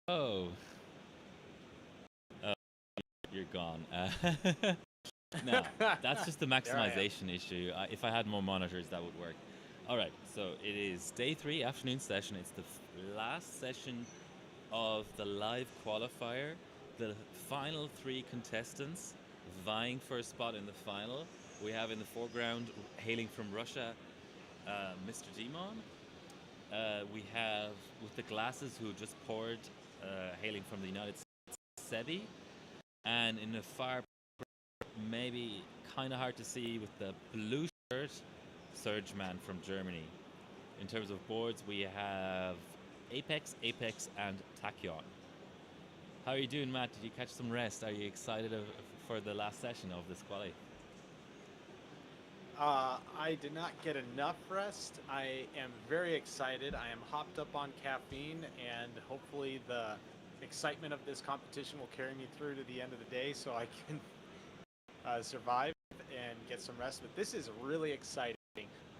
Oh, uh, you're gone. No, that's just the There I am. maximization issue. If I had more monitors, that would work. All right, so it is day 3, afternoon session. It's the last session of the live qualifier. The final 3 contestants vying for a spot in the final. We have in the foreground, hailing from Russia, Mr. Dimon. We have, with the glasses, who just poured, hailing from the United States, Seby. And in the far, maybe kind of hard to see with the blue shirt, Sergmann from Germany. In terms of boards, we have Apex, and Tachyon. How are you doing, Matt? Did you catch some rest? Are you excited for the last session of this quali? I did not get enough rest. I am very excited. I am hopped up on caffeine, and hopefully the excitement of this competition will carry me through to the end of the day so I can survive and get some rest. But this is really exciting.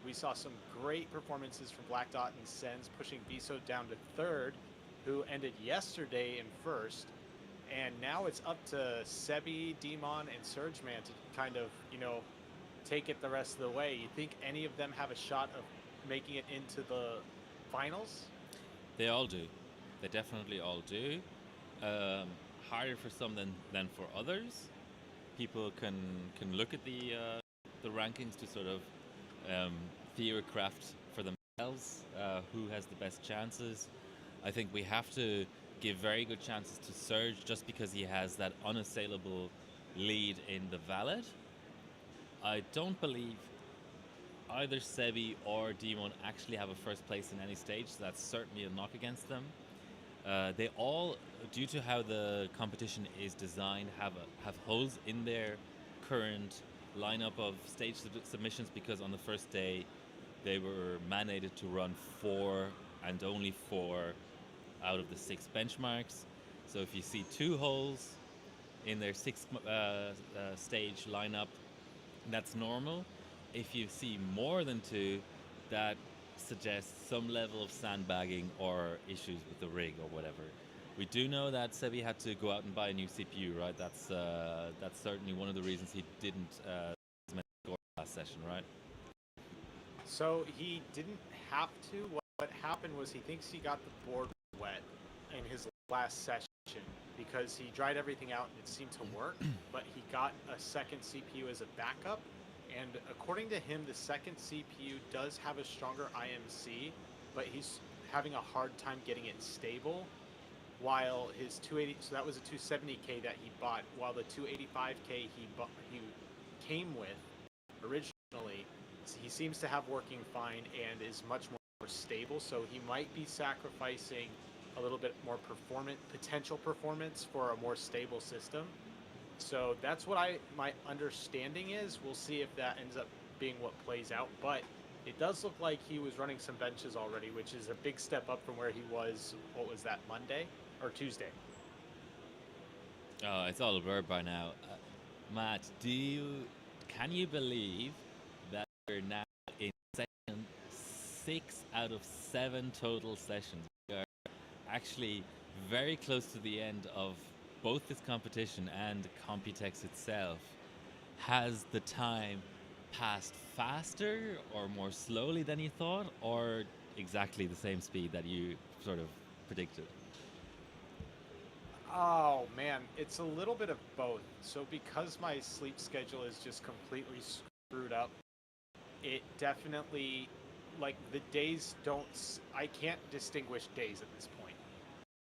We saw some great performances from Black Dot and Sens, pushing Viso down to third, who ended yesterday in first. And now it's up to Seby, Dimon, and Sergmann to kind of, take it the rest of the way. You think any of them have a shot of making it into the finals? They all do. They definitely all do. Harder for some than for others. People can look at the rankings to sort of theorycraft for themselves who has the best chances. I think we have to give very good chances to Serge just because he has that unassailable lead in the Valid. I don't believe either Seby or Dimon actually have a first place in any stage, so that's certainly a knock against them. They all, due to how the competition is designed, have holes in their current lineup of stage submissions because on the first day they were mandated to run 4 and only 4 out of the 6 benchmarks. So if you see 2 holes in their 6 stage lineup, that's normal. If you see more than 2, that suggests some level of sandbagging or issues with the rig or whatever. We do know that Seby had to go out and buy a new CPU, right? That's certainly one of the reasons he didn't score last session, right? So he didn't have to. What happened was he thinks he got the board wet in his last session because he dried everything out and it seemed to work, but he got a second CPU as a backup. And according to him, the second CPU does have a stronger IMC, but he's having a hard time getting it stable. While his 280, so that was a 270K that he bought, while the 285K he came with originally, he seems to have working fine and is much more stable. So he might be sacrificing a little bit more potential performance for a more stable system. So that's what my understanding is. We'll see if that ends up being what plays out. But it does look like he was running some benches already, which is a big step up from where he was, what was that, Monday or Tuesday? Oh, it's all a blur by now. Matt, can you believe that we're now in session 6 out of 7 total sessions? We are actually very close to the end of both this competition and Computex itself. Has the time passed faster or more slowly than you thought, or exactly the same speed that you sort of predicted? Oh man, it's a little bit of both. So because my sleep schedule is just completely screwed up, it definitely, like, the days don't, I can't distinguish days at this point.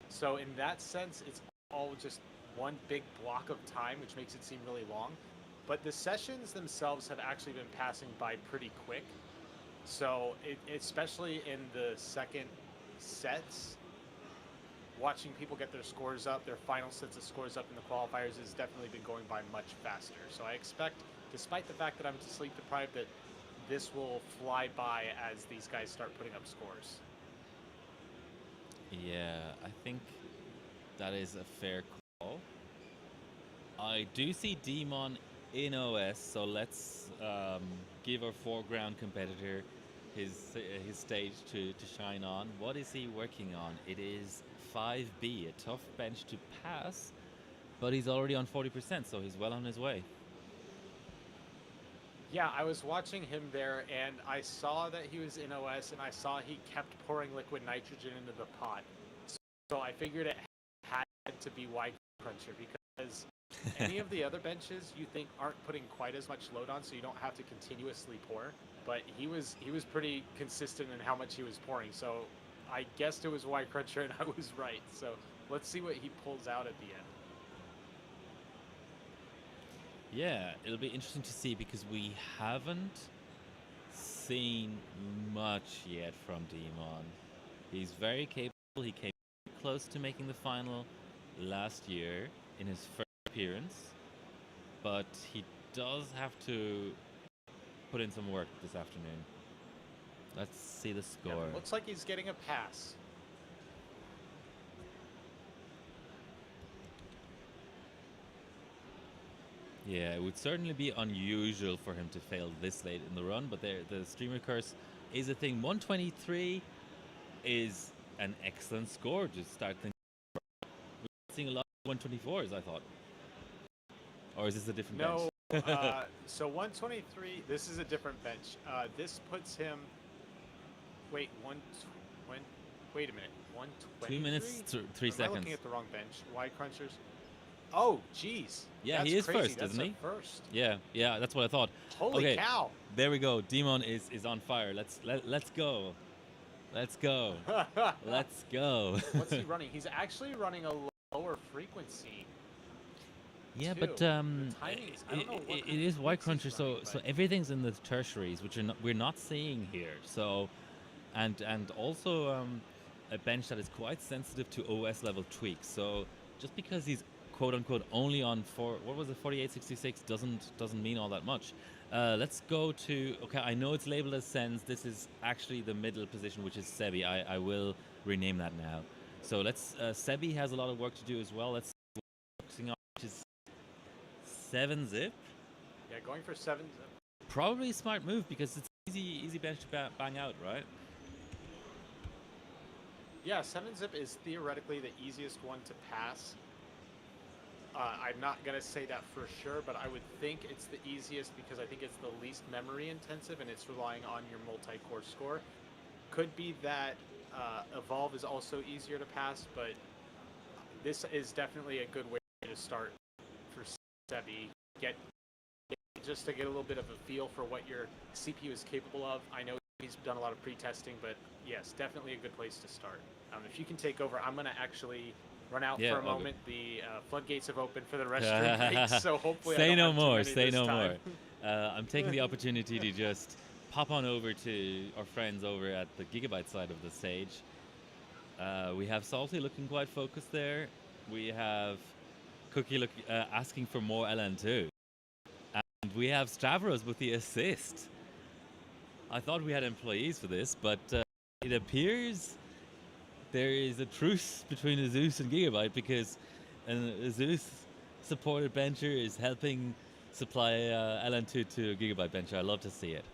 So in that sense, it's all just one big block of time, which makes it seem really long. But the sessions themselves have actually been passing by pretty quick. So especially in the second sets, watching people get their scores up, their final sets of scores up in the qualifiers has definitely been going by much faster. So I expect, despite the fact that I'm sleep deprived, that this will fly by as these guys start putting up scores. Yeah, I think that is a fair call. I do see Dimon in OS, so let's give our foreground competitor his stage to shine on. What is he working on? It is 5B, a tough bench to pass, but he's already on 40%, so he's well on his way. Yeah, I was watching him there, and I saw that he was in OS, and I saw he kept pouring liquid nitrogen into the pot. So I figured it had to be Y Cruncher, because any of the other benches you think aren't putting quite as much load on, so you don't have to continuously pour. But he was pretty consistent in how much he was pouring. So I guessed it was Y Cruncher, and I was right. So let's see what he pulls out at the end. Yeah, it'll be interesting to see because we haven't seen much yet from Dimon. He's very capable. He came close to making the final last year in his first appearance, but he does have to put in some work this afternoon. Let's see the score. Yeah, looks like he's getting a pass. Yeah, it would certainly be unusual for him to fail this late in the run, but the streamer curse is a thing. 123 is an excellent score to start things. We're seeing a lot of 124s, I thought. Or is this a different bench? No, so 123, this is a different bench. This puts him, wait a minute, 123? 2 minutes, 3 seconds. Am I looking at the wrong bench? Y Crunchers? Oh, geez. Yeah, that's he is crazy. first, that's isn't he? First. Yeah, that's what I thought. Holy cow! There we go. Dimon is on fire. Let's go. Let's go. Let's go. What's he running? He's actually running a lower frequency. Yeah, too. but I don't know it is Y Cruncher, so everything's in the tertiaries, which we're not seeing here. So, and also a bench that is quite sensitive to OS level tweaks. So just because he's quote unquote only on 4866 doesn't mean all that much. Let's go to, okay, I know it's labeled as Sens. This is actually the middle position, which is Seby. I will rename that now. So let's Seby has a lot of work to do as well. Let's focusing on which is 7-zip. Yeah, going for 7-zip. Probably a smart move because it's easy bench to bang out, right? Yeah, 7-zip is theoretically the easiest one to pass. I'm not going to say that for sure, but I would think it's the easiest because I think it's the least memory intensive and it's relying on your multi-core score. Could be that Evolve is also easier to pass, but this is definitely a good way to start for Seby. Just to get a little bit of a feel for what your CPU is capable of. I know he's done a lot of pre-testing, but yes, definitely a good place to start. If you can take over, I'm going to actually run out for a moment. The floodgates have opened for the restroom break, so hopefully say I don't no more. Say no more. I'm taking the opportunity to just pop on over to our friends over at the Gigabyte side of the stage. We have Salty looking quite focused there. We have Cookie asking for more LN2. And we have Stavros with the assist. I thought we had employees for this, but it appears there is a truce between Azus and Gigabyte because an Azus supported bencher is helping supply LN2 to a Gigabyte bencher. I love to see it.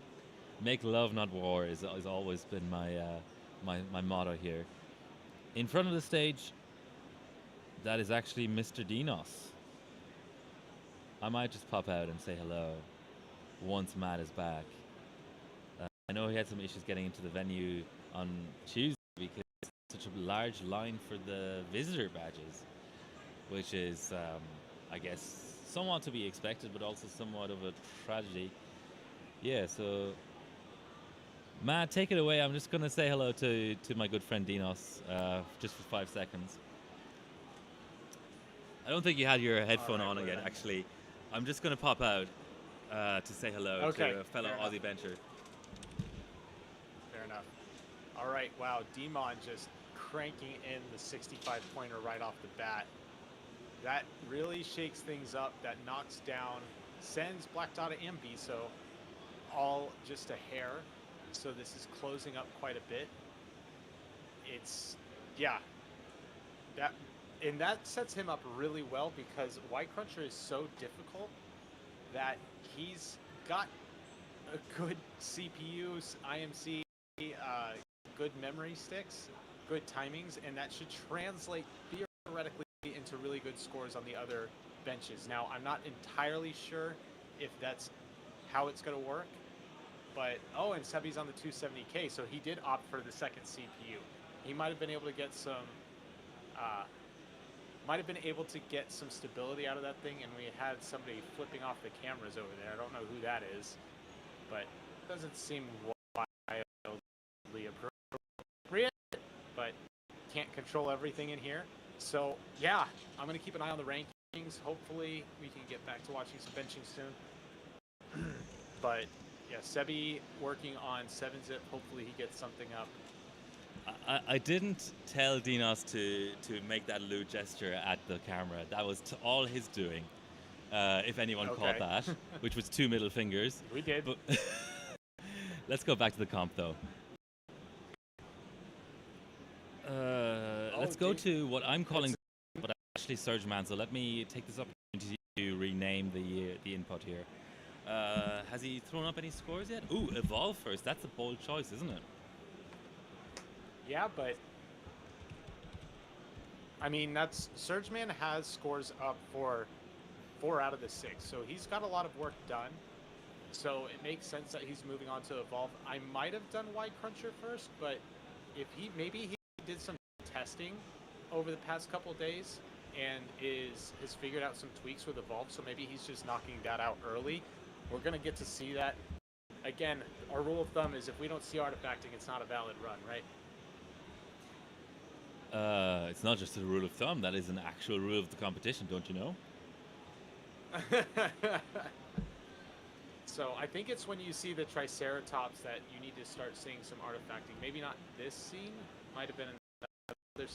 Make love, not war, has always been my motto here. In front of the stage, that is actually Mr. Dinos. I might just pop out and say hello once Matt is back. I know he had some issues getting into the venue on Tuesday because it's such a large line for the visitor badges, which is, I guess, somewhat to be expected, but also somewhat of a tragedy. Yeah, so Matt, take it away. I'm just going to say hello to my good friend Dinos just for 5 seconds. I don't think you had your headphone on again, actually. I'm just going to pop out to say hello to a fellow Aussie bencher. Fair enough. All right, wow, Dimon just cranking in the 65-pointer right off the bat. That really shakes things up. That knocks down, sends Black Dot and Biso all just a hair. So this is closing up quite a bit. It's, yeah, that sets him up really well because Y Cruncher is so difficult that he's got a good CPU, IMC, good memory sticks, good timings, and that should translate theoretically into really good scores on the other benches. Now, I'm not entirely sure if that's how it's going to work, but and Seby's on the 270K, so he did opt for the second CPU. He might have been able to get some stability out of that thing, and we had somebody flipping off the cameras over there. I don't know who that is, but it doesn't seem wildly appropriate, but can't control everything in here. So yeah, I'm going to keep an eye on the rankings. Hopefully we can get back to watching some benching soon. But yeah, Seby working on 7-zip. Hopefully he gets something up. I didn't tell Dinos to make that lewd gesture at the camera. That was all his doing. If anyone caught that, which was 2 middle fingers. We did. But let's go back to the comp though. Let's go to what I'm calling, but actually Sergmann. So let me take this opportunity to rename the input here. Has he thrown up any scores yet? Ooh, evolve first. That's a bold choice, isn't it? Yeah, but I mean, Sergmann has scores up for 4 out of the 6, so he's got a lot of work done. So it makes sense that he's moving on to evolve. I might have done Y Cruncher first, but if he did some testing over the past couple days and has figured out some tweaks with evolve, so maybe he's just knocking that out early. We're gonna get to see that. Again, our rule of thumb is if we don't see artifacting, it's not a valid run, right? It's not just a rule of thumb, that is an actual rule of the competition, don't you know? So I think it's when you see the Triceratops that you need to start seeing some artifacting. Maybe not this scene, might have been another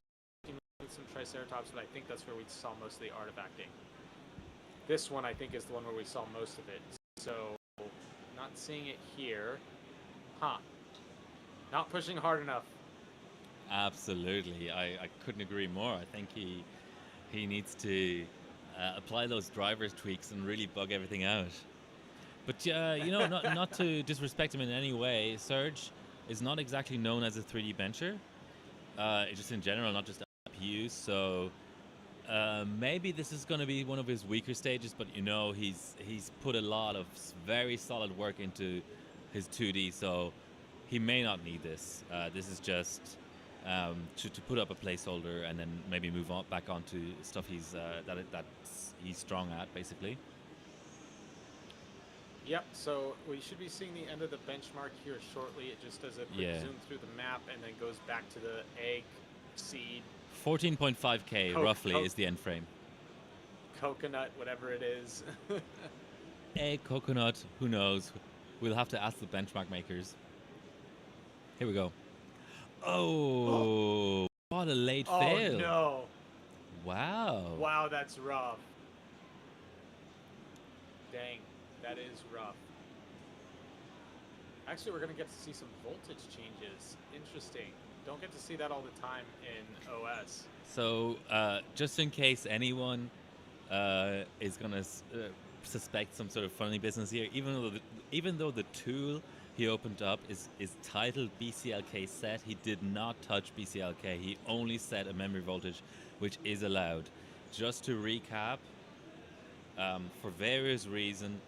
scene with some Triceratops, but I think that's where we saw most of the artifacting. This one I think is the one where we saw most of it. So not seeing it here. Not pushing hard enough. Absolutely, I couldn't agree more. I think he needs to apply those driver's tweaks and really bug everything out. But not to disrespect him in any way, Serge is not exactly known as a 3D bencher. Just in general, not just APUs. So maybe this is going to be one of his weaker stages. But he's put a lot of very solid work into his 2D, so he may not need this. This is just to put up a placeholder and then maybe move on back onto stuff he's strong at, basically. Yep, so we should be seeing the end of the benchmark here shortly. It just does a quick zoom through the map and then goes back to the egg, seed. 14.5K roughly is the end frame. Coconut, whatever it is. Egg, coconut, who knows? We'll have to ask the benchmark makers. Here we go. Oh, what a late fail. Oh, no. Wow. Wow, that's rough. Dang, that is rough. Actually, we're going to get to see some voltage changes. Interesting. Don't get to see that all the time in OS. So, just in case anyone is going to suspect some sort of funny business here, even though the tool he opened up is titled BCLK set, he did not touch BCLK. He only set a memory voltage, which is allowed. Just to recap, for various reasons,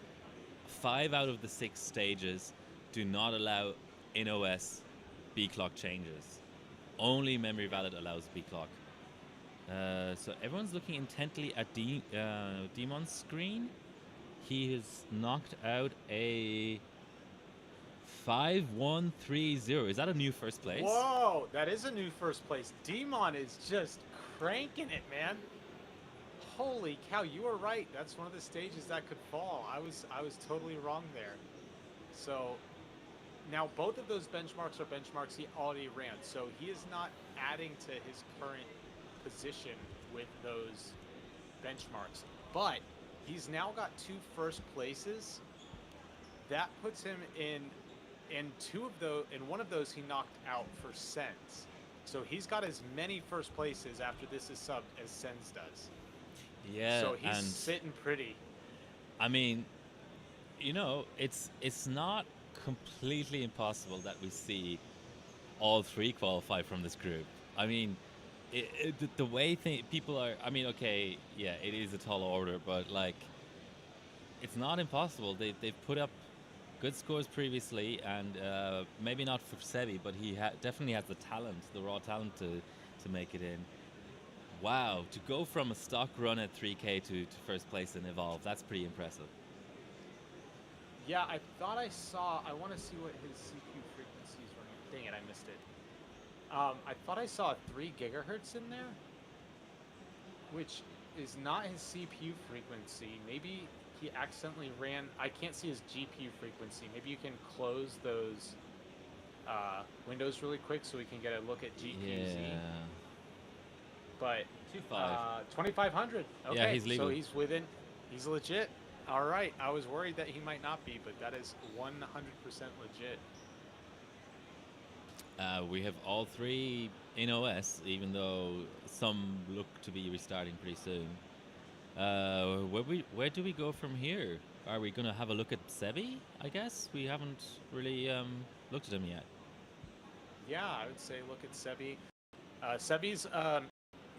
5 out of the 6 stages do not allow in OS B clock changes. Only memory valid allows B clock. So everyone's looking intently at Dimon's screen. He has knocked out a 5-1-3-0. Is that a new first place? Whoa, that is a new first place. Dimon is just cranking it, man. Holy cow, you were right. That's one of the stages that could fall. I was totally wrong there. So now both of those benchmarks are benchmarks he already ran. So he is not adding to his current position with those benchmarks. But he's now got 2 first places. That puts him in one of those he knocked out for Sens. So he's got as many first places after this is subbed as Sens does. Yeah, so he's sitting pretty. I mean, it's not completely impossible that we see all 3 qualify from this group. I mean, the way people are. I mean, okay, yeah, it is a tall order, but like, it's not impossible. They've put up good scores previously, and maybe not for Seby, but he definitely has the talent, the raw talent to make it in. Wow, to go from a stock run at 3K to first place in Evolve, that's pretty impressive. Yeah, I thought I saw. I want to see what his CPU frequency is running. Dang it, I missed it. I thought I saw 3 gigahertz in there, which is not his CPU frequency. Maybe he accidentally ran. I can't see his GPU frequency. Maybe you can close those windows really quick so we can get a look at GPU-Z. Yeah. But 2.5. 2500. Okay, Yeah, he's legal. So he's within. He's legit. All right. I was worried that he might not be, but that is 100% legit. We have all 3 in OS, even though some look to be restarting pretty soon. Where do we go from here? Are we gonna have a look at Seby? I guess we haven't really looked at him yet. Yeah, I would say look at Seby. Seby's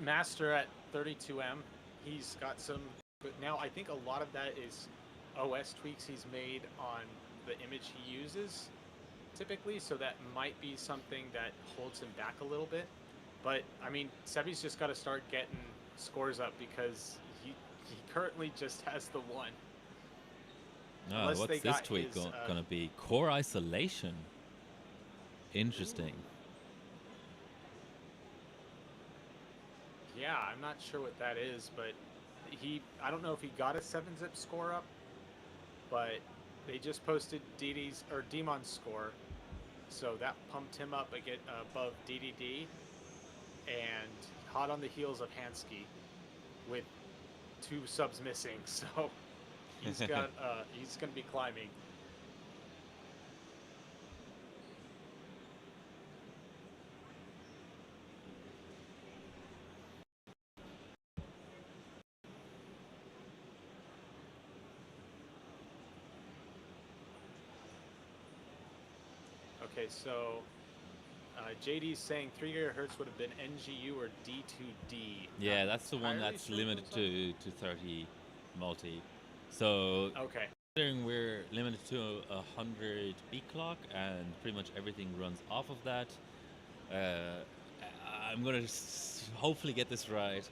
master at 32M. He's got some. But now I think a lot of that is OS tweaks he's made on the image he uses typically, so that might be something that holds him back a little bit. But I mean, Seby's just got to start getting scores up because he currently just has the 1. Oh, what's this tweak gonna be? Core isolation. Interesting. Yeah, I'm not sure what that is, but I don't know if he got a 7-zip score up, but they just posted Dimon's score, so that pumped him up above DDD, and hot on the heels of Hansky with 2 subs missing, so he's got he's going to be climbing. Okay, so JD's saying 3 gigahertz would have been NGU or D2D. Yeah, that's the one that's limited to 30 multi. So okay, considering we're limited to 100 B clock and pretty much everything runs off of that, I'm gonna hopefully get this right.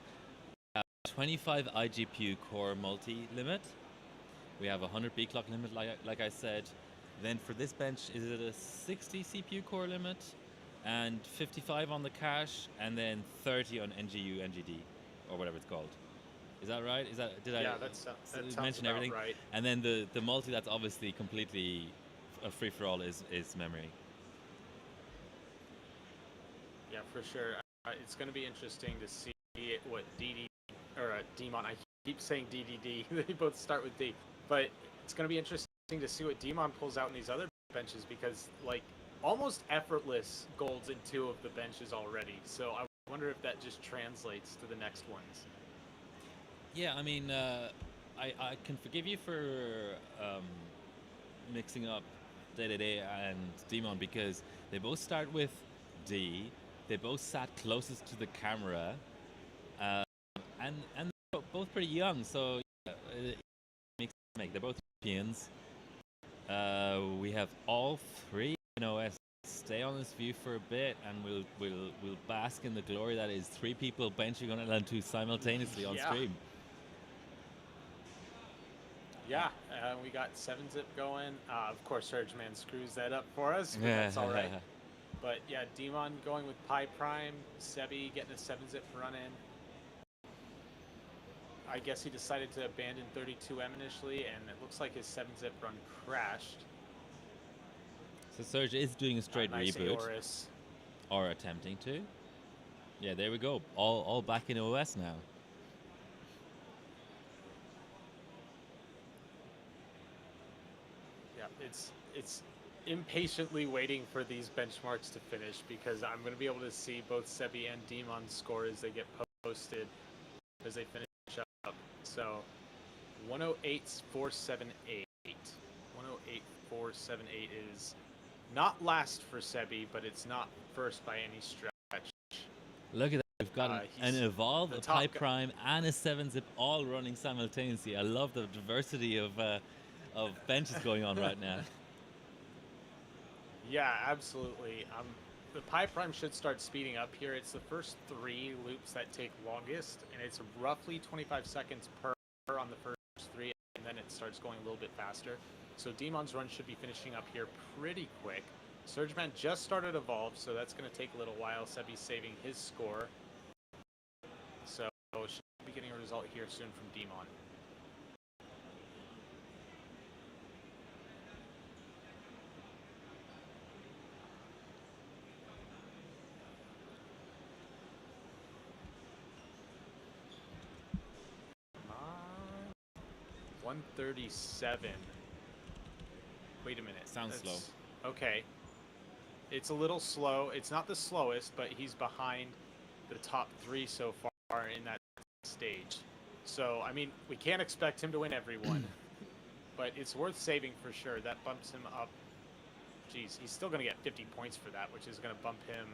25 iGPU core multi limit. We have 100 B clock limit, like I said. Then for this bench, is it a 60 CPU core limit and 55 on the cache, and then 30 on NGU, NGD, or whatever it's called? Is that right? Yeah, that sounds mention about everything? Right. And then the multi that's obviously completely a free for all is memory. Yeah, for sure. It's going to be interesting to see what Dimon. I keep saying DDD. They both start with D, but it's going to be interesting to see what Dimon pulls out in these other benches, because like almost effortless golds in 2 of the benches already. So I wonder if that just translates to the next ones. Yeah, I mean, I can forgive you for mixing up Day and Dimon because they both start with D. They both sat closest to the camera, and they're both pretty young. So yeah, they're both Europeans. We have all 3 in OS. Stay on this view for a bit, and we'll bask in the glory that is 3 people benching on LN2 simultaneously on stream. Yeah, we got 7-zip going. Of course, Sergmann screws that up for us, but that's all right. But yeah, Dimon going with Pi Prime, Seby getting a 7-zip run in. I guess he decided to abandon 32M initially, and it looks like his 7-zip run crashed. So Serge is doing a straight nice reboot, Aorus. Or attempting to. Yeah, there we go. All back in OS now. Yeah, it's impatiently waiting for these benchmarks to finish, because I'm going to be able to see both Seby and Dimon's score as they get posted as they finish up. So 108.478. 108.478 is not last for Seby, but it's not first by any stretch. Look at that. We've got an He's Evolve, the a top Pipe guy. Prime, and a 7-zip all running simultaneously. I love the diversity of benches going on right now. Yeah, absolutely. The Pi Prime should start speeding up here. It's the first 3 loops that take longest, and it's roughly 25 seconds per on the first 3, and then it starts going a little bit faster. So Dimon's run should be finishing up here pretty quick. Sergmann just started Evolve, so that's going to take a little while. Seby's saving his score. So should be getting a result here soon from Dimon. Come on. 137. Wait a minute. Sounds slow. Okay. It's a little slow. It's not the slowest, but he's behind the top 3 so far in that stage. So, I mean, we can't expect him to win everyone, but it's worth saving for sure. That bumps him up. Geez, he's still going to get 50 points for that, which is going to bump him,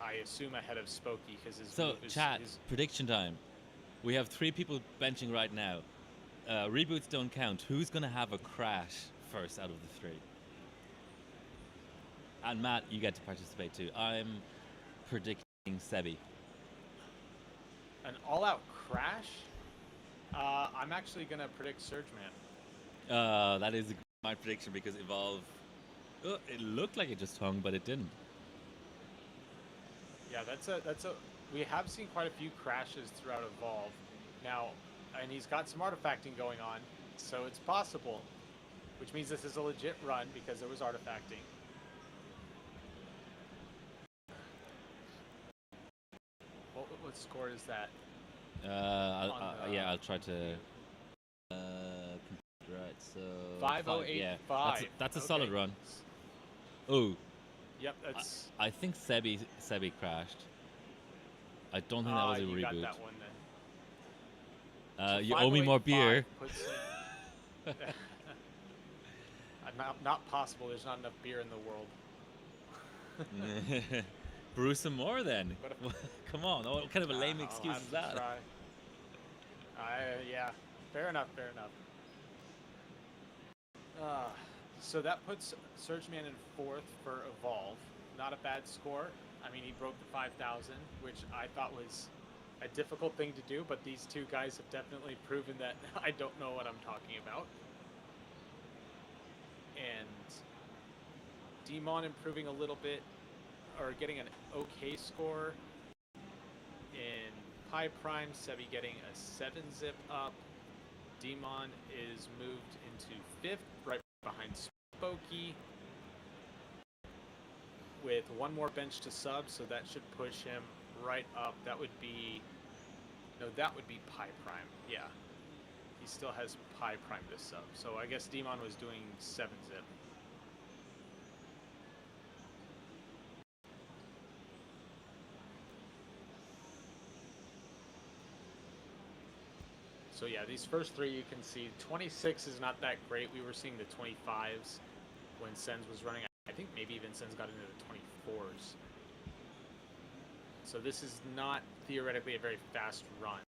I assume, ahead of Spokey because his So, move is, chat, prediction time. We have 3 people benching right now. Reboots don't count. Who's going to have a crash first out of the 3? And Matt, you get to participate too. I'm predicting Seby. an all-out crash. I'm actually going to predict Sergmann. That is my prediction because Evolve. It looked like it just hung, but it didn't. Yeah, that's a. We have seen quite a few crashes throughout Evolve now, and he's got some artifacting going on, so it's possible. Which means this is a legit run because there was artifacting. What score is that? I'll try to. Right, so 5085. Yeah, that's a solid run. Oh. Yep, that's. I think Seby crashed. I don't think that was a you reboot. got that one then. So you owe me more beer. Not possible. There's not enough beer in the world. Brew some more then. Come on, what kind of a lame excuse is that? Yeah, fair enough. So that puts Sergmann in 4th for Evolve. Not a bad score. I mean, he broke the 5,000, which I thought was a difficult thing to do, but these 2 guys have definitely proven that I don't know what I'm talking about. And Dimon improving a little bit, or getting an okay score. In Pi Prime, Seby getting a 7-zip up. Dimon is moved into 5th, right behind Spokey, with 1 more bench to sub, so that should push him right up. That would be Pi Prime. Yeah, he still has Pi Prime to sub. So I guess Dimon was doing 7-zip. So yeah, these first 3 you can see 26 is not that great. We were seeing the 25s when Sens was running. I think maybe even Sens got into the 24s. So this is not theoretically a very fast run,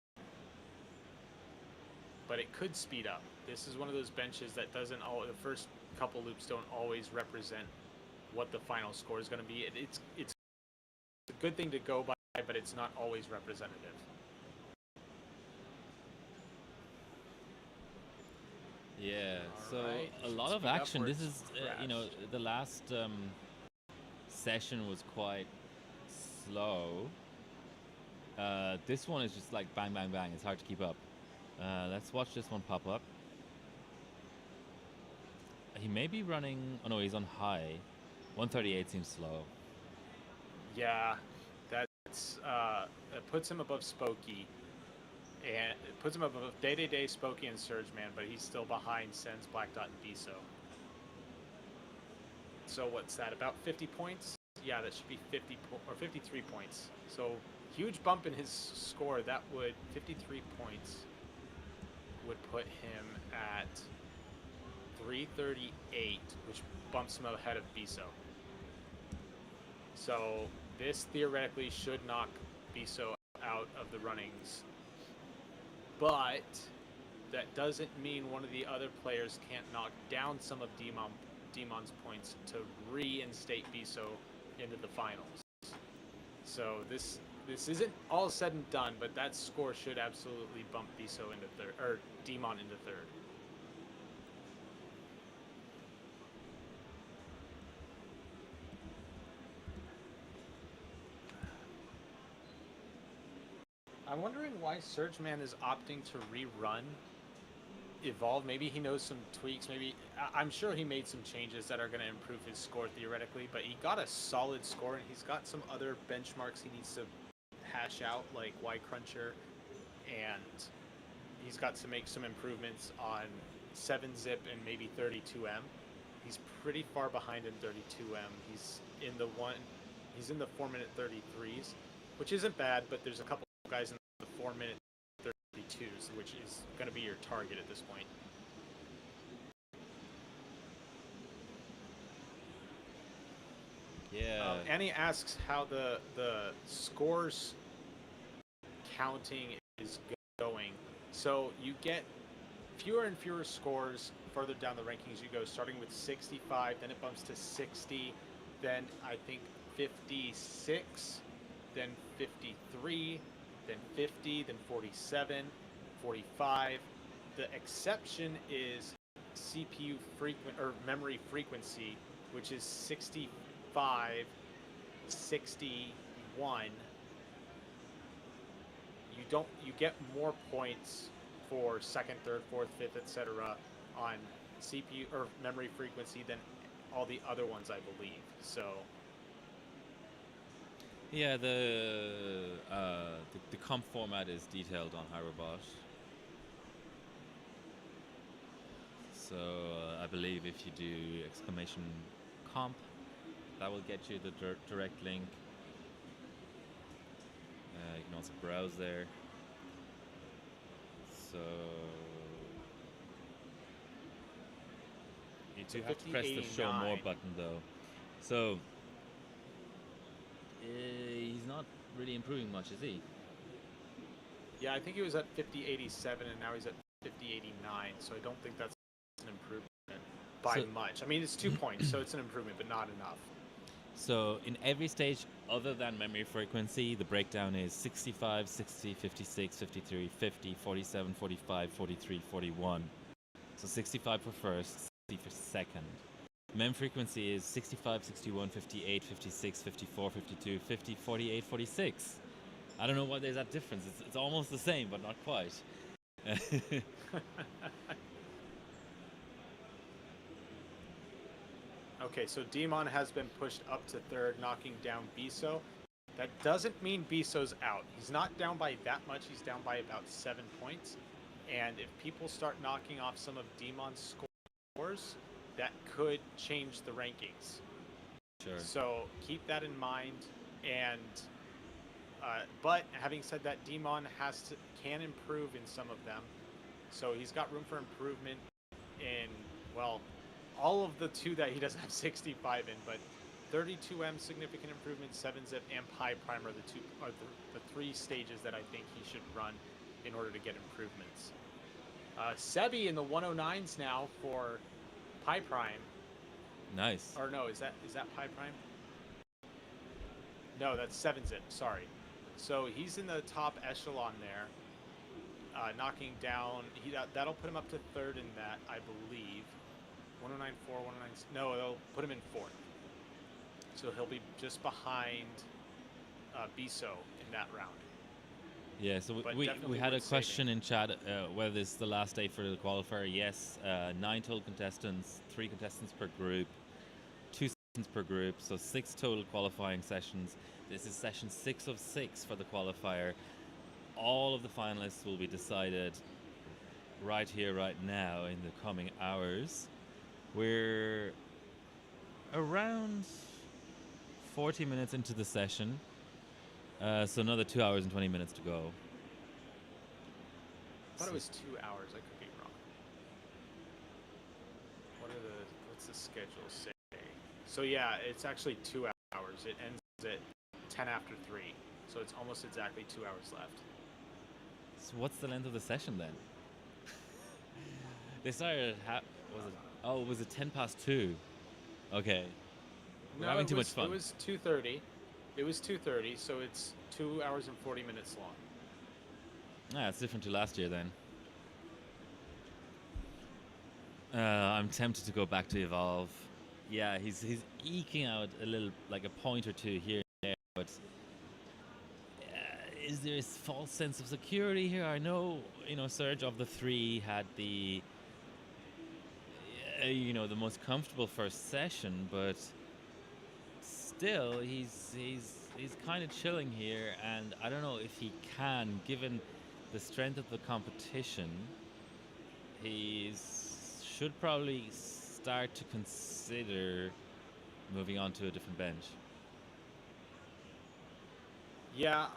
but it could speed up. This is one of those benches that the first couple loops don't always represent what the final score is going to be. It's a good thing to go by, but it's not always representative. Yeah, so right, a lot of action. This is, crashed. the last session was quite slow. This one is just like bang, bang, bang. It's hard to keep up. Let's watch this one pop up. He may be running. Oh no, he's on high. 138 seems slow. Yeah, that's it puts him above Spokey. And it puts him above Day, Spokey, and Sergmann, but he's still behind Sens, Black Dot, and Biso. So what's that, about 50 points? Yeah, that should be 53 points. So huge bump in his score. That would, 53 points would put him at 338, which bumps him ahead of Biso. So this theoretically should knock Biso out of the runnings. But that doesn't mean one of the other players can't knock down some of Dimon's points to reinstate Biso into the finals. So this isn't all said and done, but that score should absolutely bump Biso into third, or Dimon into third. I'm wondering why Sergmann is opting to rerun Evolve. Maybe he knows some tweaks. Maybe I'm sure he made some changes that are going to improve his score theoretically, but he got a solid score, and he's got some other benchmarks he needs to hash out, like Y Cruncher, and he's got to make some improvements on 7-zip and maybe 32M. He's pretty far behind in 32M. He's in the 4-minute 33s, which isn't bad, but there's a couple guys in the 4-minute 32s, which is going to be your target at this point. Yeah. Annie asks how the scores counting is going. So you get fewer and fewer scores further down the rankings you go, starting with 65, then it bumps to 60, then I think 56, then 53, then 50, then 47, 45. The exception is CPU memory frequency, which is 65, 61. You get more points for second, third, fourth, fifth, etc. on CPU or memory frequency than all the other ones, I believe. So Yeah, the comp format is detailed on HyroBot. So I believe if you do exclamation comp, that will get you the direct link. You can also browse there. So you do have to press the show more button though. So he's not really improving much, is he? Yeah, I think he was at 5087 and now he's at 5089. So I don't think that's an improvement by much. I mean, it's 2 points, so it's an improvement, but not enough. So in every stage other than memory frequency, the breakdown is 65, 60, 56, 53, 50, 47, 45, 43, 41. So 65 for first, 60 for second. Mem frequency is 65, 61, 58, 56, 54, 52, 50, 48, 46. I don't know why there's that difference. It's almost the same, but not quite. Okay, so Dimon has been pushed up to third, knocking down Biso. That doesn't mean Biso's out. He's not down by that much. He's down by about 7 points. And if people start knocking off some of Dimon's scores, that could change the rankings. Sure. So keep that in mind. And but having said that, Dimon can improve in some of them. So he's got room for improvement in, well, all of the two that he doesn't have 65 in, but 32M significant improvement, 7-zip, and Pi Prime are the three stages that I think he should run in order to get improvements. Seby in the 109s now for Pi Prime. Nice. Or no, is that Pi Prime? No, that's 7-zip. Sorry. So he's in the top echelon there, knocking down. That'll put him up to third in that, I believe. 109.4, 109. No, they'll put him in fourth. So he'll be just behind Biso in that round. Yeah, so we had a question in chat whether this is the last day for the qualifier. Yes, 9 total contestants, 3 contestants per group, 2 sessions per group, so 6 total qualifying sessions. This is session 6 of 6 for the qualifier. All of the finalists will be decided right here, right now, in the coming hours. We're around 40 minutes into the session. So another 2 hours and 20 minutes to go. I thought it was 2 hours. I could be wrong. What's the schedule say? So yeah, it's actually 2 hours. It ends at 10 after 3. So it's almost exactly 2 hours left. So what's the length of the session then? They started at was it? Oh, was it 10 past 2? Okay, we're No, having too much fun. It was 2:30. It was 2:30, so it's 2 hours and 40 minutes long. It's different to last year then. I'm tempted to go back to Evolve. Yeah, he's eking out a little, like a point or two here and there, but is there a false sense of security here? I know, Serge of the three had the, the most comfortable first session, but still, he's kind of chilling here, and I don't know if he can, given the strength of the competition. Should probably start to consider moving on to a different bench. Yeah,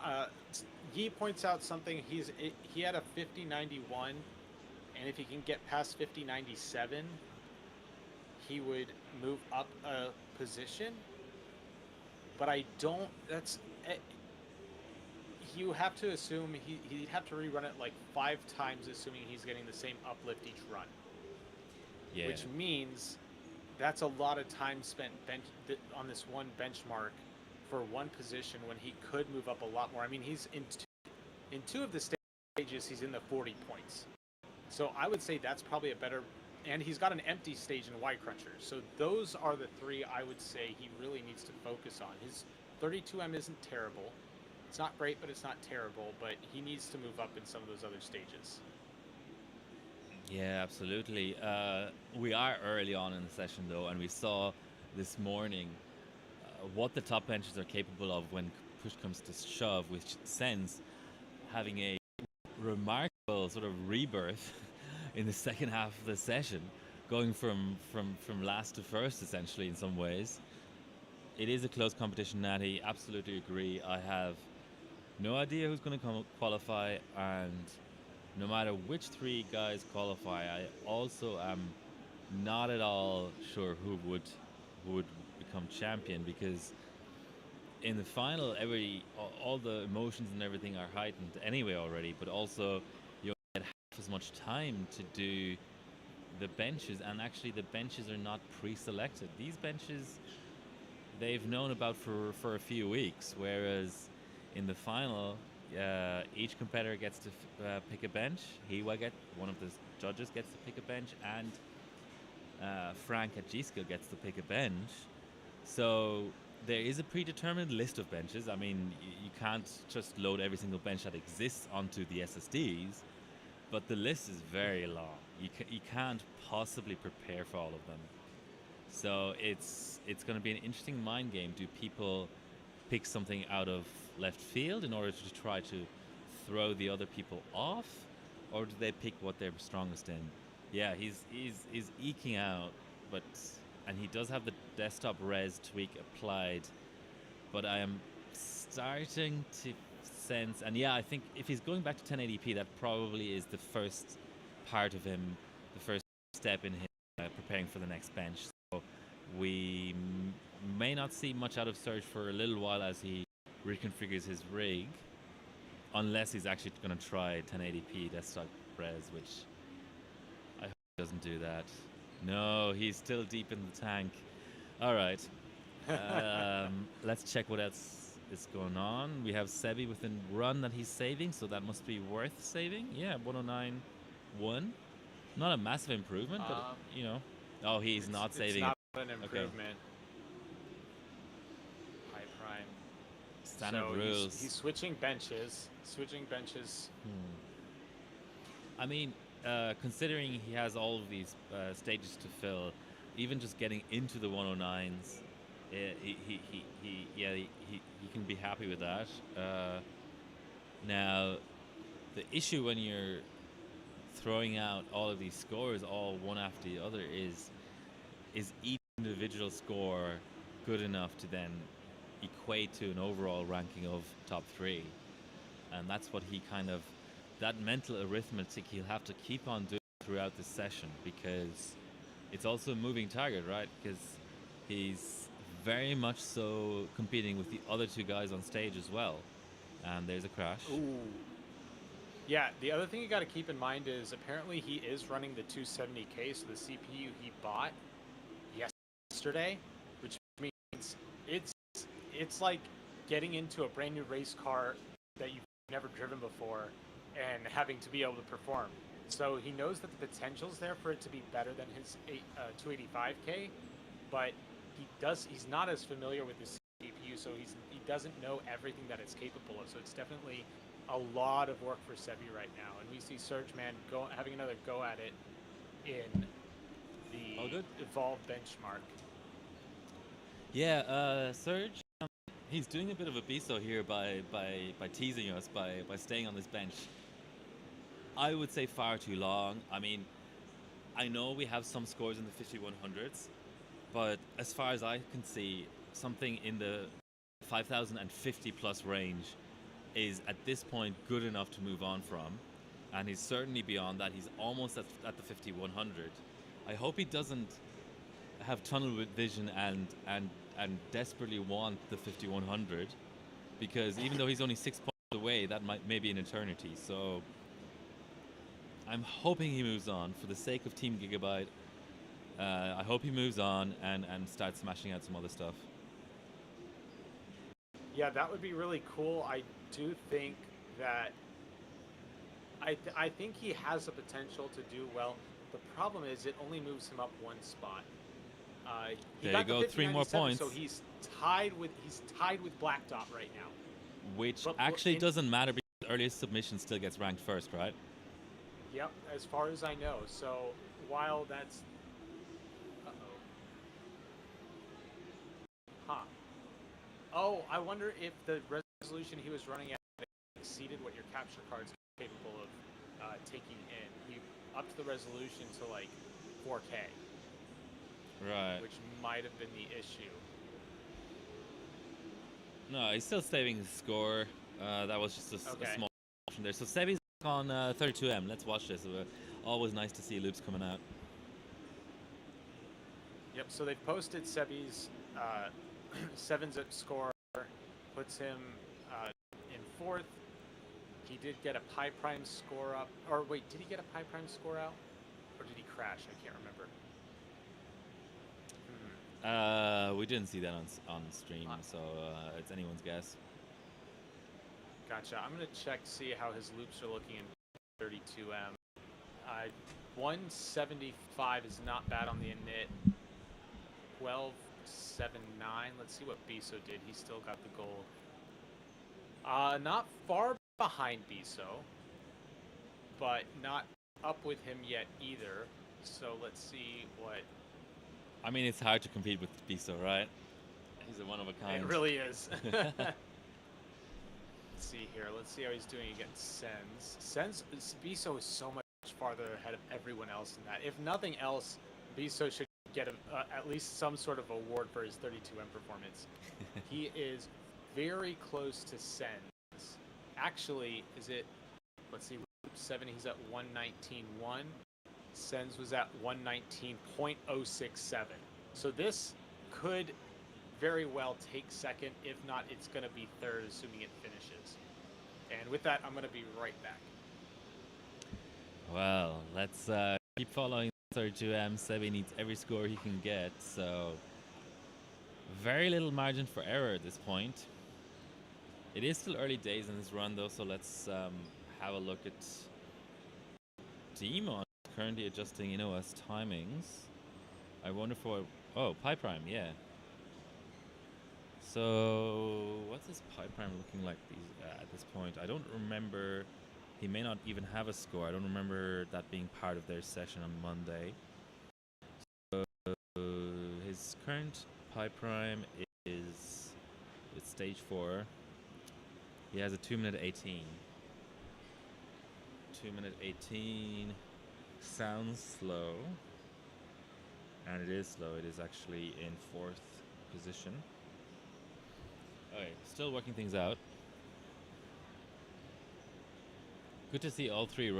Yi points out something. He had a 50.91, and if he can get past 50.97, he would move up a position. But I don't. You have to assume he'd have to rerun it like 5 times, assuming he's getting the same uplift each run. Yeah. Which means that's a lot of time spent on this one benchmark for one position when he could move up a lot more. I mean, he's in two of the stages, he's in the 40 points. So I would say that's probably a better, and he's got an empty stage in Y Cruncher. So those are the 3 I would say he really needs to focus on. His 32M isn't terrible. It's not great, but it's not terrible. But he needs to move up in some of those other stages. Yeah, absolutely. We are early on in the session, though, and we saw this morning what the top benches are capable of when push comes to shove, which sends having a remarkable sort of rebirth in the second half of the session, going from last to first, essentially, in some ways. It is a close competition, Natty. Absolutely agree. I have no idea who's going to qualify, and no matter which 3 guys qualify, I also am not at all sure who would become champion, because in the final, all the emotions and everything are heightened anyway already, but also you get half as much time to do the benches, and actually the benches are not pre-selected. These benches they've known about for a few weeks, whereas in the final, each competitor gets to pick a bench. One of the judges gets to pick a bench, and Frank at G.Skill gets to pick a bench. So there is a predetermined list of benches. I mean, you can't just load every single bench that exists onto the SSDs, but the list is very long. You can't possibly prepare for all of them. So it's going to be an interesting mind game. Do people pick something out of left field in order to try to throw the other people off, or do they pick what they're strongest in? Yeah, he's eking out, and he does have the desktop res tweak applied, but I am starting to sense, and yeah, I think if he's going back to 1080p, that probably is the first part of him, the first step in him preparing for the next bench. So we may not see much out of Serge for a little while as he reconfigures his rig, unless he's actually going to try 1080p desktop res, which I hope he doesn't do that. No, he's still deep in the tank. All right. Let's check what else is going on. We have Seby with a run that he's saving, so that must be worth saving. Yeah, 109.1. Not a massive improvement, but, Oh, he's not saving. It's not an improvement. High prime. Standard rules. He's switching benches. I mean, considering he has all of these stages to fill, even just getting into the 109s, he can be happy with that. Now, the issue when you're throwing out all of these scores all one after the other is each individual score good enough to then equate to an overall ranking of top 3? And that's what that mental arithmetic he'll have to keep on doing throughout the session, because it's also a moving target, right? Because he's very much so competing with the other 2 guys on stage as well. And there's a crash. Ooh. Yeah, the other thing you got to keep in mind is apparently he is running the 270K, so the CPU he bought yesterday, which means it's like getting into a brand new race car that you've never driven before and having to be able to perform. So he knows that the potential's there for it to be better than his 285K, but he's not as familiar with the CPU, so he doesn't know everything that it's capable of. So it's definitely a lot of work for Seby right now, and we see Sergmann having another go at it in the Evolve benchmark. Yeah, Serge, he's doing a bit of a biso here by teasing us, by staying on this bench. I would say far too long. I mean, I know we have some scores in the 5100s, but as far as I can see, something in the 5050 plus range is at this point good enough to move on from, and he's certainly beyond that. He's almost at the 5100. I hope he doesn't have tunnel vision and desperately want the 5100, because even though he's only 6 points away, that may be an eternity. So I'm hoping he moves on for the sake of Team Gigabyte. I hope he moves on and starts smashing out some other stuff. Yeah, that would be really cool. I do think that I think he has the potential to do well. The problem is it only moves him up one spot. There you go, 3 more points. So he's tied with Black Dot right now. Which actually doesn't matter because earliest submission still gets ranked first, right? Yep, as far as I know. So while that's Oh, I wonder if the resolution he was running at exceeded what your capture card's capable of taking in. He upped the resolution to like 4K. Right. Which might have been the issue. No, he's still saving his score. That was just a small option there. So Seby's on 32M. Let's watch this. Always nice to see loops coming out. Yep, so they've posted Seby's 7-zip score, puts him in 4th. He did get a Pi Prime score up. Or wait, did he get a Pi Prime score out? Or did he crash? I can't remember. We didn't see that on stream, so it's anyone's guess. Gotcha. I'm going to check, see how his loops are looking in 32M. 175 is not bad on the init. 1279. Let's see what Biso did. He still got the gold. Not far behind Biso, but not up with him yet either. So let's see what... I mean, it's hard to compete with Biso, right? He's a one of a kind. It really is. Let's see here. Let's see how he's doing against Sens. Biso is so much farther ahead of everyone else in that. If nothing else, Biso should get at least some sort of award for his 32M performance. He is very close to Sens. Actually, is it... Let's see. 7, he's at 119.1. Sens was at 119.067. So this could very well take second. If not, it's going to be third, assuming it finishes. And with that, I'm going to be right back. Well, let's keep following 32M. Seby needs every score he can get, so very little margin for error at this point. It is still early days in this run, though, so let's have a look at Dimon. Currently adjusting InOS timings. I wonder for... Oh, Pi Prime, yeah. So, what's his Pi Prime looking like at this point? I don't remember... He may not even have a score. I don't remember that being part of their session on Monday. So, his current Pi Prime is... It's stage 4. He has a 2-minute 18. 2-minute 18... Sounds slow, and it is slow. It is actually in 4th position. Okay, still working things out. Good to see all three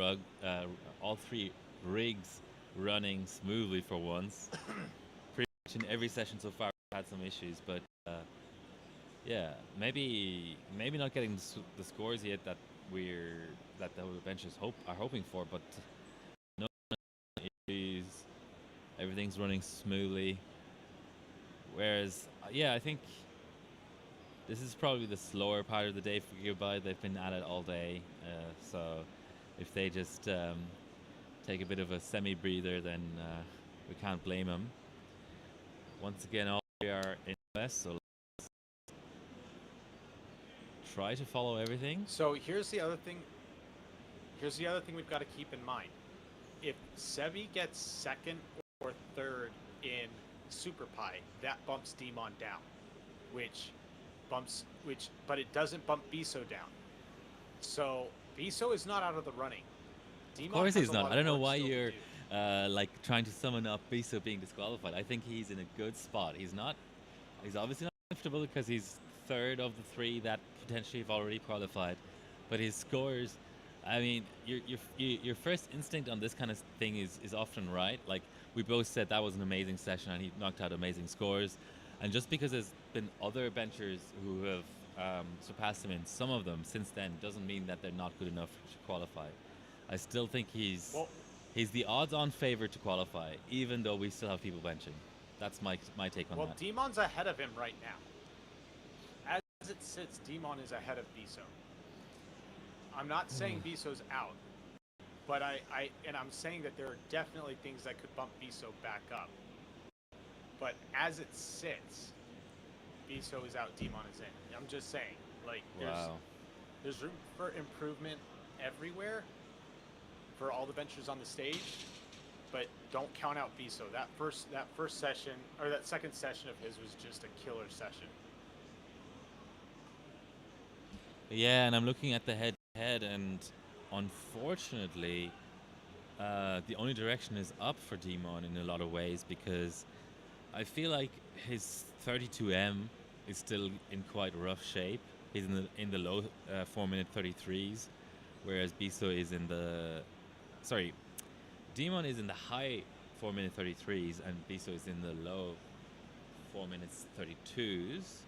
rigs running smoothly for once. Pretty much in every session so far, we've had some issues, but Yeah, maybe not getting the scores yet that the benches are hoping for, but no issues. Everything's running smoothly. Whereas, yeah, I think this is probably the slower part of the day for Goodbye. They've been at it all day, so if they just take a bit of a semi-breather, then we can't blame them. Once again, all we are in West, so let's try to follow everything. So here's the other thing. Here's the other thing we've got to keep in mind. If Seby gets second or third in Super Pie, that bumps Dimon down, but it doesn't bump Biso down. So Biso is not out of the running. Dimon, of course he's not. I don't know why you're like trying to summon up Biso being disqualified. I think he's in a good spot. He's obviously not comfortable because he's third of the three that potentially have already qualified, but his scores. I mean, your first instinct on this kind of thing is often right. Like, we both said that was an amazing session and he knocked out amazing scores. And just because there's been other benchers who have surpassed him in some of them since then doesn't mean that they're not good enough to qualify. I still think he's the odds-on favorite to qualify, even though we still have people benching. That's my take on that. Well, Dimon's ahead of him right now. As it sits, Dimon is ahead of Biso. I'm not saying Biso's out, but I'm saying that there are definitely things that could bump Biso back up. But as it sits, Biso is out, Dimon is in. I'm just saying, like, there's room for improvement everywhere for all the benchers on the stage, but don't count out Biso. That first session, or that second session of his, was just a killer session. Yeah, and I'm looking at the head, and unfortunately, the only direction is up for Dimon in a lot of ways, because I feel like his 32M is still in quite rough shape. He's in the low 4-minute 33s, whereas Biso is in the Dimon is in the high 4-minute 33s, and Biso is in the low 4 minutes 32s.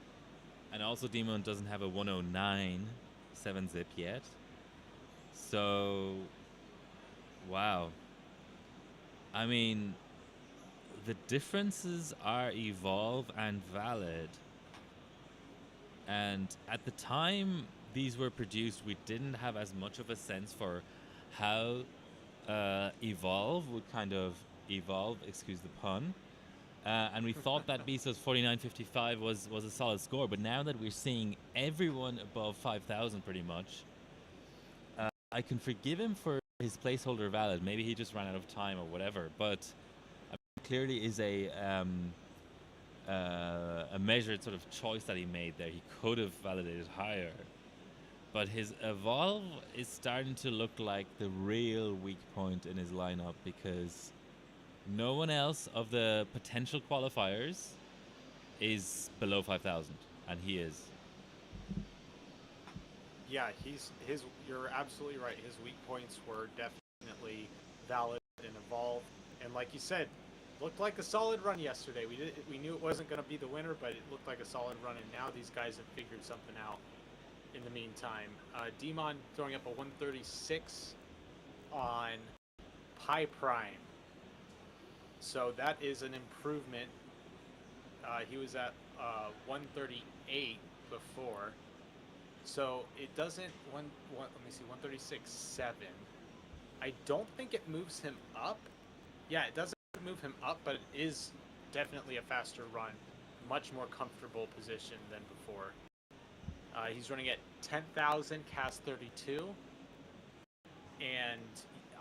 And also Dimon doesn't have a 109 7-zip yet. So, wow. I mean, the differences are evolve and valid. And at the time these were produced, we didn't have as much of a sense for how Evolve would kind of evolve, excuse the pun. And we thought that Biso's 49.55 was a solid score, but now that we're seeing everyone above 5,000 pretty much, I can forgive him for his placeholder valid. Maybe he just ran out of time or whatever, but clearly is a measured sort of choice that he made there. He could have validated higher, but his Evolve is starting to look like the real weak point in his lineup, because no one else of the potential qualifiers is below 5,000, and he is. Yeah, you're absolutely right. His weak points were definitely valid and Evolve, and like you said, looked like a solid run yesterday. We knew it wasn't going to be the winner, but it looked like a solid run, and now these guys have figured something out in the meantime. Dimon throwing up a 136 on Pi Prime. So that is an improvement. He was at 138 before. So it doesn't, let me see, 136.7. I don't think it moves him up. Yeah, it doesn't move him up, but it is definitely a faster run. Much more comfortable position than before. He's running at 10,000 cast 32. And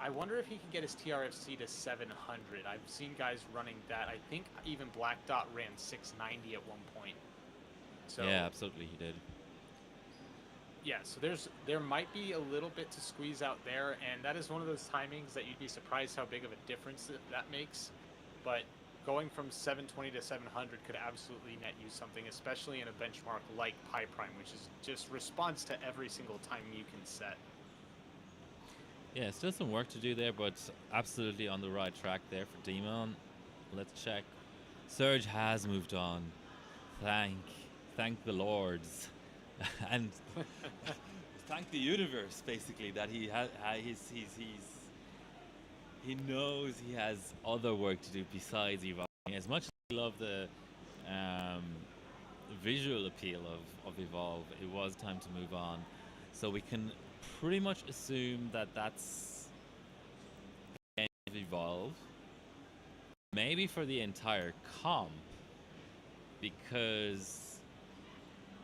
I wonder if he can get his TRFC to 700. I've seen guys running that. I think even Black Dot ran 690 at one point. So yeah, absolutely, he did. Yeah, so there might be a little bit to squeeze out there, and that is one of those timings that you'd be surprised how big of a difference that makes. But going from 720 to 700 could absolutely net you something, especially in a benchmark like Pi Prime, which is just response to every single timing you can set. Yeah, still some work to do there, but absolutely on the right track there for Dimon. Let's check. Serge has moved on. thank the lords and thank the universe basically that he knows he has other work to do besides evolving. As much as I love the um, visual appeal of Evolve, it was time to move on. So we can pretty much assume that that's the end of Evolve. Maybe for the entire comp, because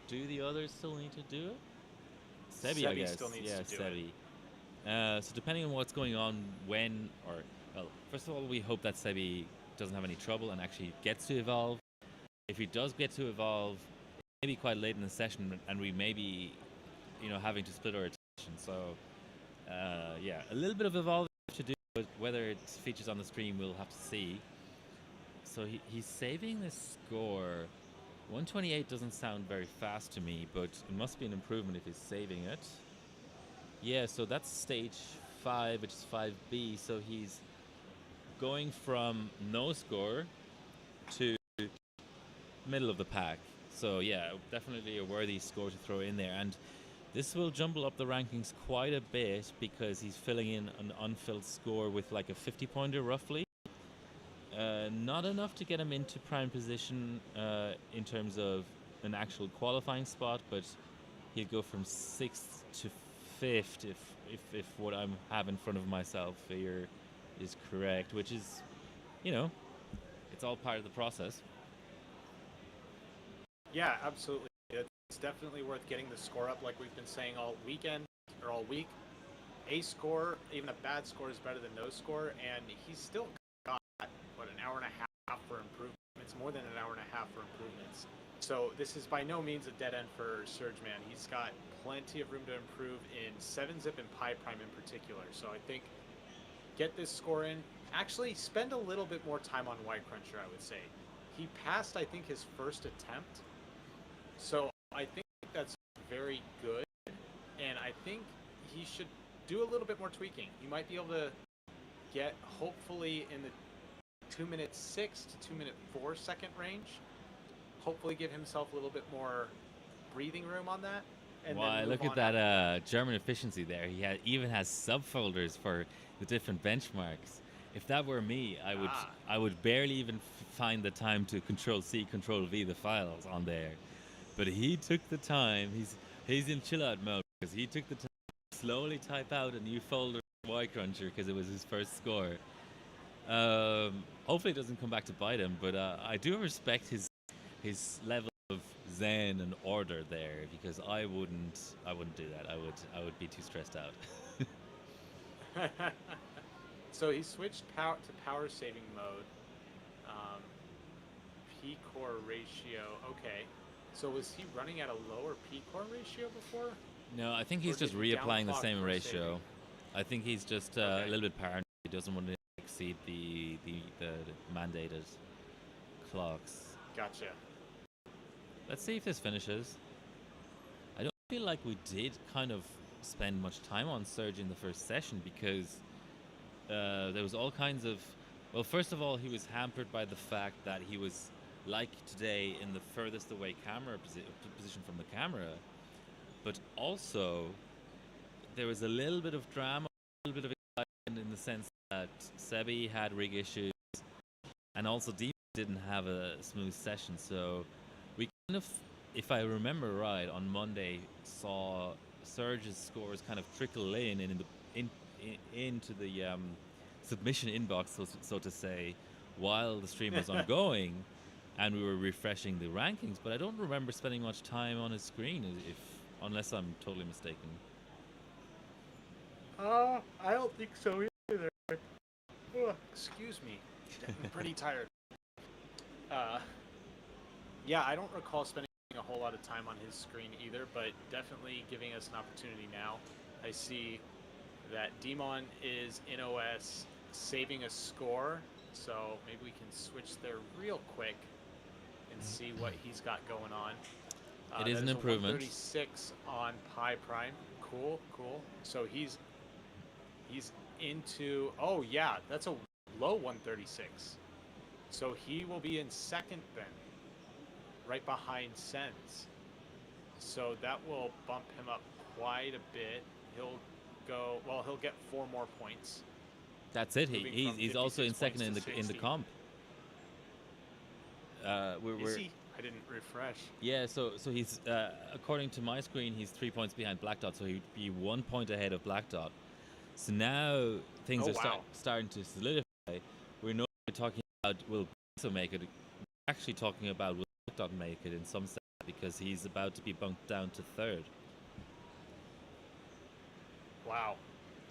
do the others still need to do it? Seby, I guess. Still needs to do Seby. So depending on what's going on when, or well, first of all, we hope that Seby doesn't have any trouble and actually gets to Evolve. If he does get to Evolve, maybe quite late in the session, and we may be, having to split our attention. So, yeah, a little bit of Evolve to do, but whether it features on the stream, we'll have to see. So he's saving this score. 128 doesn't sound very fast to me, but it must be an improvement if he's saving it. Yeah, so that's stage 5, which is 5B. So he's going from no score to middle of the pack. So yeah, definitely a worthy score to throw in there. And this will jumble up the rankings quite a bit because he's filling in an unfilled score with like a 50-pointer roughly. Not enough to get him into prime position in terms of an actual qualifying spot, but he'd go from 6th to 5th if what I have in front of myself here is correct, which is, it's all part of the process. Yeah, absolutely. It's definitely worth getting the score up, like we've been saying all weekend or all week. A score, even a bad score, is better than no score, and he's still got an hour and a half for improvements, more than an hour and a half for improvements. So this is by no means a dead end for Sergmann. He's got plenty of room to improve in 7-zip and Pi Prime in particular. So I think get this score in. Actually, spend a little bit more time on Y Cruncher, I would say. He passed, I think, his first attempt. So I think that's very good. And I think he should do a little bit more tweaking. You might be able to get, hopefully, in the 2:06 to 2:04 range. Hopefully give himself a little bit more breathing room on that. And Why, look at that German efficiency there. He even has subfolders for the different benchmarks. If that were me, I would barely even find the time to Control-C, Control-V the files on there. But he took the time. He's in chill out mode because he took the time to slowly type out a new folder for Y Cruncher because it was his first score. Hopefully it doesn't come back to bite him, but I do respect his level of zen and order there, because I wouldn't do that. I would be too stressed out. So he switched to power saving mode. P core ratio. Okay. So was he running at a lower P core ratio before? No, I think he's just reapplying the same ratio. Saving? I think he's just a little bit paranoid. He doesn't want to exceed the mandated clocks. Gotcha. Let's see if this finishes. I don't feel like we did kind of spend much time on Serge in the first session because there was all kinds of... Well, first of all, he was hampered by the fact that he was, like today, in the furthest away camera position from the camera. But also, there was a little bit of drama, a little bit of excitement in the sense that Seby had rig issues, and also Dimon didn't have a smooth session. So we kind of, if I remember right, on Monday saw Serge's scores kind of trickle into the submission inbox, so to say, while the stream was ongoing, and we were refreshing the rankings. But I don't remember spending much time on his screen, unless I'm totally mistaken. I don't think so either. Oh, excuse me, I'm pretty tired. Yeah, I don't recall spending a whole lot of time on his screen either, but definitely giving us an opportunity now. I see that Dimon is in OS saving a score, so maybe we can switch there real quick and see what he's got going on. It is an improvement. 136 on Pi Prime. Cool. So he's into... Oh, yeah, that's a low 136. So he will be in second then. right behind Sens. So that will bump him up quite a bit. He'll get 4 more points. That's it. He's also in second in the comp. Is he? I didn't refresh. Yeah, so he's according to my screen, he's 3 points behind Black Dot, so he'd be 1 point ahead of Black Dot. So now things are starting to solidify. We're not talking about will Biso make it. We're actually talking about will Black Dot make it in some sense because he's about to be bumped down to third. Wow.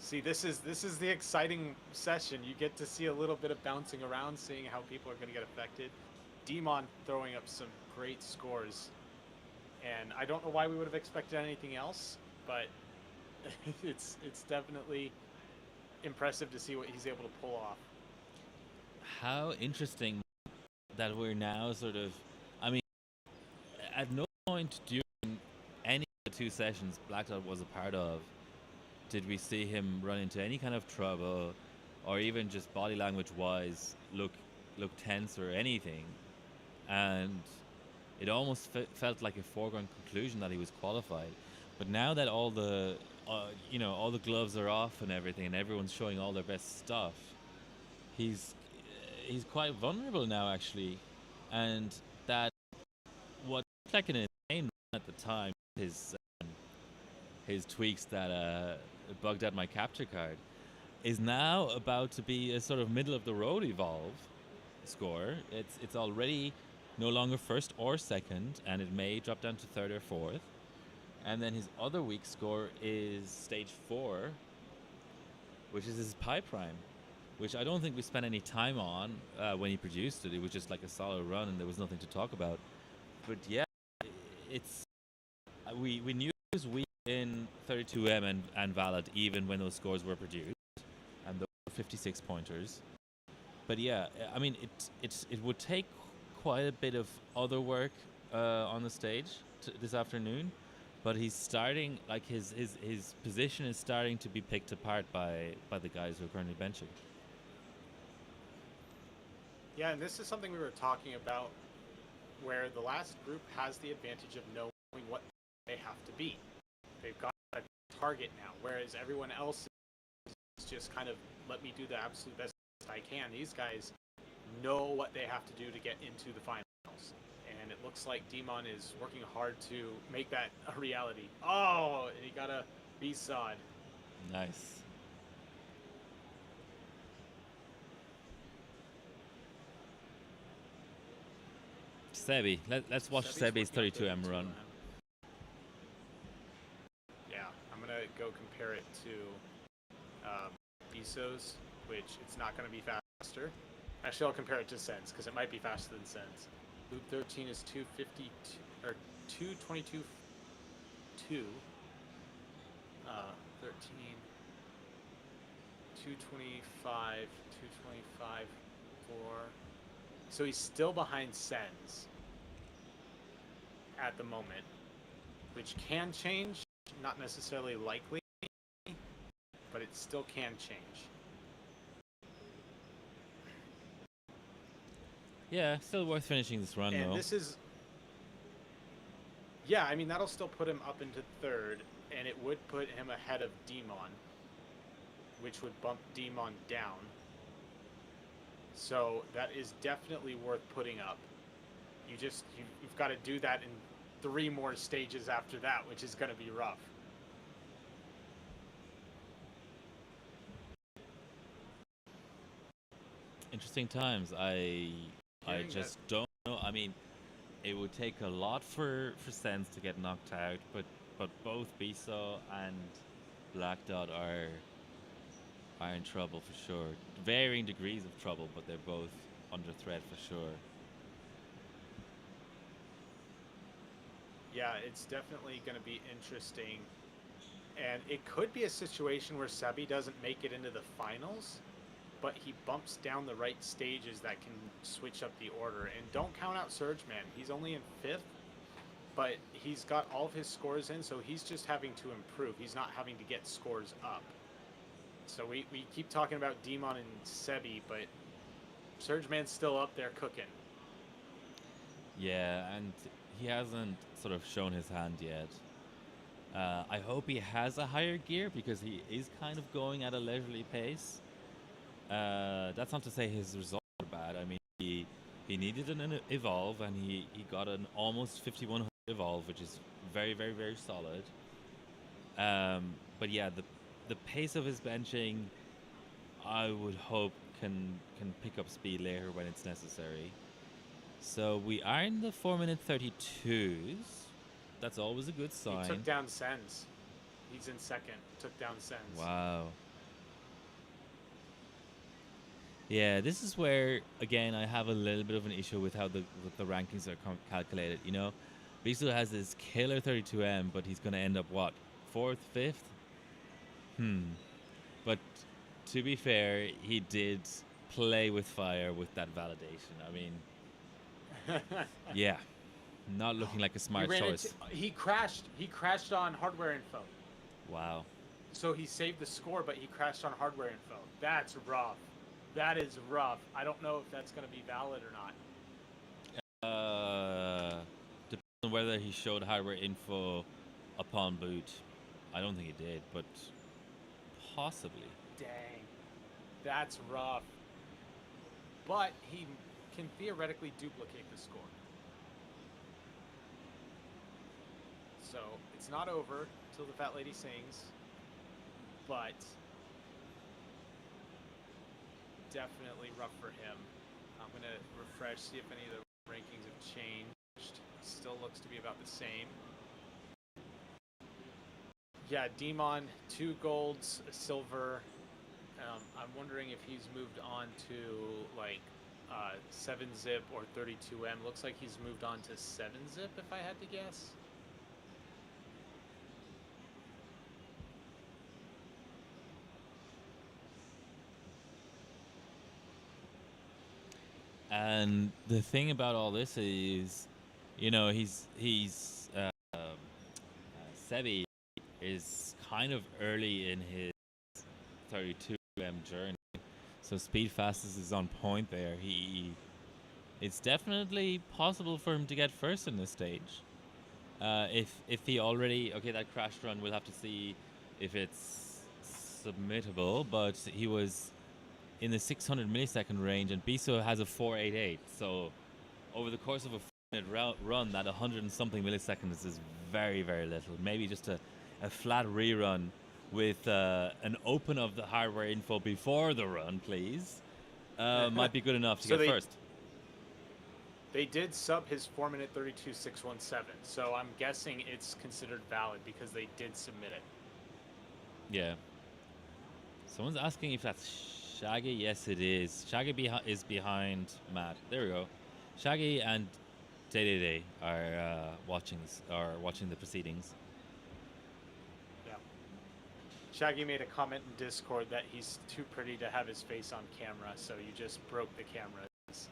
See, this is the exciting session. You get to see a little bit of bouncing around, seeing how people are going to get affected. Dimon throwing up some great scores, and I don't know why we would have expected anything else, but it's definitely impressive to see what he's able to pull off. How interesting that we're now sort of, I mean, at no point during any of the 2 sessions Black Dot was a part of did we see him run into any kind of trouble or even just body language wise look tense or anything. And it almost felt like a foregone conclusion that he was qualified. But now that all the all the gloves are off and everything, and everyone's showing all their best stuff, he's quite vulnerable now actually, and that what looked like an insane run at the time, his tweaks that bugged out my capture card, is now about to be a sort of middle of the road evolve score. It's already no longer first or second, and it may drop down to third or fourth. And then his other week score is stage 4, which is his pi prime, which I don't think we spent any time on when he produced it. It was just like a solid run, and there was nothing to talk about. But yeah, it's we knew it was weak in 32M and Valid even when those scores were produced, and those were 56 pointers. But yeah, I mean, it would take quite a bit of other work on the stage this afternoon, but he's starting, like his position is starting to be picked apart by the guys who are currently benching. Yeah, and this is something we were talking about, where the last group has the advantage of knowing what they have to beat. They've got a target now, whereas everyone else is just kind of, let me do the absolute best I can. These guys know what they have to do to get into the finals, and it looks like Dimon is working hard to make that a reality. Oh, and he got a B-sod. Nice. Seby, let's watch Seby's 32M run. Yeah, I'm gonna go compare it to Biso's, which it's not gonna be faster. Actually, I'll compare it to Sens because it might be faster than Sens. Loop 13 is 252 or 222.2. 13, 225, 225, 4. So he's still behind Sens at the moment, which can change, not necessarily likely, but it still can change. Yeah, still worth finishing this run, and though. This is, yeah, I mean, that'll still put him up into third, and it would put him ahead of Dimon, which would bump Dimon down. So that is definitely worth putting up. You've got to do that in 3 more stages after that, which is going to be rough. Interesting times. I just don't know. I mean, it would take a lot for Sens to get knocked out, but both Biso and Black Dot are in trouble for sure. Varying degrees of trouble, but they're both under threat for sure. Yeah, it's definitely going to be interesting. And it could be a situation where Seby doesn't make it into the finals, but he bumps down the right stages that can switch up the order. And don't count out Sergmann. He's only in 5th, but he's got all of his scores in, so he's just having to improve. He's not having to get scores up. So we keep talking about Dimon and Seby, but Sergmann's still up there cooking. Yeah, and he hasn't sort of shown his hand yet. I hope he has a higher gear because he is kind of going at a leisurely pace. That's not to say his results are bad. I mean, he needed an evolve, and he got an almost 5100 evolve, which is very, very, very solid. But yeah, the pace of his benching, I would hope can pick up speed later when it's necessary. So we are in the 4-minute 32s. That's always a good sign. He took down Sens. He's in second. Took down Sens. Wow. Yeah, this is where again I have a little bit of an issue with how the rankings are calculated. You know, Bisu has this killer 32M, but he's going to end up what, fourth, fifth? But to be fair, he did play with fire with that validation. I mean, yeah, not looking like a smart choice. He crashed on hardware info. Wow. So he saved the score, but he crashed on hardware info. That's rough. That is rough. I don't know if that's going to be valid or not. Depends on whether he showed hardware info upon boot. I don't think he did, but possibly. Dang. That's rough. But he can theoretically duplicate the score. So it's not over till the fat lady sings, but definitely rough for him. I'm going to refresh, see if any of the rankings have changed. Still looks to be about the same. Yeah, Dimon, 2 golds, a silver. I'm wondering if he's moved on to like 7-zip or 32M. Looks like he's moved on to 7-zip if I had to guess. And the thing about all this is, you know, Seby is kind of early in his 32M journey, so speed fastest is on point there. It's definitely possible for him to get first in this stage. If he already, okay, that crash run, we'll have to see if it's submittable, but he was in the 600 millisecond range, and Biso has a 488. So over the course of a 4-minute run, that 100 and something milliseconds is very, very little. Maybe just a flat rerun with an open of the hardware info before the run, please, might be good enough to get first. They did sub his 4-minute 32.617, so I'm guessing it's considered valid because they did submit it. Yeah. Someone's asking if that's Shaggy. Yes, it is. Shaggy is behind Matt. There we go. Shaggy and Day are watching the proceedings. Yeah. Shaggy made a comment in Discord that he's too pretty to have his face on camera, so you just broke the cameras.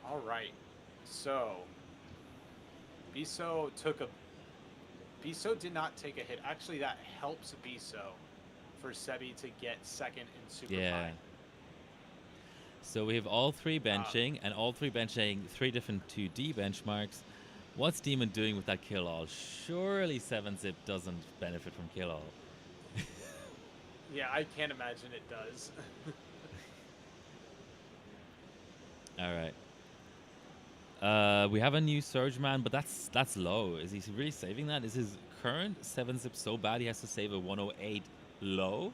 All right. So Biso did not take a hit. Actually, that helps Biso for Seby to get second in Super Pie. So we have all 3 benching, and all 3 benching 3 different 2D benchmarks. What's Dimon doing with that kill all? Surely 7-zip doesn't benefit from kill all. Yeah, I can't imagine it does. All right. We have a new Sergmann, but that's low. Is he really saving that? Is his current 7-zip so bad he has to save a 108 low?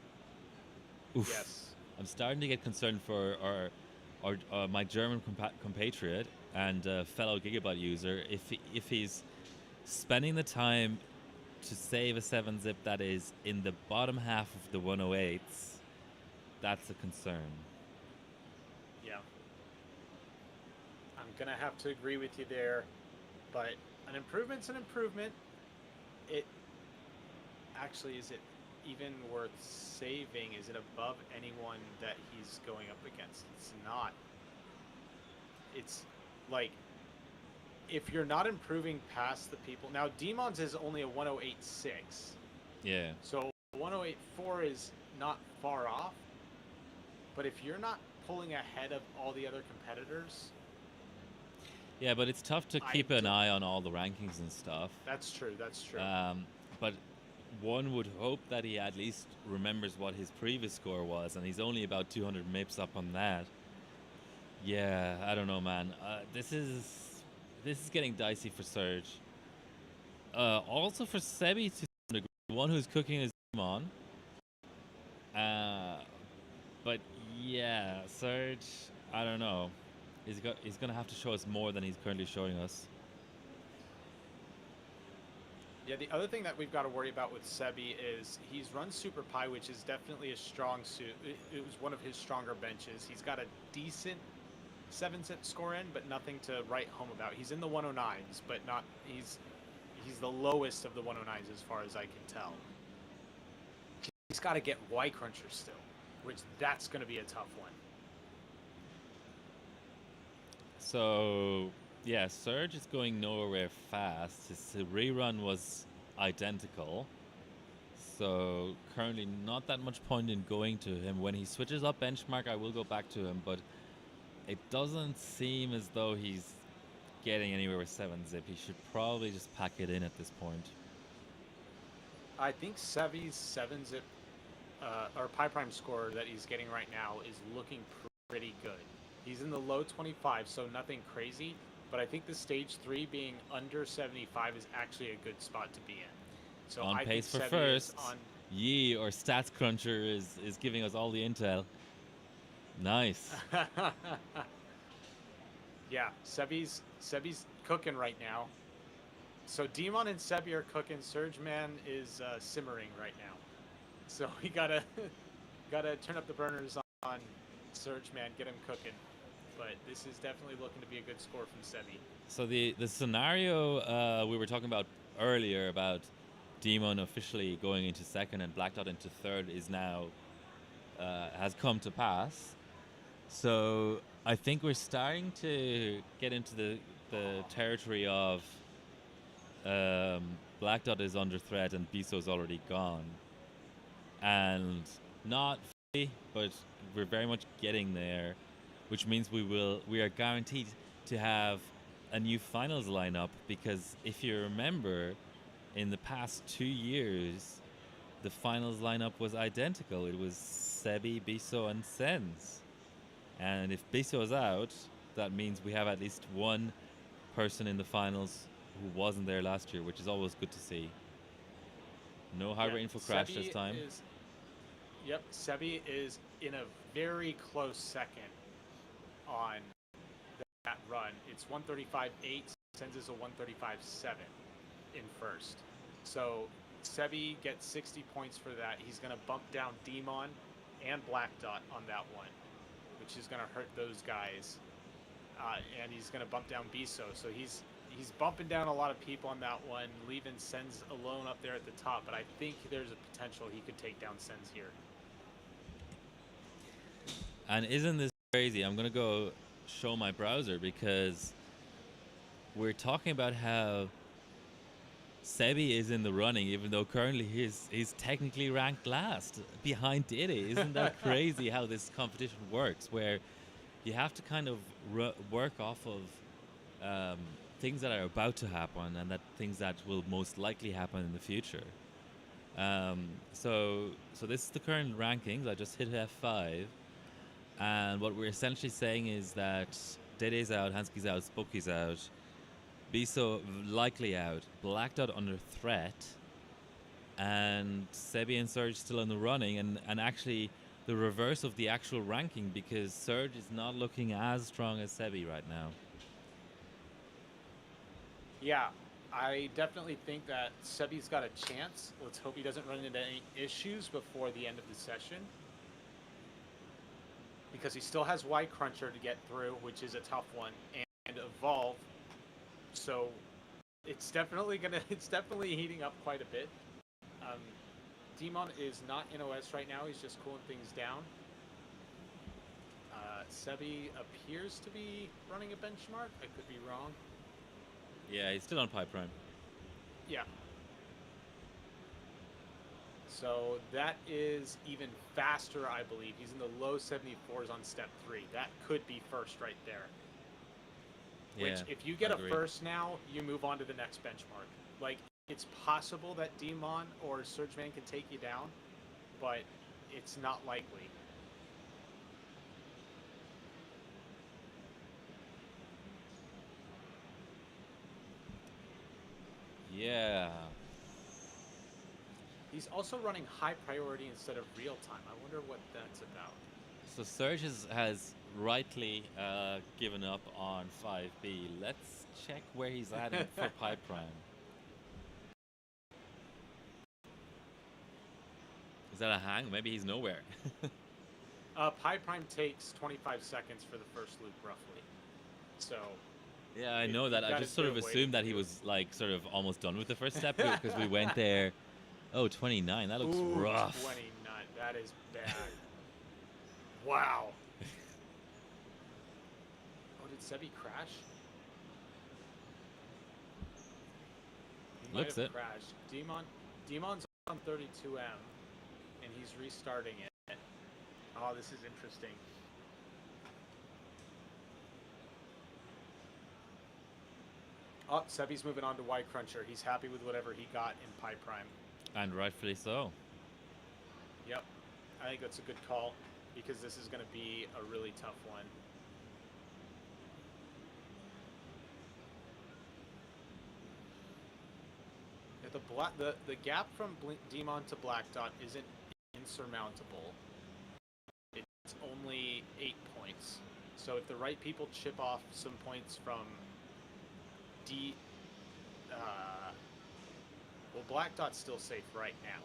Oof. Yes. I'm starting to get concerned for my German compatriot and fellow Gigabyte user. If he's spending the time to save a 7-zip that is in the bottom half of the 108s, that's a concern. Yeah. I'm going to have to agree with you there, but an improvement's an improvement. It actually, is it even worth saving? Is it above anyone that he's going up against? It's not. It's like, if you're not improving past the people, now Demon's is only a 108.6. Yeah. So 108.4 is not far off, But if you're not pulling ahead of all the other competitors, Yeah, but it's tough to I keep an don't- eye on all the rankings and stuff. That's true. That's true. But one would hope that he at least remembers what his previous score was, and he's only about 200 mips up on that. Yeah, I don't know, man. This is getting dicey for Serge. Also for Seby to some degree, the one who's cooking is Dimon. But yeah, Serge, I don't know. He's gonna have to show us more than he's currently showing us. Yeah, the other thing that we've got to worry about with Seby is he's run Super Pi, which is definitely a strong suit. It was one of his stronger benches. He's got a decent 7-zip score in, but nothing to write home about. He's in the 109s, but not he's the lowest of the 109s as far as I can tell. He's got to get Y Cruncher still, which that's going to be a tough one. So yeah, Surge is going nowhere fast. His rerun was identical. So currently not that much point in going to him. When he switches up benchmark, I will go back to him, but it doesn't seem as though he's getting anywhere with 7-zip. He should probably just pack it in at this point. I think Sevy's 7-zip or Pi Prime score that he's getting right now is looking pretty good. He's in the low 25, so nothing crazy. But I think the stage 3 being under 75 is actually a good spot to be in. So On I pace think for Seby first. on Yee or Stats Cruncher is giving us all the intel. Nice. Yeah, Seby's cooking right now. So Dimon and Seby are cooking. Sergmann is simmering right now. So we gotta turn up the burners on Sergmann, get him cooking. But this is definitely looking to be a good score from Seby. So the scenario we were talking about earlier about Dimon officially going into second and Black Dot into third is now has come to pass. So I think we're starting to get into the territory of Black Dot is under threat and Biso's already gone. And not fully, but we're very much getting there, which means we are guaranteed to have a new finals lineup, because if you remember, in the past 2 years, the finals lineup was identical. It was Seby, Biso, and Sens. And if Biso's out, that means we have at least one person in the finals who wasn't there last year, which is always good to see. No hardware info crash this time. Yep, Seby is in a very close second on that run. It's 135.8, Sens is a 135.7 in first. So Seby gets 60 points for that. He's going to bump down Dimon and Black Dot on that one, which is going to hurt those guys. And he's going to bump down Biso. So he's bumping down a lot of people on that one, leaving Sens alone up there at the top. But I think there's a potential he could take down Sens here. And isn't this crazy? I'm going to go show my browser, because we're talking about how Seby is in the running, even though currently he's technically ranked last behind Diddy. Isn't that crazy how this competition works, where you have to kind of work off of things that are about to happen and that things that will most likely happen in the future. So this is the current rankings. I just hit F5. And what we're essentially saying is that Dede's out, Hansky's out, Spooky's out, Biso likely out, Black Dot under threat, and Seby and Surge still in the running, and actually the reverse of the actual ranking, because Surge is not looking as strong as Seby right now. Yeah, I definitely think that Seby's got a chance. Let's hope he doesn't run into any issues before the end of the session, because he still has Y Cruncher to get through, which is a tough one, and Evolve. So it's definitely heating up quite a bit. Dimon is not in OS right now. He's just cooling things down. Seby appears to be running a benchmark. I could be wrong. Yeah, he's still on Pi Prime. Yeah. So that is even faster, I believe. He's in the low 74s on step 3. That could be first right there. Yeah, Which, if you get a agreed. first now, you move on to the next benchmark. Like, it's possible that Dimon or Sergmann can take you down, but it's not likely. Yeah. He's also running high priority instead of real time. I wonder what that's about. So Serge has rightly given up on 5B. Let's check where he's at for Pipe Prime. Is that a hang? Maybe he's nowhere. Pi Prime takes 25 seconds for the first loop, roughly. So. Yeah, I know that. I just sort of assumed that he was like sort of almost done with the first step because we went there. Oh, 29. That looks rough. 29. That is bad. Wow. Oh, did Seby crash? He might Looks have it. crashed. Dimon's on 32M, and he's restarting it. Oh, this is interesting. Oh, Seby's moving on to Y Cruncher. He's happy with whatever he got in Pi Prime. And rightfully so. Yep. I think that's a good call because this is going to be a really tough one. The gap from Dimon to Black Dot isn't insurmountable. It's only 8 points. So if the right people chip off some points from well, Black Dot's still safe right now.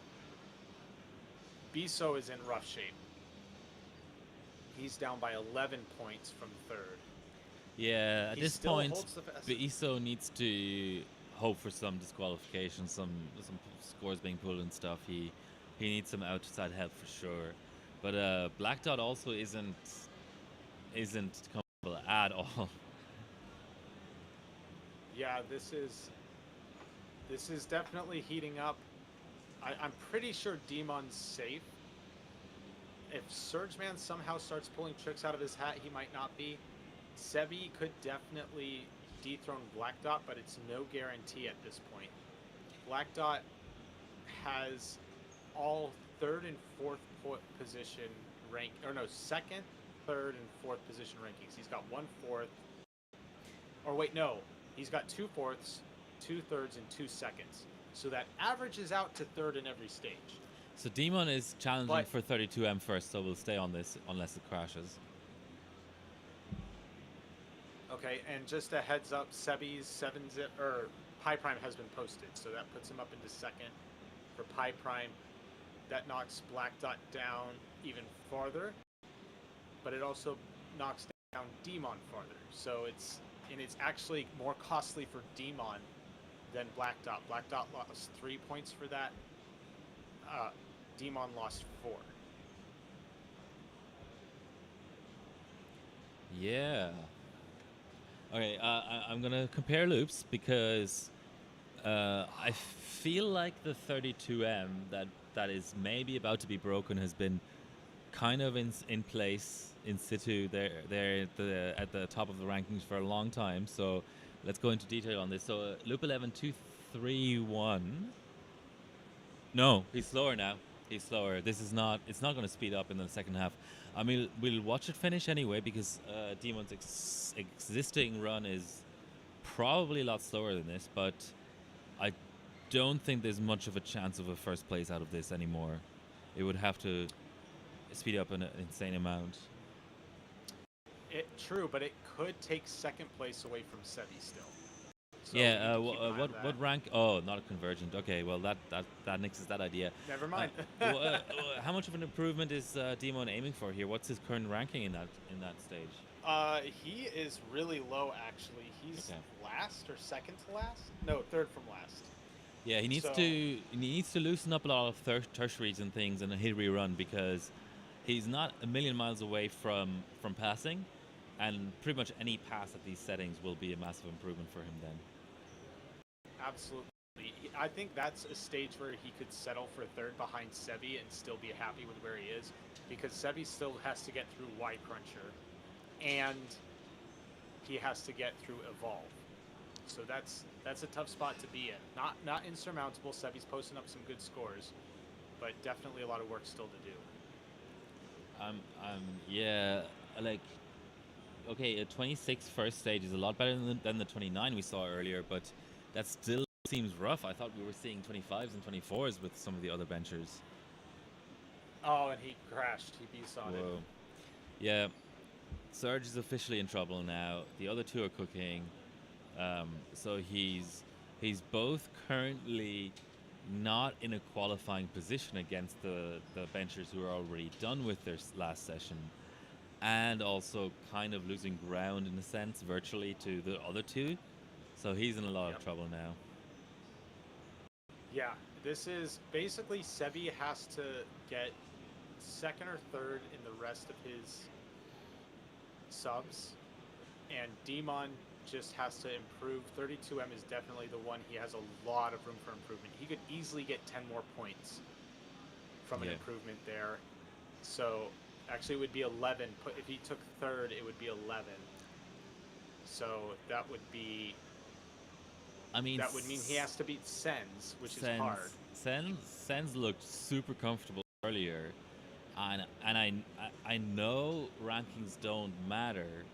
Biso is in rough shape. He's down by 11 points from third. Yeah, at this point, Biso needs to hope for some disqualification, some scores being pulled and stuff. He needs some outside help for sure. But Black Dot also isn't comfortable at all. Yeah, this is definitely heating up. I'm pretty sure Dimon's safe. If Sergmann somehow starts pulling tricks out of his hat, he might not be. Seby could definitely dethrone Black Dot, but it's no guarantee at this point. Black Dot has all third and fourth position rank, or no, second, third, and fourth position rankings. He's got 1/4. Or wait, no, he's got 2 fourths, 2 thirds, and 2 seconds. So that averages out to third in every stage. So Dimon is challenging for 32M first, so we'll stay on this unless it crashes. Okay, and just a heads up, Seby's 7-zip or Pi Prime has been posted, so that puts him up into second for Pi Prime. That knocks Black Dot down even farther, but it also knocks down Dimon farther. So it's actually more costly for Dimon than Black Dot. Black Dot lost 3 points for that. Dimon lost 4. Yeah. Okay, I'm gonna compare loops because I feel like the 32M that is maybe about to be broken has been kind of in place in situ there at the top of the rankings for a long time. So let's go into detail on this. So loop 11 231. No, he's slower now. He's slower. It's not going to speed up in the second half. I mean, we'll watch it finish anyway because Dimon's existing run is probably a lot slower than this, but I don't think there's much of a chance of a first place out of this anymore. It would have to speed up an insane amount. True, but it could take second place away from Seby still. So yeah, what rank? Oh, not a convergent. Okay, well that nixes that idea. Never mind. How much of an improvement is Dimon aiming for here? What's his current ranking in that stage? He is really low actually. He's last or second to last? No, third from last. Yeah, he needs to loosen up a lot of tertiaries and things and he'll rerun because he's not a million miles away from passing, and pretty much any pass at these settings will be a massive improvement for him then. Absolutely. I think that's a stage where he could settle for third behind Seby and still be happy with where he is, because Seby still has to get through Y Cruncher, and he has to get through Evolve. So that's a tough spot to be in. Not insurmountable. Seby's posting up some good scores, but definitely a lot of work still to do. Yeah, like, okay, a 26 first stage is a lot better than the 29 we saw earlier, but that still seems rough. I thought we were seeing 25s and 24s with some of the other benchers. Oh, and he crashed. He B-sodded. Whoa. Yeah, Serge is officially in trouble now. The other two are cooking. So he's both currently not in a qualifying position against the benchers who are already done with their last session, and also kind of losing ground in a sense virtually to the other two. So he's in a lot of trouble now. Yeah, this is basically Seby has to get second or third in the rest of his subs, and Dimon just has to improve. 32M is definitely the one he has a lot of room for improvement. He could easily get 10 more points from an improvement there. So actually it would be 11. If he took third, it would be 11. So that would be... I mean, that would mean he has to beat Sens, which is hard. Sens looked super comfortable earlier, and I know rankings don't matter,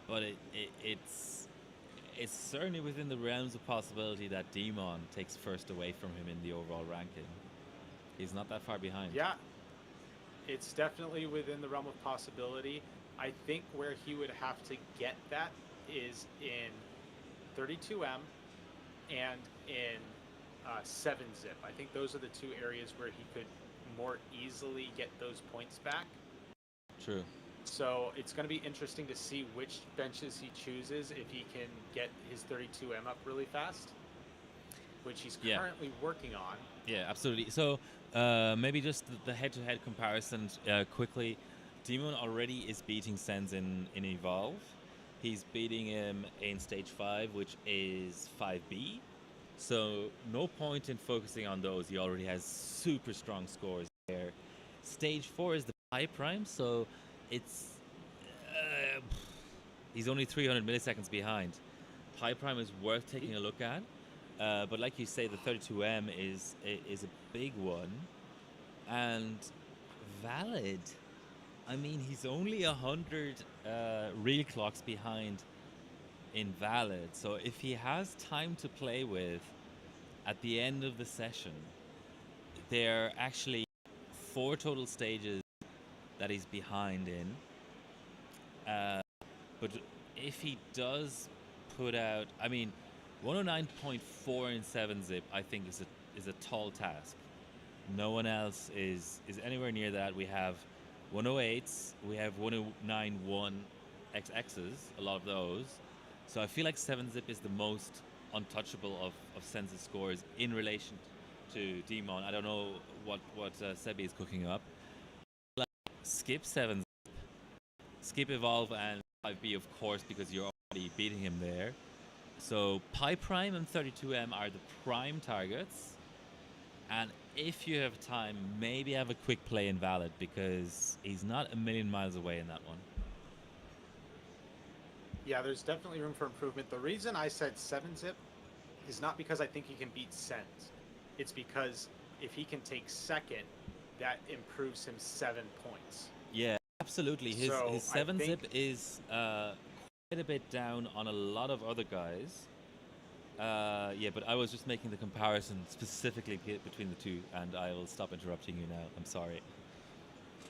but it's certainly within the realms of possibility that Dimon takes first away from him in the overall ranking. He's not that far behind. Yeah, it's definitely within the realm of possibility. I think where he would have to get that is in 32M and in 7-zip. I think those are the two areas where he could more easily get those points back. True. So it's going to be interesting to see which benches he chooses if he can get his 32M up really fast, which he's currently working on. Yeah, absolutely. So maybe just the head-to-head comparison quickly. Dimon already is beating Sens in Evolve. He's beating him in Stage 5, which is 5B. So no point in focusing on those. He already has super strong scores there. Stage 4 is the Pi Prime, so it's... he's only 300 milliseconds behind. Pi Prime is worth taking a look at. But like you say, the 32M is a big one. And valid. I mean, he's only 100 real clocks behind in valid. So if he has time to play with at the end of the session, there are actually 4 total stages that he's behind in. But if he does put out, I mean, 109.4 in 7-zip, I think is a tall task. No one else is anywhere near that. We have 108s, we have 109.1 XXs, a lot of those. So I feel like 7-zip is the most untouchable of Sens' scores in relation to Dimon. I don't know what Seby is cooking up. Like, skip 7-zip, skip Evolve and 5B, of course, because you're already beating him there. So Pi Prime and 32M are the prime targets. And if you have time, maybe have a quick play in Valid, because he's not a million miles away in that one. Yeah, there's definitely room for improvement. The reason I said 7-zip is not because I think he can beat Sens. It's because if he can take second, that improves him 7 points. Yeah, absolutely. His 7-zip is quite a bit down on a lot of other guys. Yeah, but I was just making the comparison specifically between the two, and I will stop interrupting you now. I'm sorry.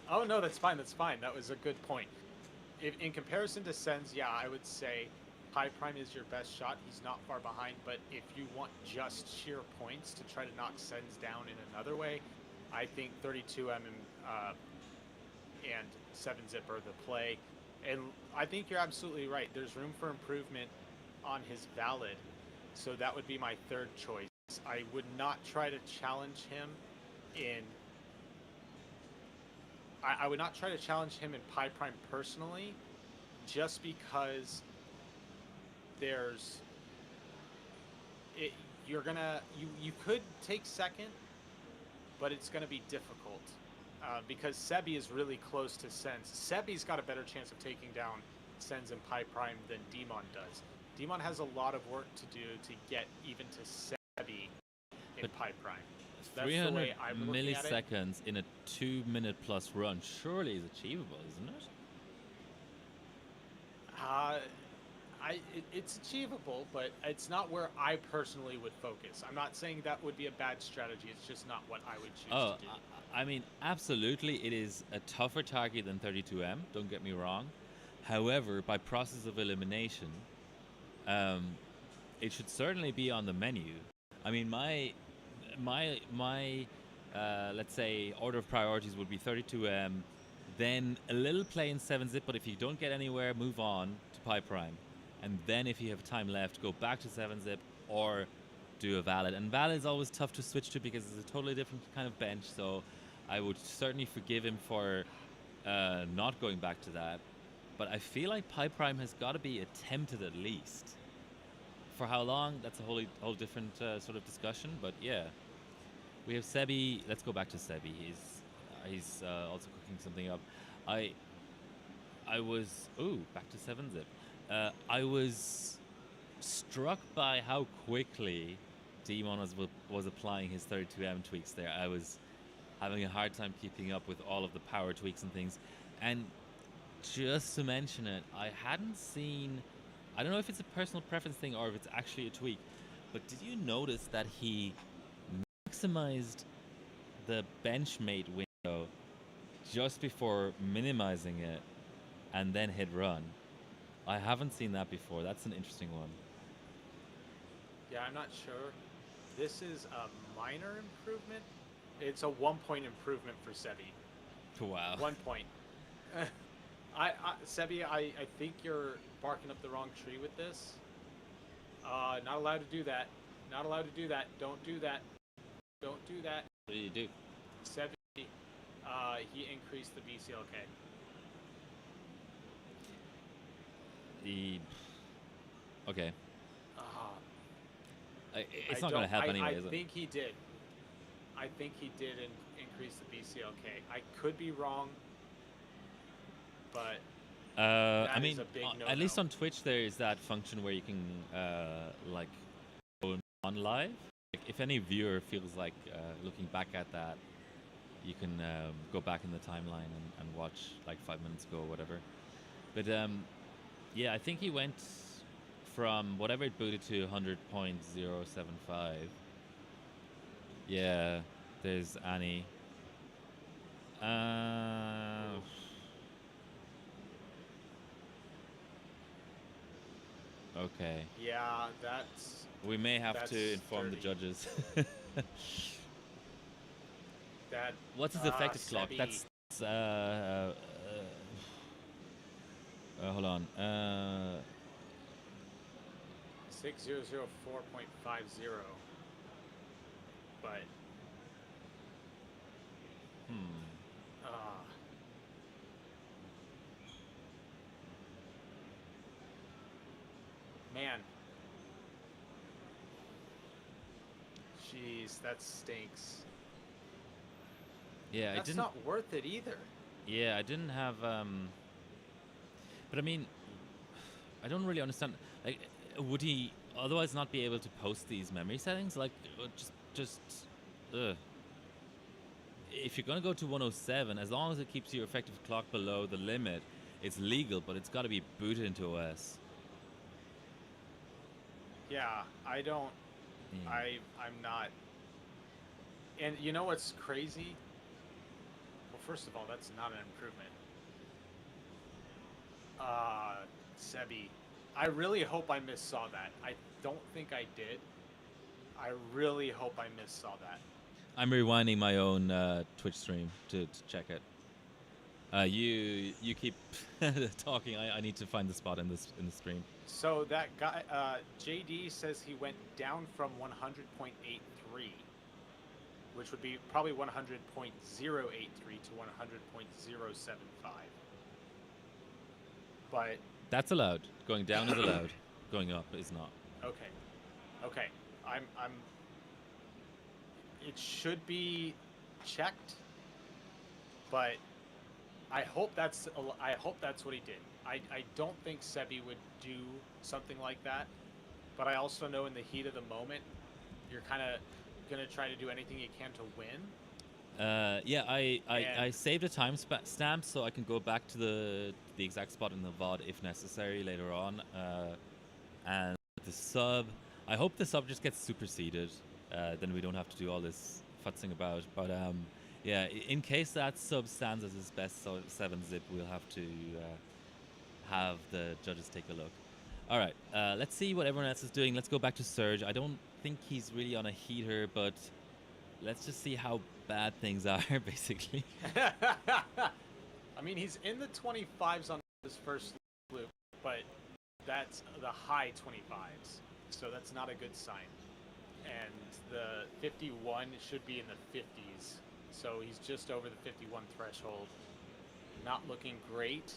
Oh, no, that's fine. That's fine. That was a good point. In comparison to Sens, yeah, I would say Pi Prime is your best shot. He's not far behind, but if you want just sheer points to try to knock Sens down in another way, I think 32M and 7-zip are the play. And I think you're absolutely right. There's room for improvement on his Valid, so that would be my third choice. I would not try to challenge him in... I would not try to challenge him in Pi Prime personally, just because you could take second, but it's gonna be difficult because Seby is really close to Sens. Seby's got a better chance of taking down Sens and Pi Prime than Dimon does. Dimon has a lot of work to do to get even to Seby in Pi Prime. That's 300 the way I'm looking at it. milliseconds in a 2-minute plus run surely is achievable, isn't it? It's achievable, but it's not where I personally would focus. I'm not saying that would be a bad strategy. It's just not what I would choose to do. I mean, absolutely, it is a tougher target than 32M. Don't get me wrong. However, by process of elimination, it should certainly be on the menu. I mean, my let's say order of priorities would be 32M, then a little play in 7-zip. But if you don't get anywhere, move on to Pi Prime. And then if you have time left, go back to 7-zip or do a valid. And valid is always tough to switch to because it's a totally different kind of bench. So I would certainly forgive him for not going back to that. But I feel like Pi Prime has got to be attempted at least. For how long? That's a whole different sort of discussion. But yeah, we have Seby. Let's go back to Seby. He's also cooking something up. I was back to 7-zip. I was struck by how quickly Dimon was applying his 32M tweaks there. I was having a hard time keeping up with all of the power tweaks and things. And just to mention it, I hadn't seen, I don't know if it's a personal preference thing or if it's actually a tweak, but did you notice that he maximized the benchmate window just before minimizing it and then hit run? I haven't seen that before. That's an interesting one. Yeah, I'm not sure. This is a minor improvement. It's a 1-point improvement for Seby. Wow. 1 point. Seby, I think you're barking up the wrong tree with this. Not allowed to do that. Not allowed to do that. Don't do that. Don't do that. What do you do? Seby, he increased the BCLK. Okay. It's not going to help anyway, is it? I think he did. I think he did increase the BCLK. I could be wrong, but I mean, is a big no-no. at least on Twitch there is that function where you can like go on live. Like, if any viewer feels like looking back at that, you can go back in the timeline and watch like 5 minutes ago or whatever. But yeah, I think he went from whatever it booted to 100.075. Yeah, there's Annie. Okay. Yeah, that's... We may have that's to inform dirty. the judges. That What's his effective clock? Seby, That's hold on. 6004.50. But man, jeez, that stinks. Yeah, That's not worth it either. Yeah, I didn't have. But I mean, I don't really understand. Like, would he otherwise not be able to post these memory settings? Like, just. If you're gonna go to 107, as long as it keeps your effective clock below the limit, it's legal. But it's got to be booted into OS. Yeah, I don't. Yeah. I'm not. And you know what's crazy? Well, first of all, that's not an improvement. Seby, I really hope I missaw that. I don't think I did. I really hope I missaw that. I'm rewinding my own Twitch stream to check it. You keep talking. I need to find the spot in the stream. So that guy, JD says he went down from 100.83, which would be probably 100.083 to 100.075. But that's allowed. Going down is allowed. Going up is not. Okay. I'm. It should be checked, but I hope that's what he did. I don't think Seby would do something like that, but I also know in the heat of the moment, you're kind of gonna try to do anything you can to win. Yeah, I And saved a stamp so I can go back to the exact spot in the VOD if necessary later on. And the sub, I hope the sub just gets superseded. Then we don't have to do all this futzing about. But yeah, in case that sub stands as his best 7-zip, we'll have to have the judges take a look. All right, let's see what everyone else is doing. Let's go back to Surge. I don't think he's really on a heater, but let's just see how bad things are, basically. I mean, he's in the 25s on his first loop, but that's the high 25s, so that's not a good sign. And the 51 should be in the 50s, so he's just over the 51 threshold. Not looking great.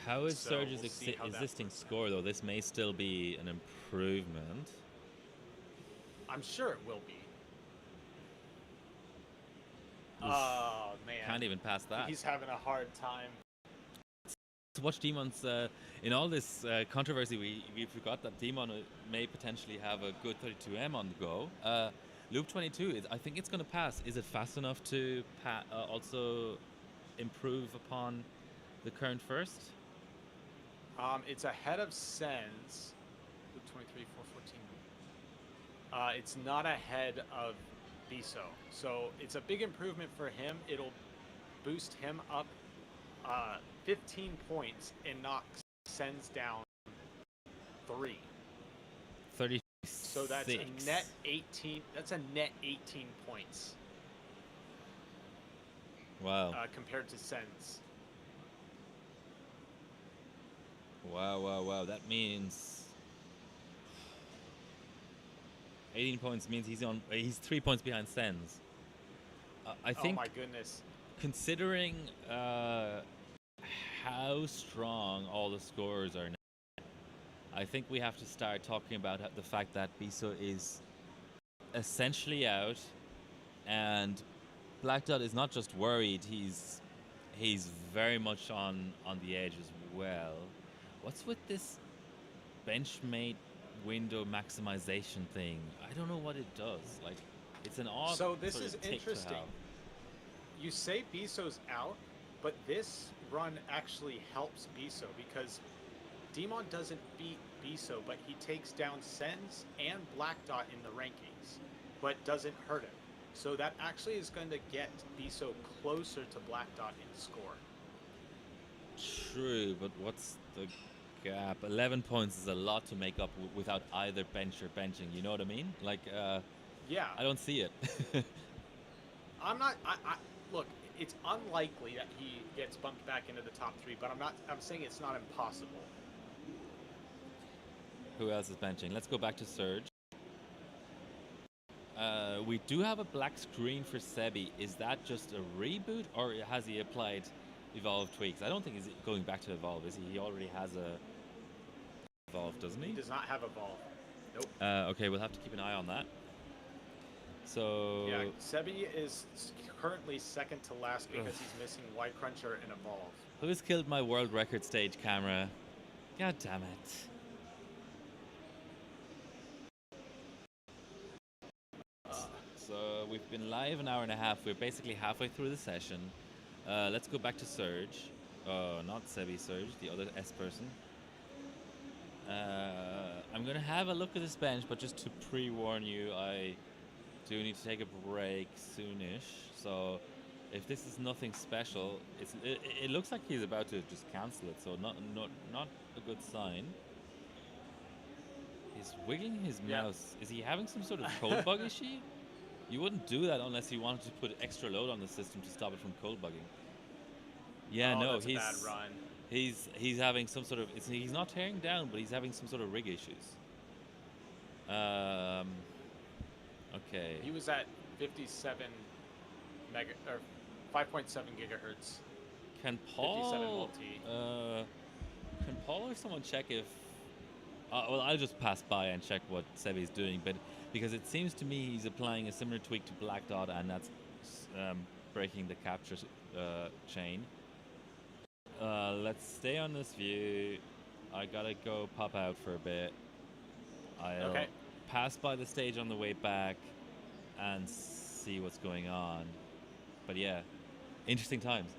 How is So Surge's we'll see how that existing works out. score, though? This may still be an improvement. I'm sure it will be. Oof. Oh, man. Can't even pass that. He's having a hard time. To watch Dimon's, in all this controversy, we forgot that Dimon may potentially have a good 32M on the go. Loop 22, I think it's going to pass. Is it fast enough to also improve upon the current first? It's ahead of Sens. Loop 23, 414. It's not ahead of Biso. So it's a big improvement for him. It'll boost him up 15 points and knock Sens down 3. 36. So that's a net 18. That's a net 18 points. Wow. Compared to Sens. Wow. That means 18 points means he's 3 points behind Sens. I think. Oh my goodness. Considering how strong all the scorers are now, I think we have to start talking about the fact that Biso is essentially out, and Black Dot is not just worried; he's very much on the edge as well. What's with this benchmate window maximization thing? I don't know what it does. Like, it's an odd. So this sort is of tick to interesting. have. You say Biso's out, but this run actually helps Biso because Dimon doesn't beat Biso, but he takes down Sens and Black Dot in the rankings, but doesn't hurt him. So that actually is going to get Biso closer to Black Dot in score. True, but what's the gap? 11 points is a lot to make up without either bench or benching. You know what I mean? Like, Yeah. I don't see it. I'm not. Look. It's unlikely that he gets bumped back into the top 3, but I'm saying it's not impossible. Who else is benching? Let's go back to Surge. We do have a black screen for Seby. Is that just a reboot, or has he applied Evolve tweaks? I don't think he's going back to Evolve, is he? He already has a Evolve, doesn't he? He does not have Evolve. Nope. Okay, we'll have to keep an eye on that. So yeah, Seby is currently second to last because he's missing Y Cruncher and Evolve. Who's killed my world record stage camera? God damn it. So we've been live an hour and a half. We're basically halfway through the session. Let's go back to Surge. Oh, not Seby Surge, the other S person. I'm going to have a look at this bench, but just to pre-warn you, I do need to take a break soonish. So if this is nothing special, it looks like he's about to just cancel it, so not a good sign. He's wiggling his mouse. Is he having some sort of code bug issue? You wouldn't do that unless you wanted to put extra load on the system to stop it from code bugging. Yeah, no, that's a bad run. He's having some sort of he's not tearing down, but he's having some sort of rig issues. Okay. He was at 57 mega or 5.7 gigahertz. Can Paul 57 multi. Can Paul or someone check if Well, I'll just pass by and check what Seby's doing, but because it seems to me he's applying a similar tweak to Black Dot, and that's breaking the capture chain. Let's stay on this view. I gotta go pop out for a bit. I'll Okay. pass by the stage on the way back and see what's going on. But yeah, interesting times.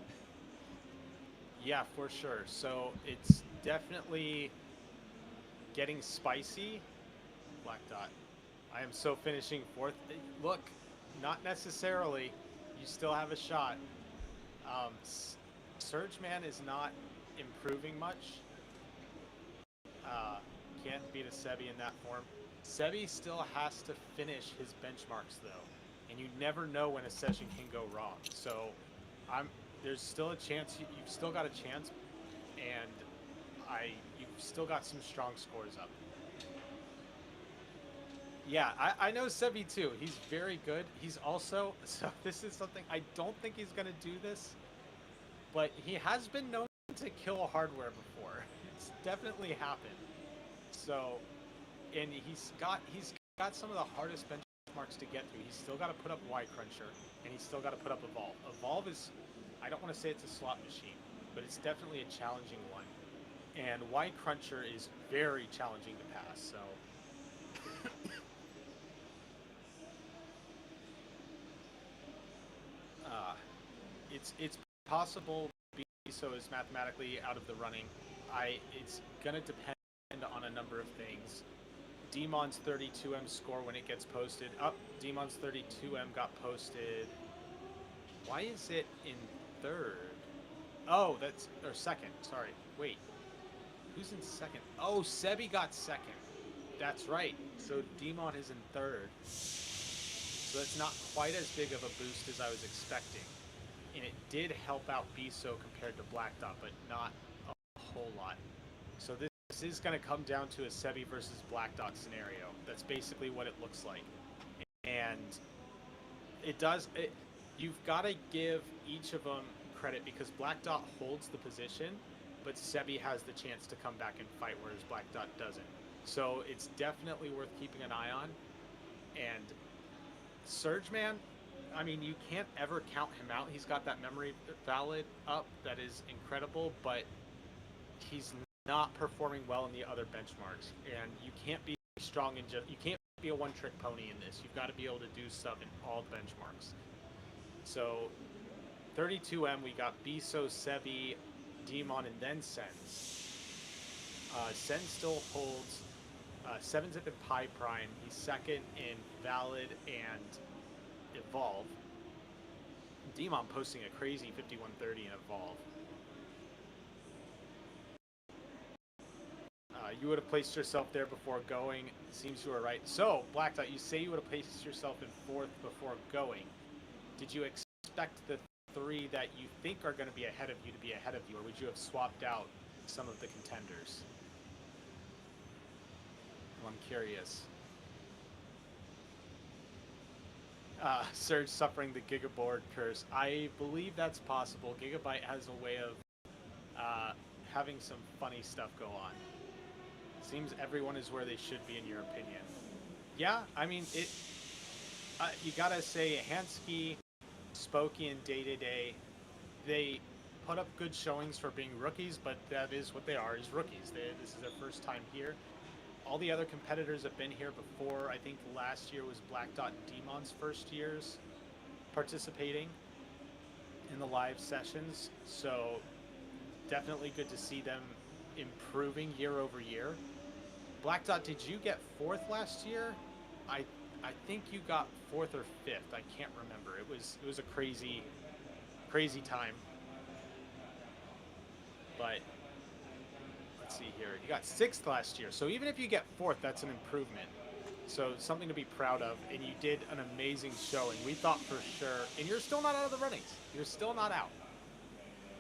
Yeah, for sure. So it's definitely getting spicy. Black Dot. I am so finishing fourth. Look, not necessarily. You still have a shot. Um, Sergmann is not improving much. Can't beat a Seby in that form. Seby still has to finish his benchmarks though, and you never know when a session can go wrong. So, there's still a chance. You've still got a chance, and you've still got some strong scores up. Yeah, I know Seby too. He's very good. He's also, so this is something, I don't think he's going to do this, but he has been known to kill hardware before. It's definitely happened. So, and he's got some of the hardest benchmarks to get through. He's still got to put up Y Cruncher, and he's still got to put up Evolve. Evolve is, I don't want to say it's a slot machine, but it's definitely a challenging one. And Y Cruncher is very challenging to pass. So. It's possible BSO is mathematically out of the running. It's gonna depend on a number of things. Dimon's 32M score when it gets posted. Dimon's 32M got posted. Why is it in third? Oh, or second. Sorry. Wait. Who's in second? Oh, Seby got second. That's right. So Dimon is in third. So it's not quite as big of a boost as I was expecting. And it did help out BSO compared to Black Dot, but not a whole lot. So this is going to come down to a Seby versus Black Dot scenario. That's basically what it looks like. And you've got to give each of them credit because Black Dot holds the position, but Seby has the chance to come back and fight, whereas Black Dot doesn't. So it's definitely worth keeping an eye on. And Sergmann, I mean, you can't ever count him out. He's got that memory valid up that is incredible, but he's not performing well in the other benchmarks. And you can't be strong in you can't be a one-trick pony in this. You've got to be able to do stuff in all the benchmarks. So 32M, we got BSO, Seby, Dimon, and then Sens. Sen still holds 7-zip in Pi Prime. He's second in Valid and Evolve. Dimon posting a crazy 5130 in Evolve. You would have placed yourself there before going. Seems you were right. So, Black Dot, you say you would have placed yourself in fourth before going. Did you expect the three that you think are going to be ahead of you to be ahead of you, or would you have swapped out some of the contenders? Well, I'm curious. Surge suffering the Gigaboard curse. I believe that's possible. Gigabyte has a way of having some funny stuff go on. Seems everyone is where they should be, in your opinion. Yeah, I mean, you gotta say, Hansky, Spokey, and Day to Day, they put up good showings for being rookies, but that is what they are, is rookies. This is their first time here. All the other competitors have been here before. I think last year was Black Dot and Dimon's first years participating in the live sessions. So definitely good to see them improving year over year. Black Dot, did you get fourth last year? I think you got fourth or fifth. I can't remember. It was a crazy time. But let's see here. You got sixth last year. So even if you get fourth, that's an improvement. So something to be proud of. And you did an amazing showing. We thought for sure, and you're still not out of the runnings. You're still not out.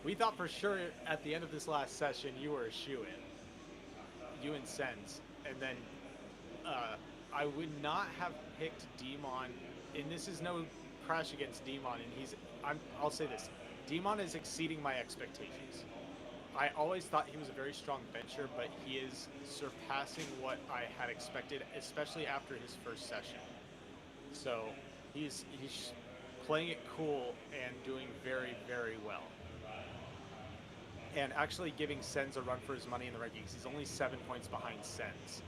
We thought for sure at the end of this last session you were a shoe-in. You and Sens. And then I would not have picked Dimon, and this is no crash against Dimon, and I'll say this, Dimon is exceeding my expectations. I always thought he was a very strong bencher, but he is surpassing what I had expected, especially after his first session. So he's playing it cool and doing very, very well. And actually giving Sens a run for his money in the rankings. He's only 7 points behind Sens.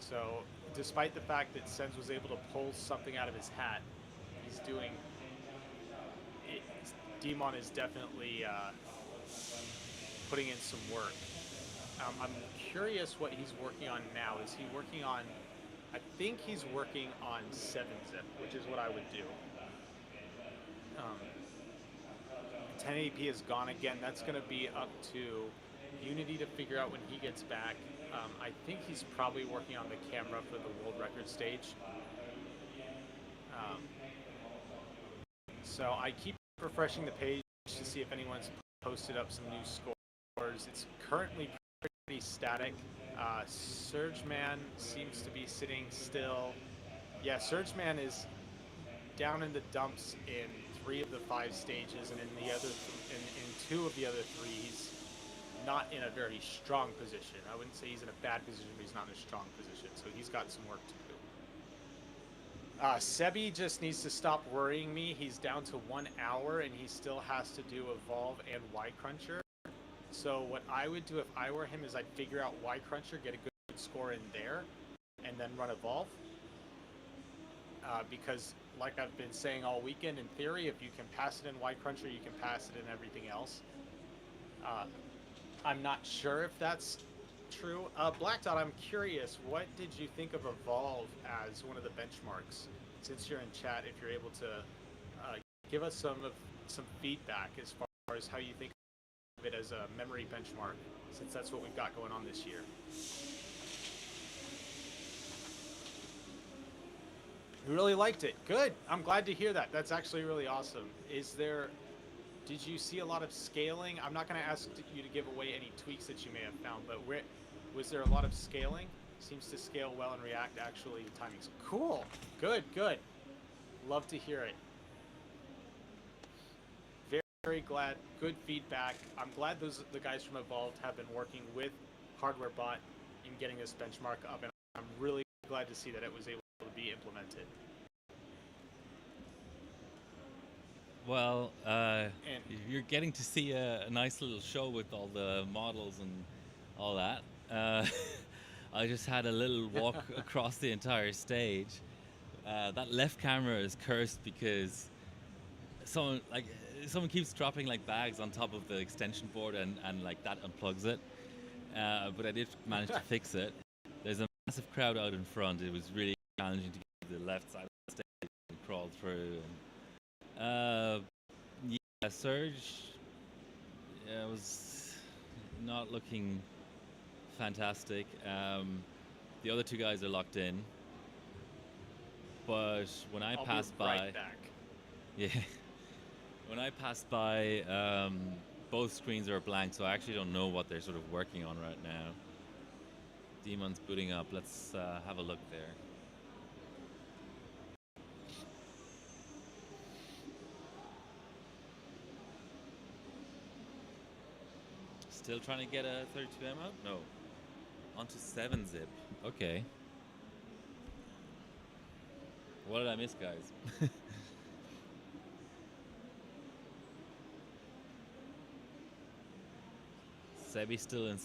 So despite the fact that Sens was able to pull something out of his hat, he's doing it. Dimon is definitely putting in some work. I'm curious what he's working on now. Is he working on, I think he's working on 7-zip, which is what I would do. 1080p is gone again. That's going to be up to Unity to figure out when he gets back. I think he's probably working on the camera for the world record stage. So I keep refreshing the page to see if anyone's posted up some new scores. It's currently pretty static. Sergmann seems to be sitting still. Yeah, Sergmann is down in the dumps in 3 of the 5 stages, and in the other in 2 of the other 3, he's not in a very strong position. I wouldn't say he's in a bad position, but he's not in a strong position. So he's got some work to do. Seby just needs to stop worrying me. He's down to 1 hour, and he still has to do Evolve and Y Cruncher. So what I would do if I were him is I'd figure out Y Cruncher, get a good score in there, and then run Evolve. Because like I've been saying all weekend, in theory, if you can pass it in Y Cruncher, you can pass it in everything else. I'm not sure if that's true. Black Dot, I'm curious, what did you think of Evolve as one of the benchmarks? Since you're in chat, if you're able to give us some feedback as far as how you think of it as a memory benchmark, since that's what we've got going on this year. You really liked it. Good. I'm glad to hear that. That's actually really awesome. Did you see a lot of scaling? I'm not going to ask you to give away any tweaks that you may have found, but was there a lot of scaling? Seems to scale well and React. Actually, the timing's cool. Good, good. Love to hear it. Very, very glad. Good feedback. I'm glad the guys from Evolved have been working with HardwareBot in getting this benchmark up, and I'm really glad to see that it was able to be implemented. Well, you're getting to see a nice little show with all the models and all that. I just had a little walk across the entire stage. That left camera is cursed because someone keeps dropping like bags on top of the extension board and like that unplugs it. But I did manage to fix it. There's a massive crowd out in front. It was really challenging to get to the left side of the stage and crawl through. Yeah, Surge was not looking fantastic. The other 2 guys are locked in, but when I passed by, right back. Yeah, when I passed by, both screens are blank, so I actually don't know what they're sort of working on right now. Demon's booting up. Let's have a look there. Still trying to get a 32M out? No. Onto 7-zip. Okay. What did I miss, guys? Seby's still in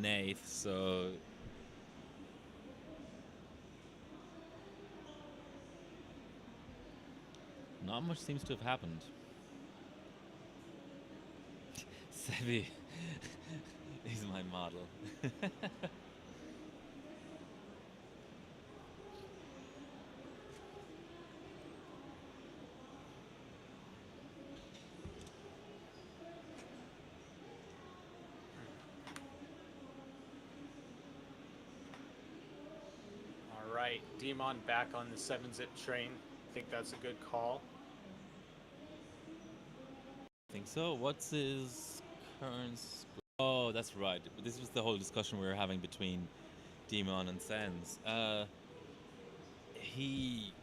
8th, so not much seems to have happened. Seby is my model. All right, Dimon back on the 7-zip train. I think that's a good call. I think so. What's his current score? Oh, that's right. This was the whole discussion we were having between Dimon and Sens. He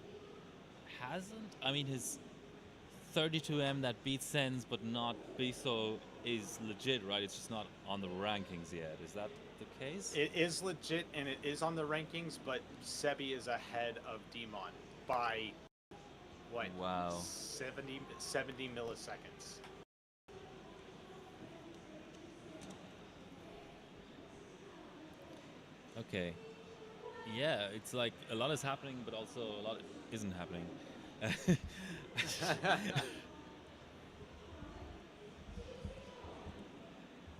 hasn't. I mean, his 32M that beats Sens but not Biso is legit, right? It's just not on the rankings yet. Is that the case? It is legit and it is on the rankings, but Seby is ahead of Dimon by what? Wow. 70 milliseconds. Okay. Yeah, it's like a lot is happening, but also a lot isn't happening.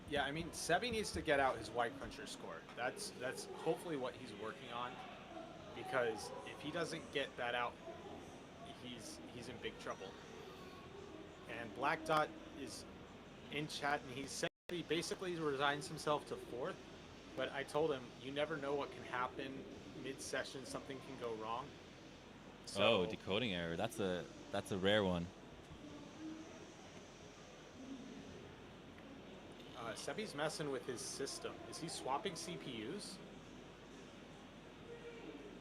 Yeah, I mean, Seby needs to get out his Y cruncher score. That's hopefully what he's working on, because if he doesn't get that out, he's in big trouble. And Black Dot is in chat, and he said he basically resigns himself to fourth. But I told him, you never know what can happen mid-session. Something can go wrong. So, oh, decoding error. That's a rare one. Seby's messing with his system. Is he swapping CPUs?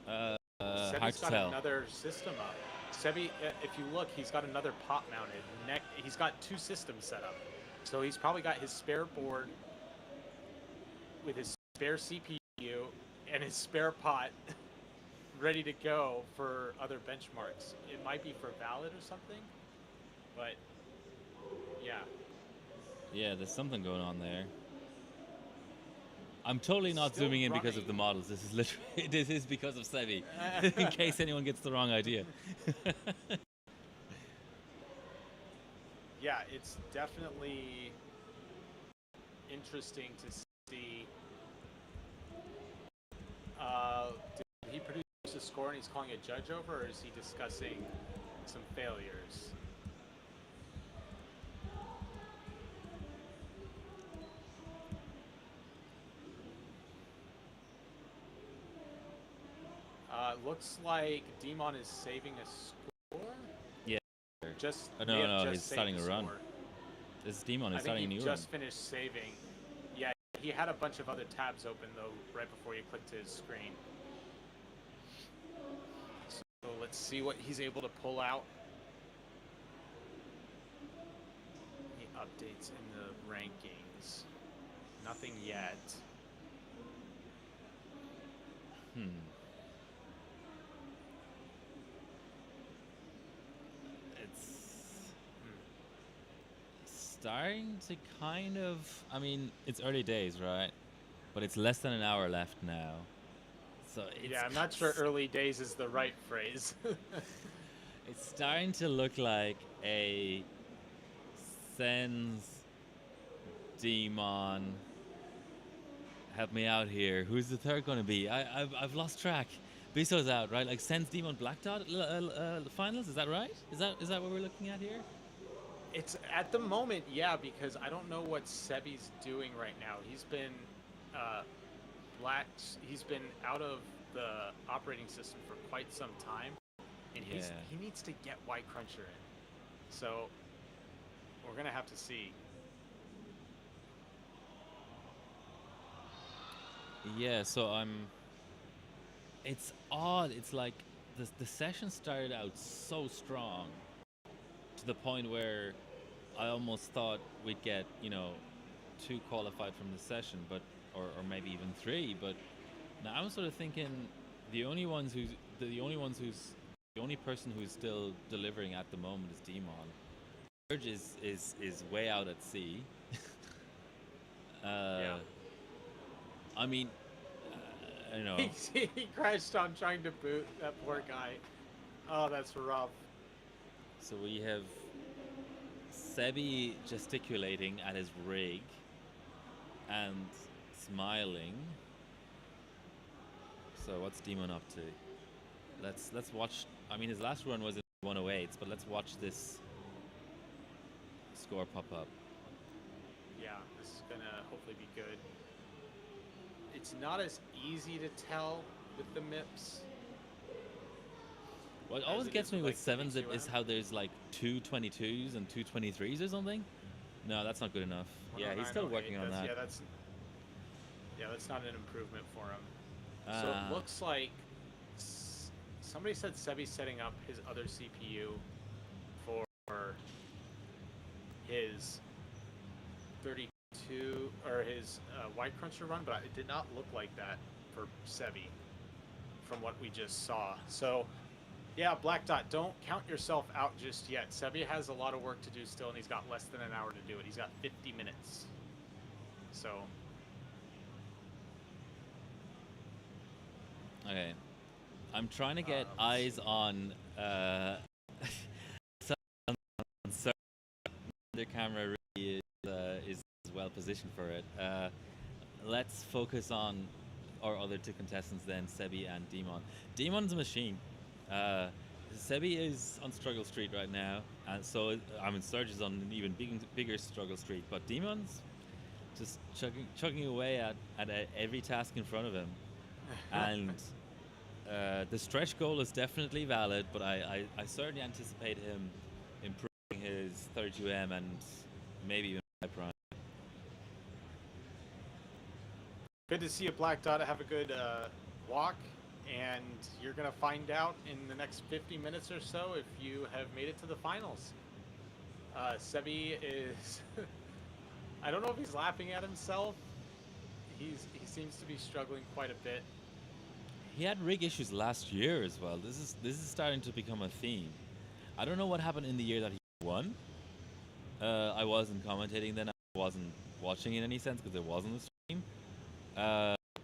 Hard Seby's to got tell. another system up. Seby, if you look, he's got another pot mounted. He's got two systems set up. So he's probably got his spare board with his spare CPU and his spare pot ready to go for other benchmarks. It might be for valid or something, but yeah. Yeah, there's something going on there. I'm totally not Still zooming in because of running. the models. This is literally this is because of Seby. In case anyone gets the wrong idea. Yeah, it's definitely interesting to see. Did he produce a score and he's calling a judge over, or is he discussing some failures? Looks like Dimon is saving a score. Yeah. Just no, just he's starting a run. score. This is Dimon. He's I think starting a he new just run. finished saving. Yeah, he had a bunch of other tabs open though right before you clicked his screen. So let's see what he's able to pull out. Any updates in the rankings? Nothing yet. Starting to kind of, I mean, it's early days, right? But it's less than an hour left now. So it's Yeah, I'm not sure early days is the right phrase. It's starting to look like a Sens Dimon. Help me out here. Who's the third going to be? I've lost track. Biso's out, right? Like Sens Dimon Black Dot finals. Is that right? Is that what we're looking at here? It's at the moment, yeah, because I don't know what Seby's doing right now. He's been he's been out of the operating system for quite some time, and he needs to get Y cruncher in. So we're gonna have to see. Yeah, so it's odd. It's like the session started out so strong to the point where I almost thought we'd get, 2 qualified from the session, but or maybe even 3. But now I'm sort of thinking the only person who's still delivering at the moment is Dimon. Serge is way out at sea. Yeah. I mean, I know. He crashed on trying to boot, that poor guy. Oh, that's rough. So we have Seby gesticulating at his rig and smiling. So what's Dimon up to? Let's watch. I mean, his last run was in 108s, but let's watch this score pop up. Yeah, this is gonna hopefully be good. It's not as easy to tell with the MIPS. What always gets me with 7-zip is how there's like 2 22s and 2 23s or something. No, that's not good enough. Yeah, he's still working on that. Yeah, that's not an improvement for him. So it looks like somebody said Seby's setting up his other CPU for his 32 or his White Cruncher run, but it did not look like that for Seby from what we just saw. So, yeah, Black Dot, don't count yourself out just yet. Seby has a lot of work to do still, and he's got less than an hour to do it. He's got 50 minutes. So. Okay. I'm trying to get eyes on the camera really is well positioned for it. Let's focus on our other two contestants then, Seby and Dimon. Dimon's a machine. Seby is on struggle street right now, and so Serge is on an even bigger struggle street. But Dimon's just chugging away at every task in front of him, and the stretch goal is definitely valid. But I certainly anticipate him improving his 32M and maybe even prime. Good to see you, Black Dot. Have a good walk, and you're going to find out in the next 50 minutes or so if you have made it to the finals. Seby is... I don't know if he's laughing at himself. He seems to be struggling quite a bit. He had rig issues last year as well. This is starting to become a theme. I don't know what happened in the year that he won. I wasn't commentating then. I wasn't watching in any sense because it wasn't a stream.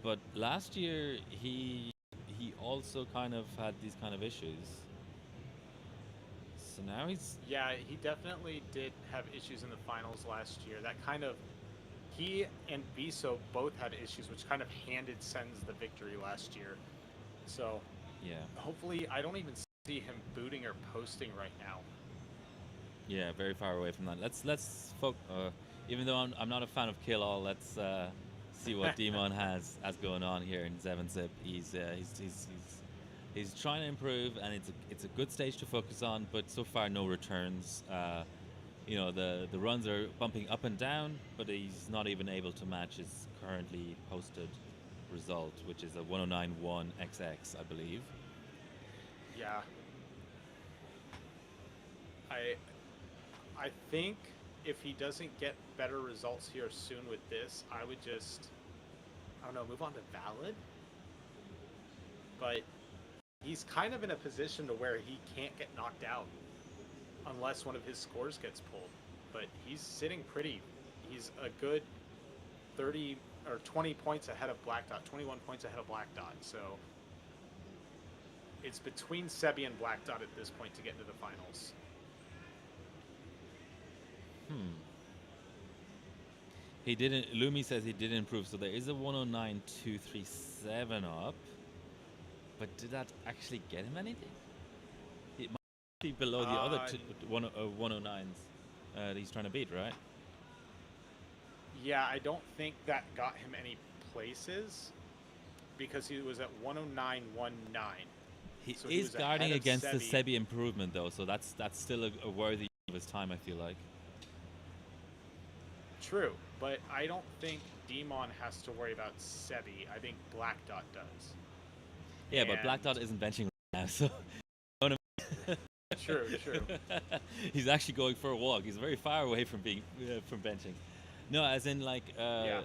But last year he also kind of had these kind of issues. So now he's... Yeah, he definitely did have issues in the finals last year. That kind of... He and Biso both had issues, which kind of handed Sens the victory last year. So, yeah. Hopefully, I don't even see him booting or posting right now. Yeah, very far away from that. Let's focus. Even though I'm not a fan of Kill All, let's see what Dimon has going on here in 7-zip. He's trying to improve, and it's a good stage to focus on. But so far, no returns. The runs are bumping up and down, but he's not even able to match his currently posted result, which is a 109.1 XX, I believe. Yeah. I think if he doesn't get better results here soon with this, I would just, I don't know, move on to Valid. But he's kind of in a position to where he can't get knocked out unless one of his scores gets pulled. But he's sitting pretty. He's a good 30 or 20 points ahead of Black Dot, 21 points ahead of Black Dot. So it's between Seby and Black Dot at this point to get into the finals. He didn't. Lumi says he did improve, so there is a 109.237 up. But did that actually get him anything? It might be below the other 109s that he's trying to beat, right? Yeah, I don't think that got him any places because he was at 109.19. He is guarding against the Seby improvement, though, so that's still a worthy of his time, I feel like. True, but I don't think Dimon has to worry about Seby. I think Black Dot does. Yeah, but Black Dot isn't benching right now, so... True. He's actually going for a walk. He's very far away from being from benching. No, as in like... no,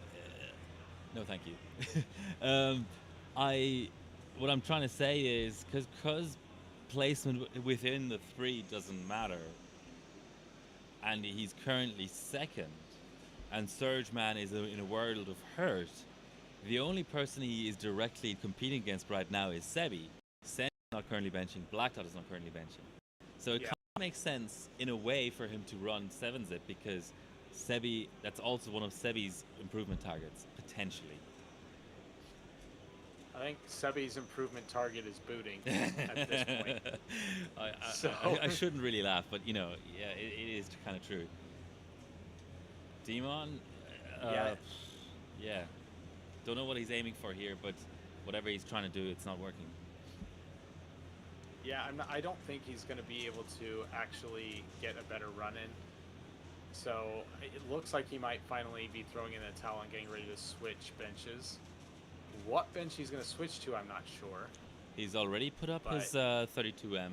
thank you. What I'm trying to say is, because placement within the 3 doesn't matter, and he's currently second, and Sergmann is in a world of hurt, the only person he is directly competing against right now is Seby. Sen's not currently benching, Black Dot is not currently benching. So it kind of makes sense in a way for him to run 7-zip because Seby, that's also one of Seby's improvement targets, potentially. I think Seby's improvement target is booting at this point. I shouldn't really laugh, but it is kind of true. Dimon, don't know what he's aiming for here, but whatever he's trying to do, it's not working. Yeah, I don't think he's going to be able to actually get a better run in. So it looks like he might finally be throwing in the towel and getting ready to switch benches. What bench he's going to switch to, I'm not sure. He's already put up his 32M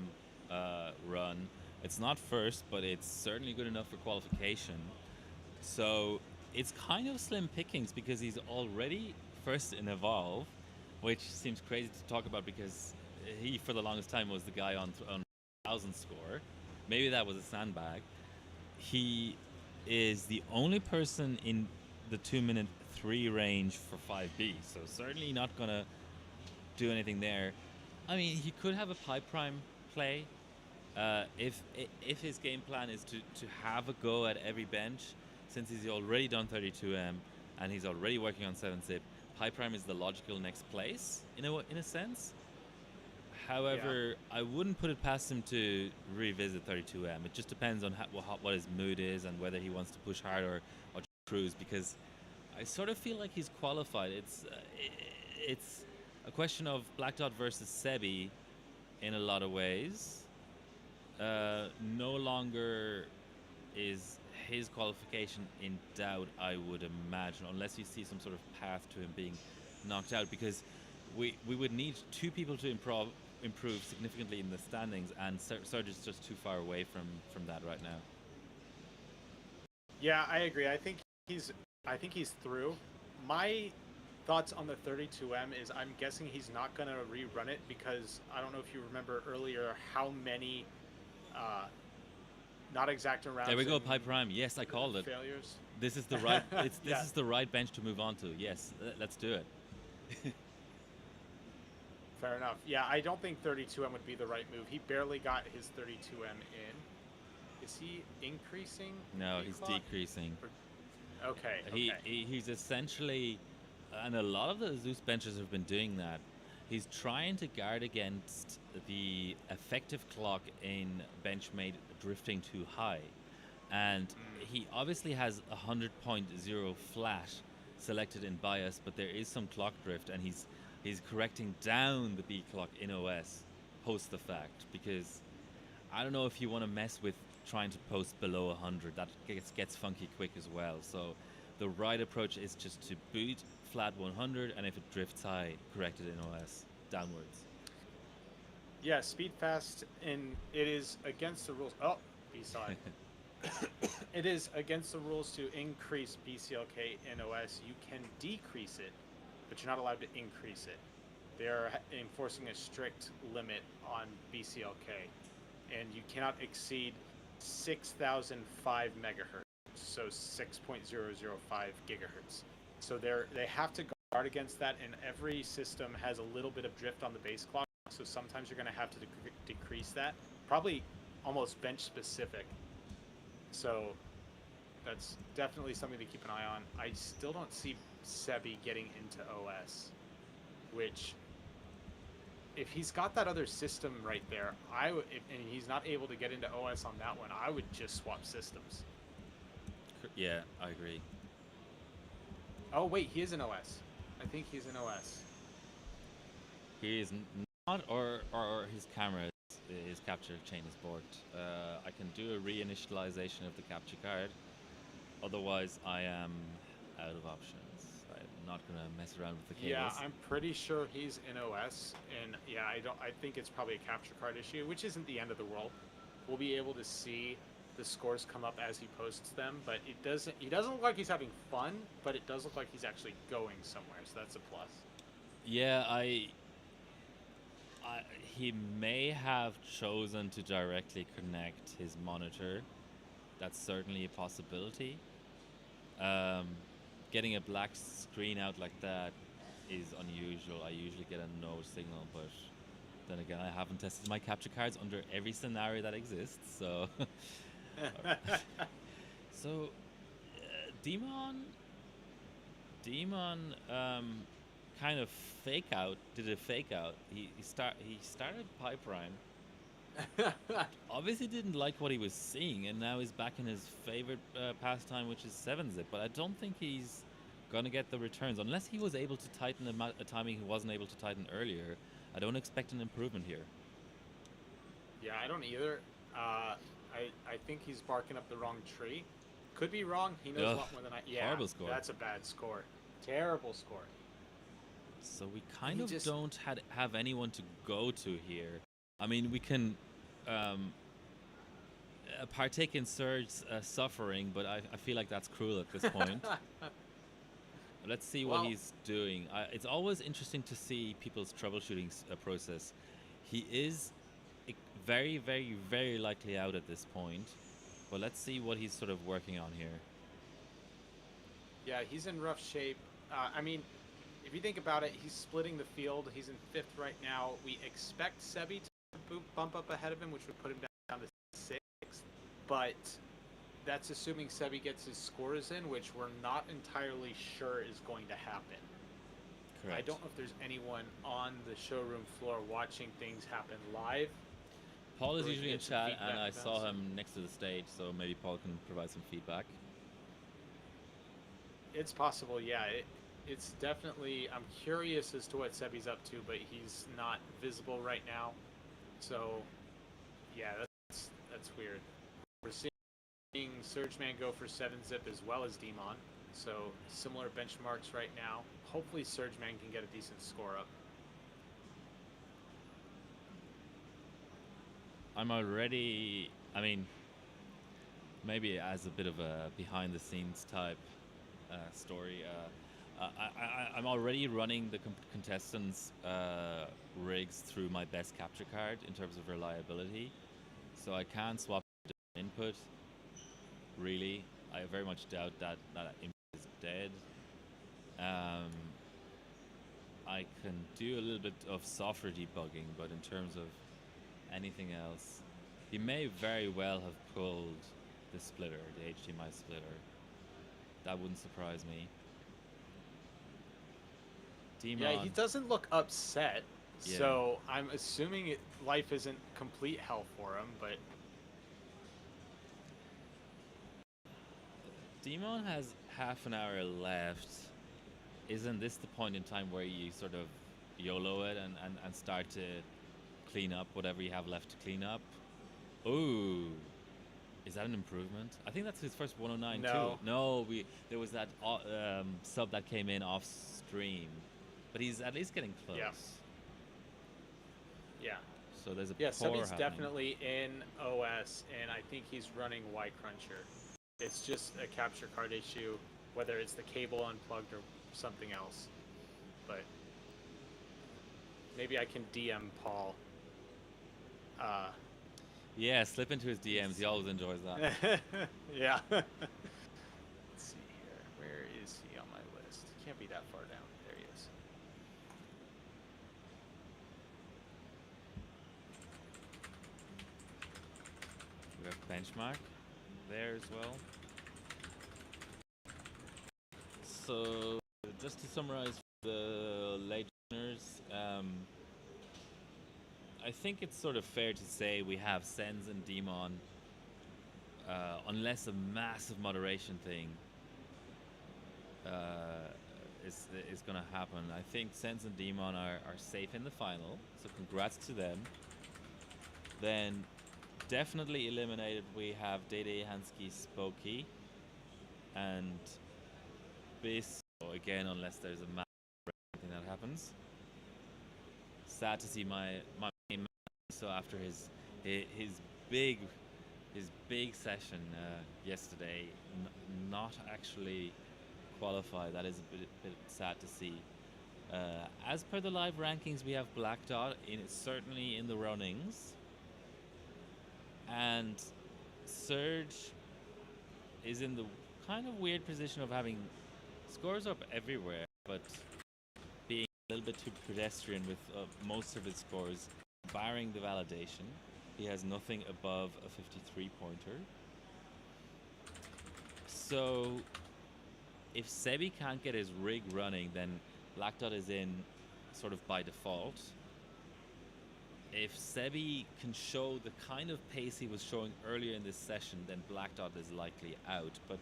run. It's not first, but it's certainly good enough for qualification. So it's kind of slim pickings because he's already first in Evolve, which seems crazy to talk about because he, for the longest time, was the guy on 1,000 score. Maybe that was a sandbag. He is the only person in the 2-minute 3 range for 5B, so certainly not going to do anything there. I mean, he could have a pipe prime play if his game plan is to have a go at every bench, since he's already done 32M and he's already working on 7-zip. Pipe prime is the logical next place in a sense. However, I wouldn't put it past him to revisit 32M. It just depends on what his mood is and whether he wants to push hard or cruise, because I sort of feel like he's qualified. It's a question of Black Dot versus Seby in a lot of ways. No longer is his qualification in doubt, I would imagine, unless you see some sort of path to him being knocked out, because we would need two people to improve significantly in the standings, and Serge is just too far away from that right now. Yeah, I agree. I think he's through. My thoughts on the 32M is I'm guessing he's not going to rerun it because I don't know if you remember earlier how many not exact rounds. There we go, pipe prime. Yes, I called it. Failures. This is the right. This is the right bench to move on to. Yes, let's do it. Fair enough. Yeah, I don't think 32M would be the right move. He barely got his 32M in. Is he increasing? No, he's decreasing. Okay. He's essentially, and a lot of the Zeus benchers have been doing that. He's trying to guard against the effective clock in benchmate drifting too high. And he obviously has 100.0 flat selected in bias, but there is some clock drift, and he's correcting down the B clock in OS post the fact, because I don't know if you want to mess with trying to post below 100. That gets funky quick as well. So the right approach is just to boot flat 100, and if it drifts high, correct it in OS downwards. Yeah, speed fast, and it is against the rules. Oh, B-side. It is against the rules to increase BCLK in OS. You can decrease it, but you're not allowed to increase it. They're enforcing a strict limit on BCLK, and you cannot exceed 6,005 megahertz, so 6.005 gigahertz. So they have to guard against that, and every system has a little bit of drift on the base clock, so sometimes you're going to have to decrease that, probably almost bench specific. So that's definitely something to keep an eye on. I still don't see Seby getting into OS, which, if he's got that other system right there, and he's not able to get into OS on that one, I would just swap systems. Yeah, I agree. Oh wait, he is in OS. I think he's in OS. He is not, or his camera, his capture chain is borked. I can do a reinitialization of the capture card. Otherwise, I am out of options. I'm not gonna mess around with the cables. Yeah, I'm pretty sure he's in OS, and yeah, I think it's probably a capture card issue, which isn't the end of the world. We'll be able to see the scores come up as he posts them, but he doesn't look like he's having fun, but it does look like he's actually going somewhere, so that's a plus. Yeah, he may have chosen to directly connect his monitor. That's certainly a possibility. Getting a black screen out like that is unusual. I usually get a no signal, but then again, I haven't tested my capture cards under every scenario that exists, so... So, Dimon kind of did a fake out. He started pipe prime. Obviously didn't like what he was seeing, and now he's back in his favorite pastime, which is 7-zip. But I don't think he's gonna get the returns unless he was able to tighten a timing he wasn't able to tighten earlier. I don't expect an improvement here. Yeah, I don't either. I think he's barking up the wrong tree. Could be wrong. He knows a lot more than I. Yeah, horrible score. That's a bad score. Terrible score. So we kind of don't have anyone to go to here. I mean, we can partake in Serge's suffering, but I feel like that's cruel at this point. Let's see what Well, he's doing. It's always interesting to see people's troubleshooting process. He is very, very, very likely out at this point, but let's see what he's sort of working on here. yeah, he's in rough shape. I mean, if you think about it, he's splitting the field. He's in 5th right now. We expect Seby to bump up ahead of him, which would put him down to 6th. But that's assuming Seby gets his scores in, which we're not entirely sure is going to happen. Correct. I don't know if there's anyone on the showroom floor watching things happen live. Paul is usually in chat, and I saw him next to the stage, so maybe Paul can provide some feedback. It's possible, yeah. It's definitely, I'm curious as to what Seby's up to, but he's not visible right now. So, yeah, that's weird. We're seeing Sergmann go for 7-zip as well as Dimon. So, similar benchmarks right now. Hopefully Sergmann can get a decent score up. I'm already, I mean, maybe as a bit of a behind-the-scenes type story, I'm already running the contestants' rigs through my best capture card in terms of reliability, so I can't swap input. Really, I very much doubt that input is dead. I can do a little bit of software debugging, but in terms of anything else, he may very well have pulled the splitter, the HDMI splitter. That wouldn't surprise me. Dimon. Yeah, he doesn't look upset, Yeah. so I'm assuming life isn't complete hell for him, but... Dimon has half an hour left. Isn't this the point in time where you sort of YOLO it and start to clean up whatever you have left to clean up? Ooh. Is that an improvement? I think that's his first 109 No. too. No, there was that sub that came in off stream, but he's at least getting close. Yeah. Yeah. So there's a Seby's happening. Definitely in OS, and I think he's running Y Cruncher. It's just a capture card issue, whether it's the cable unplugged or something else. But maybe I can DM Paul. Yeah, slip into his DMs. He always enjoys that. Yeah. Let's see here. Where is he on my list? He can't be that far down. There he is. We have benchmark there as well. So, just to summarize for the late listeners, I think it's sort of fair to say we have Sens and Dimon, unless a massive moderation thing is going to happen. I think Sens and Dimon are safe in the final, so congrats to them. Then, definitely eliminated, we have Dede, Hansky, Spokey, and Bis, again, unless there's a massive thing that happens. Sad to see my main man, so after his big session yesterday, not actually qualify. That is a bit sad to see. As per the live rankings, we have Black Dot certainly in the runnings, and Serge is in the kind of weird position of having scores up everywhere, but being a little bit too pedestrian with most of his scores, barring the validation. He has nothing above a 53 pointer. So if Seby can't get his rig running, then Black Dot is in sort of by default. If Seby can show the kind of pace he was showing earlier in this session, then Black Dot is likely out. But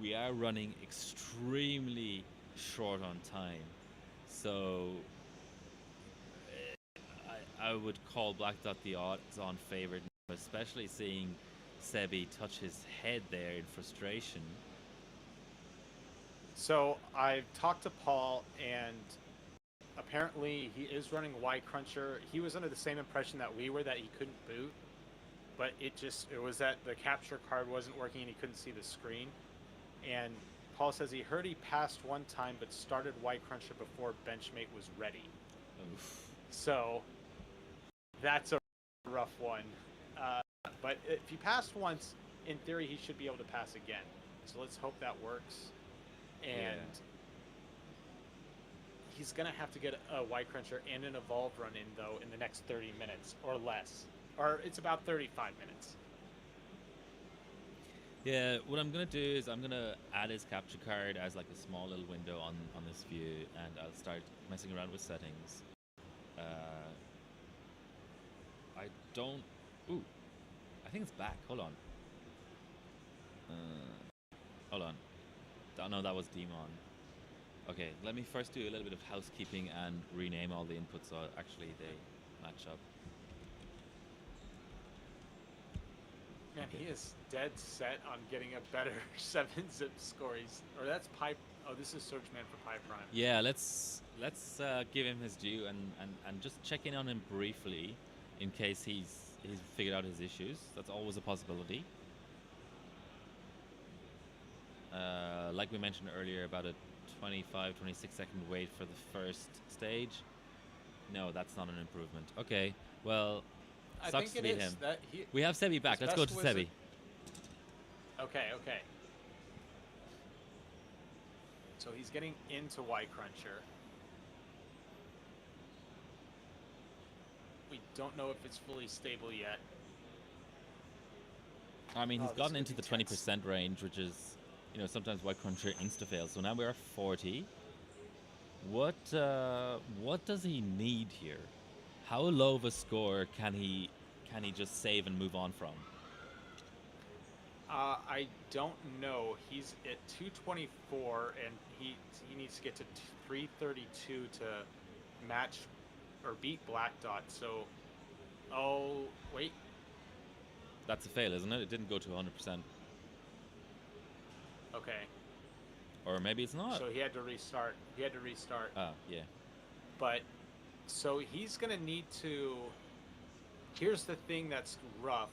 we are running extremely short on time. So I would call Black Dot the odds-on favorite, especially seeing Seby touch his head there in frustration. So I've talked to Paul, and apparently he is running Y Cruncher. He was under the same impression that we were, that he couldn't boot. but it was that the capture card wasn't working and he couldn't see the screen. And Paul says he heard he passed one time but started Y Cruncher before Benchmate was ready. Oof. So that's a rough one. But if he passed once, in theory he should be able to pass again. So let's hope that works. And he's going to have to get a Y Cruncher and an Evolve run in, though, in the next 30 minutes or less. Or it's about 35 minutes. Yeah, what I'm going to do is I'm going to add his capture card as like a small little window on this view, and I'll start messing around with settings. I don't... Ooh, I think it's back. Hold on. Hold on. Oh, no, that was Dimon. Okay, let me first do a little bit of housekeeping and rename all the inputs so actually they match up. Man, okay. He is dead set on getting a better 7-zip score. Or that's Pi. Oh, this is Sergmann for Pi Prime. Yeah, let's give him his due and just check in on him briefly in case he's figured out his issues. That's always a possibility. Like we mentioned earlier, about a 25, 26-second wait for the first stage. No, that's not an improvement. Okay, well, sucks to be him. We have Seby back. Let's go to Seby. Okay. So he's getting into Y Cruncher. We don't know if it's fully stable yet. I mean, he's gotten into the 20% range, which is, you know, sometimes Y Cruncher insta-fails. So now we're at 40. What does he need here? How low of a score can he just save and move on from? I don't know. He's at 224, and he needs to get to 332 to match or beat Black Dot. So, oh wait, that's a fail, isn't it? It didn't go to 100%. Okay. Or maybe it's not. So he had to restart. Oh, yeah. But so he's gonna need to. Here's the thing that's rough.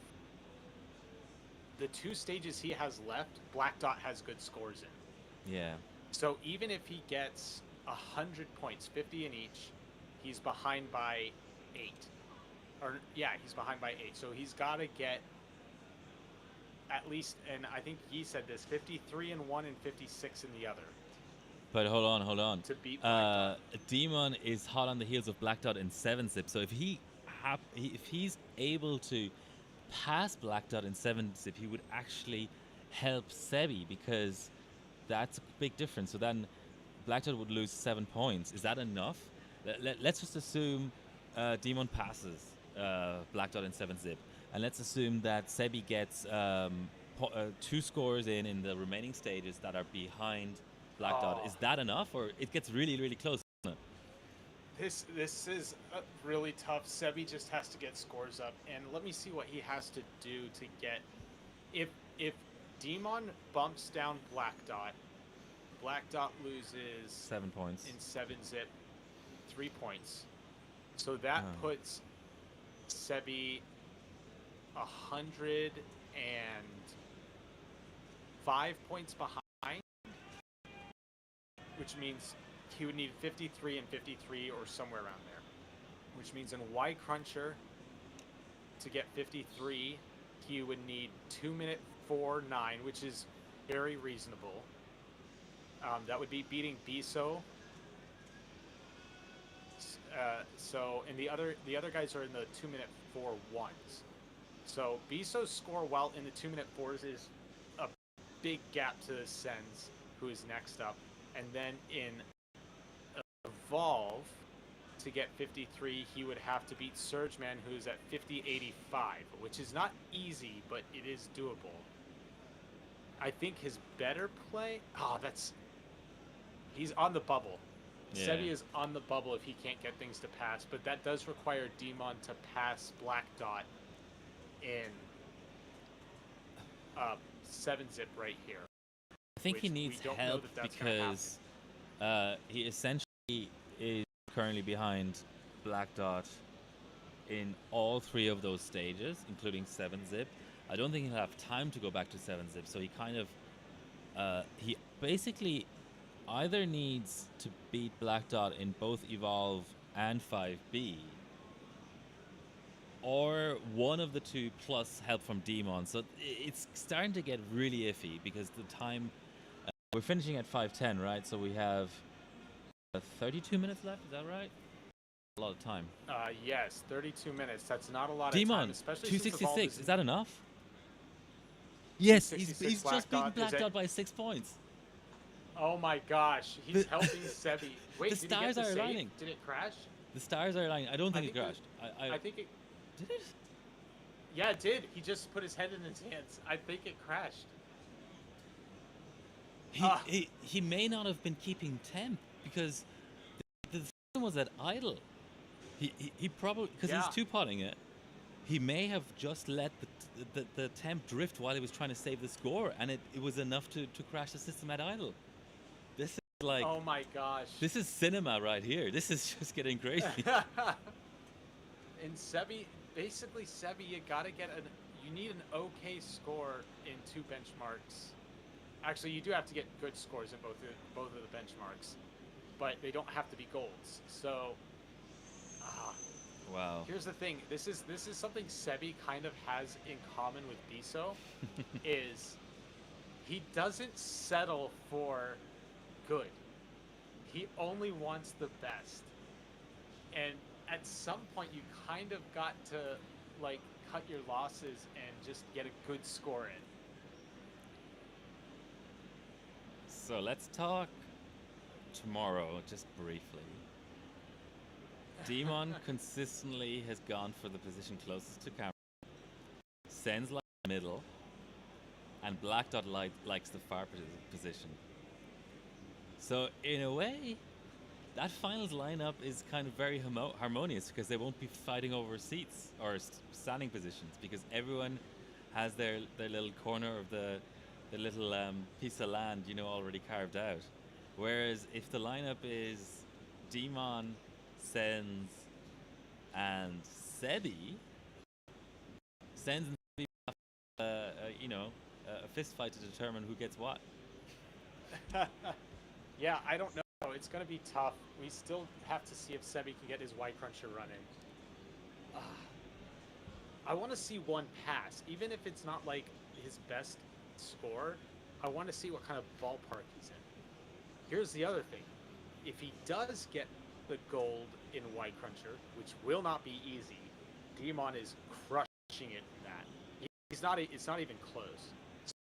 The 2 stages he has left, Black Dot has good scores in. Yeah. So even if he gets 100 points, 50 in each, he's behind by 8. He's behind by 8. So he's got to get at least, and I think he said this, 53 in one and 56 in the other. But hold on. To beat Black Dot. Dimon is hot on the heels of Black Dot in 7-zip. So if he's able to pass Black Dot in 7-zip, he would actually help Seby, because that's a big difference. So then Black Dot would lose 7 points. Is that enough? Let's just assume Dimon passes Black Dot in 7-zip, and let's assume that Seby gets 2 scores in the remaining stages that are behind Black Dot. Is that enough, or it gets really, really close? This is really tough. Seby just has to get scores up, and let me see what he has to do to get. If Dimon bumps down Black Dot loses 7 points in 7-zip, 3 points. So that puts Seby 105 points behind, which means he would need 53 and 53 or somewhere around there, which means in Y Cruncher to get 53, he would need 2-minute 4.9, which is very reasonable. That would be beating Biso. And the other guys are in the 2-minute 4.1s. So Biso's score while in the 2-minute 4s is a big gap to Sens, who is next up, and then in Evolve to get 53, he would have to beat Sergmann, who's at 50.85, which is not easy, but it is doable. I think his better play. He's on the bubble. Yeah. Seby is on the bubble if he can't get things to pass, but that does require Dimon to pass Black Dot in 7-zip right here. I think he needs help because he essentially is currently behind Black Dot in all 3 of those stages, including 7-zip. I don't think he'll have time to go back to 7-zip, so he kind of he basically either needs to beat Black Dot in both Evolve and 5B, or one of the two plus help from Dimon. So it's starting to get really iffy because the time we're finishing at 5:10, right? So we have 32 minutes left. Is that right? A lot of time. Yes, 32 minutes. That's not a lot of time, Dimon, especially 266. Since Is that enough? Yes, he's 266 just beaten Dot, Black Dot by 6 points. Oh my gosh, he's helping Seby. Wait, The did stars he get the are save? aligning. Did it crash? The stars are aligning. I don't think it think crashed. I think it. Did it? Yeah, it did. He just put his head in his hands. I think it crashed. He may not have been keeping temp because the system was at idle. He probably, because Yeah. he's two-potting it, he may have just let the temp drift while he was trying to save the score, and it was enough to crash the system at idle. This is like, Oh my gosh. this is cinema right here. This is just getting crazy. In Seby, basically Seby, you need an okay score in 2 benchmarks. Actually, you do have to get good scores in both of the benchmarks, but they don't have to be golds. So, Wow. here's the thing. This is something Seby kind of has in common with Biso, is he doesn't settle for good. He only wants the best. And at some point you kind of got to like cut your losses and just get a good score in. So let's talk tomorrow, just briefly. Dimon consistently has gone for the position closest to camera, sends like middle, and Black Dot likes the far position. So in a way, that finals lineup is kind of very harmonious because they won't be fighting over seats or standing positions because everyone has their little corner of the little piece of land, already carved out. Whereas if the lineup is Dimon, Sens, and Seby, Sens and Seby have, a fist fight to determine who gets what. Yeah, I don't know. It's going to be tough. We still have to see if Seby can get his Y Cruncher running. I want to see one pass, even if it's not like his best score. I want to see what kind of ballpark he's in. Here's the other thing. If he does get the gold in Y Cruncher, which will not be easy, Dimon is crushing it in that. It's not even close.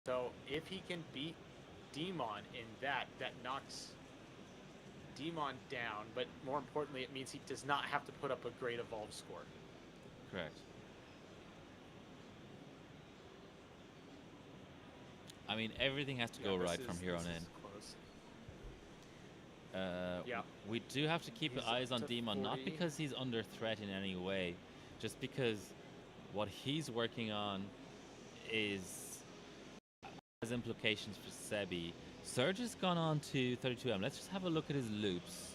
So if he can beat Dimon in that knocks Dimon down, but more importantly, it means he does not have to put up a great evolve score. Correct. I mean, everything has to go right from here on in. Yeah. We do have to keep He's eyes on up to Dimon, not 40. because he's under threat in any way, just because what he's working on has implications for Seby. Serge has gone on to 32M. Let's just have a look at his loops.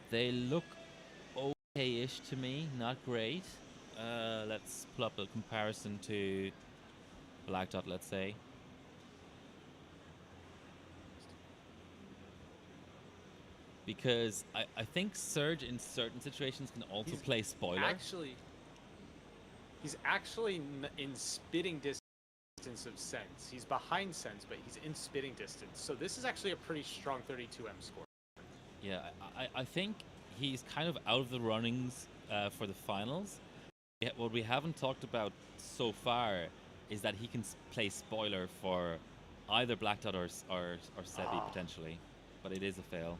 They look okay-ish to me, not great. Let's pull up a comparison to Black Dot, let's say. Because I think Surge in certain situations can also play spoiler. He's actually in spitting distance of Sense. He's behind Sense, but he's in spitting distance. So this is actually a pretty strong 32M score. Yeah, I think he's kind of out of the runnings for the finals. What we haven't talked about so far is that he can play spoiler for either Black Dot or Seby potentially, but it is a fail.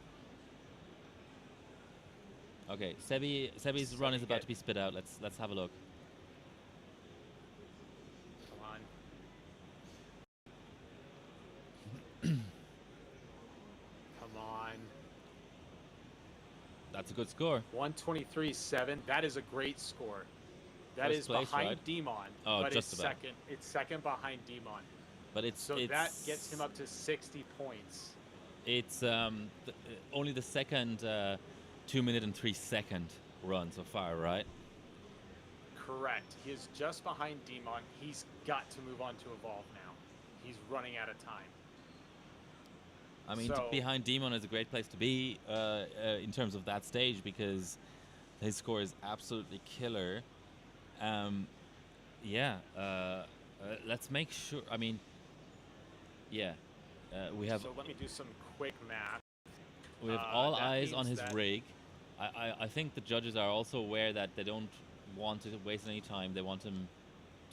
Okay, Seby's run is about to be spit out. Let's have a look. Come on. That's a good score. 123.7. That is a great score. That First is place, behind right? Dimon. Oh, but just it's about. second. It's second behind Dimon. But it's that gets him up to 60 points. It's only the second 2 minute and 3 second run so far, right? Correct. He is just behind Dimon. He's got to move on to Evolve now. He's running out of time. I mean, So, behind Dimon is a great place to be in terms of that stage because his score is absolutely killer. Yeah, let's make sure. I mean, yeah, we have. so let me do some quick math. We have all That eyes on means his that- rig. I think the judges are also aware that they don't want to waste any time. They want him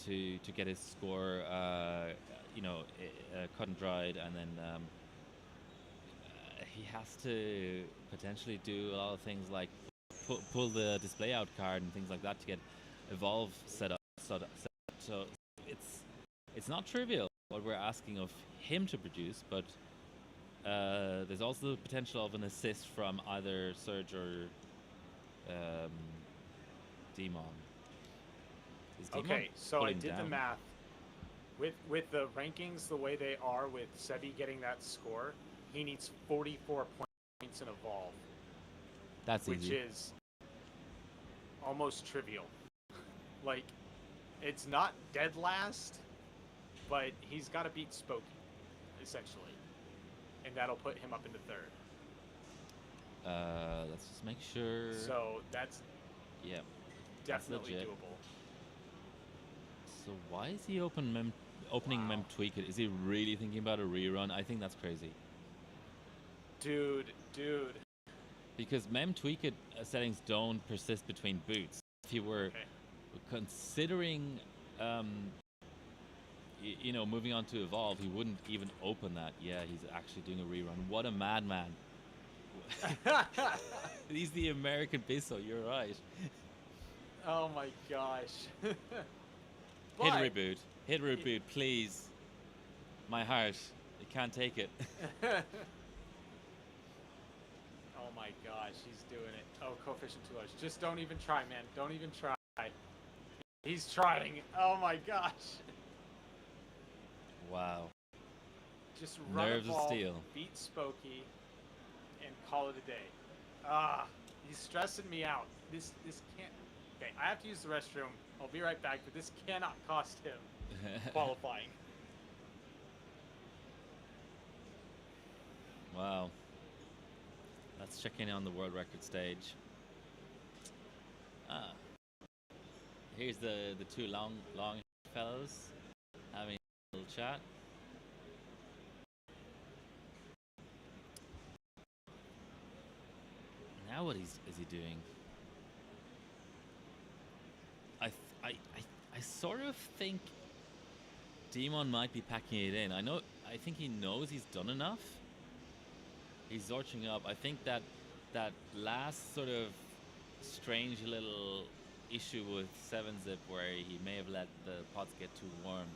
to get his score, cut and dried, and then he has to potentially do a lot of things like pull the display out card and things like that to get Evolve set up. So it's not trivial what we're asking of him to produce, but there's also the potential of an assist from either Surge or Dimon. Is Dimon Okay, so I pulling did the down? math. With the rankings the way they are, with Seby getting that score, he needs 44 points in Evolve, That's which easy. is almost trivial. Like, it's not dead last, but he's got to beat Spokey, essentially. And that'll put him up into third. Let's just make sure. So that's Yeah. definitely legit. doable. So why is he opening Wow. Mem Tweak It? Is he really thinking about a rerun? I think that's crazy. Dude. Because Mem Tweak It settings don't persist between boots. If he were considering, moving on to Evolve, he wouldn't even open that. Yeah, he's actually doing a rerun. What a madman. He's the American Bisso, you're right. Oh my gosh. Hit reboot. Hit reboot, please. My heart. It can't take it. Oh my gosh, he's doing it. Oh, coefficient too large. Just don't even try, man. Don't even try. He's trying. Oh my gosh. Wow. Just run Nerves a of ball, steel. beat Spokey, and call it a day. Ah, he's stressing me out. This can't. Okay, I have to use the restroom. I'll be right back, but this cannot cost him qualifying. Wow. Let's check in on the world record stage. Here's the two long fellows having a little chat. Now what is he doing? I sort of think Dimon might be packing it in. I think he knows he's done enough. He's zorching up. I think that last sort of strange little issue with 7-Zip where he may have let the pots get too warm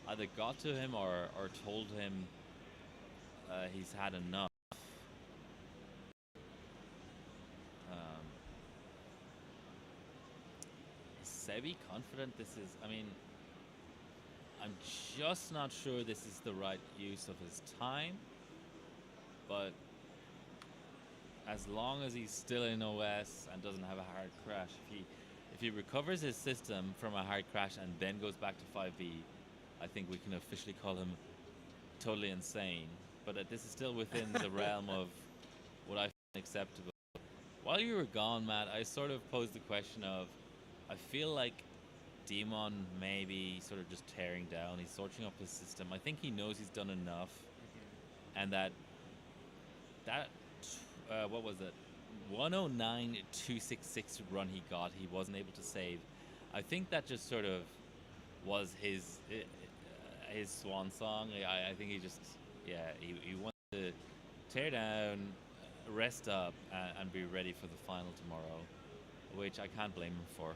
either got to him or told him he's had enough. Is Seby confident this is... I mean, I'm just not sure this is the right use of his time, but as long as he's still in OS and doesn't have a hard crash, if he recovers his system from a hard crash and then goes back to 5V, I think we can officially call him totally insane. But this is still within the realm of what I find acceptable. While you were gone, Matt, I sort of posed the question of, I feel like Dimon may be sort of just tearing down. He's sorting up his system. I think he knows he's done enough, and that what was it? 109.266 run he got. He wasn't able to save. I think that just sort of was his swan song. I think he just he wanted to tear down, rest up, and be ready for the final tomorrow, which I can't blame him for.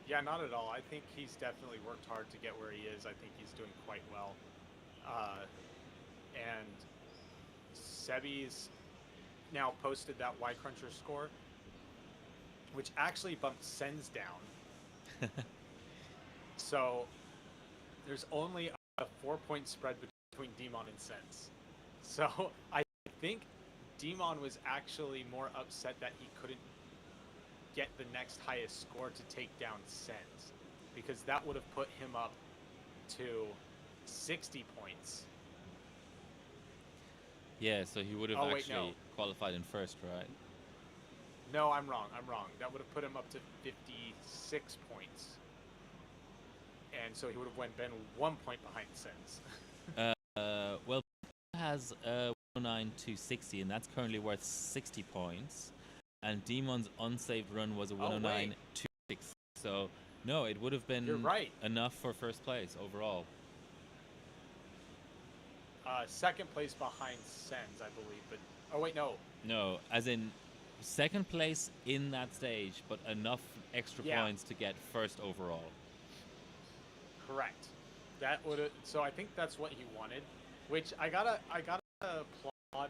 Yeah, not at all. I think he's definitely worked hard to get where he is. I think he's doing quite well. And Seby's now posted that Y Cruncher score, which actually bumped Sens down. So there's only a 4-point spread between Dimon and Sens. So I think Dimon was actually more upset that he couldn't get the next highest score to take down Sens, because that would have put him up to 60 points. Yeah, so he would have Oh, wait, actually no. qualified in first, right? No, I'm wrong. That would have put him up to 56 points. And so he would have been 1 point behind Sens. Well, has 109 260, and that's currently worth 60 points. And Dimon's unsaved run was a 109 260. So, no, it would have been You're right. enough for first place overall. Second place behind Sens, I believe. But oh wait, no. No, as in second place in that stage, but enough extra points to get first overall. Correct. That would have. So I think that's what he wanted, which I gotta applaud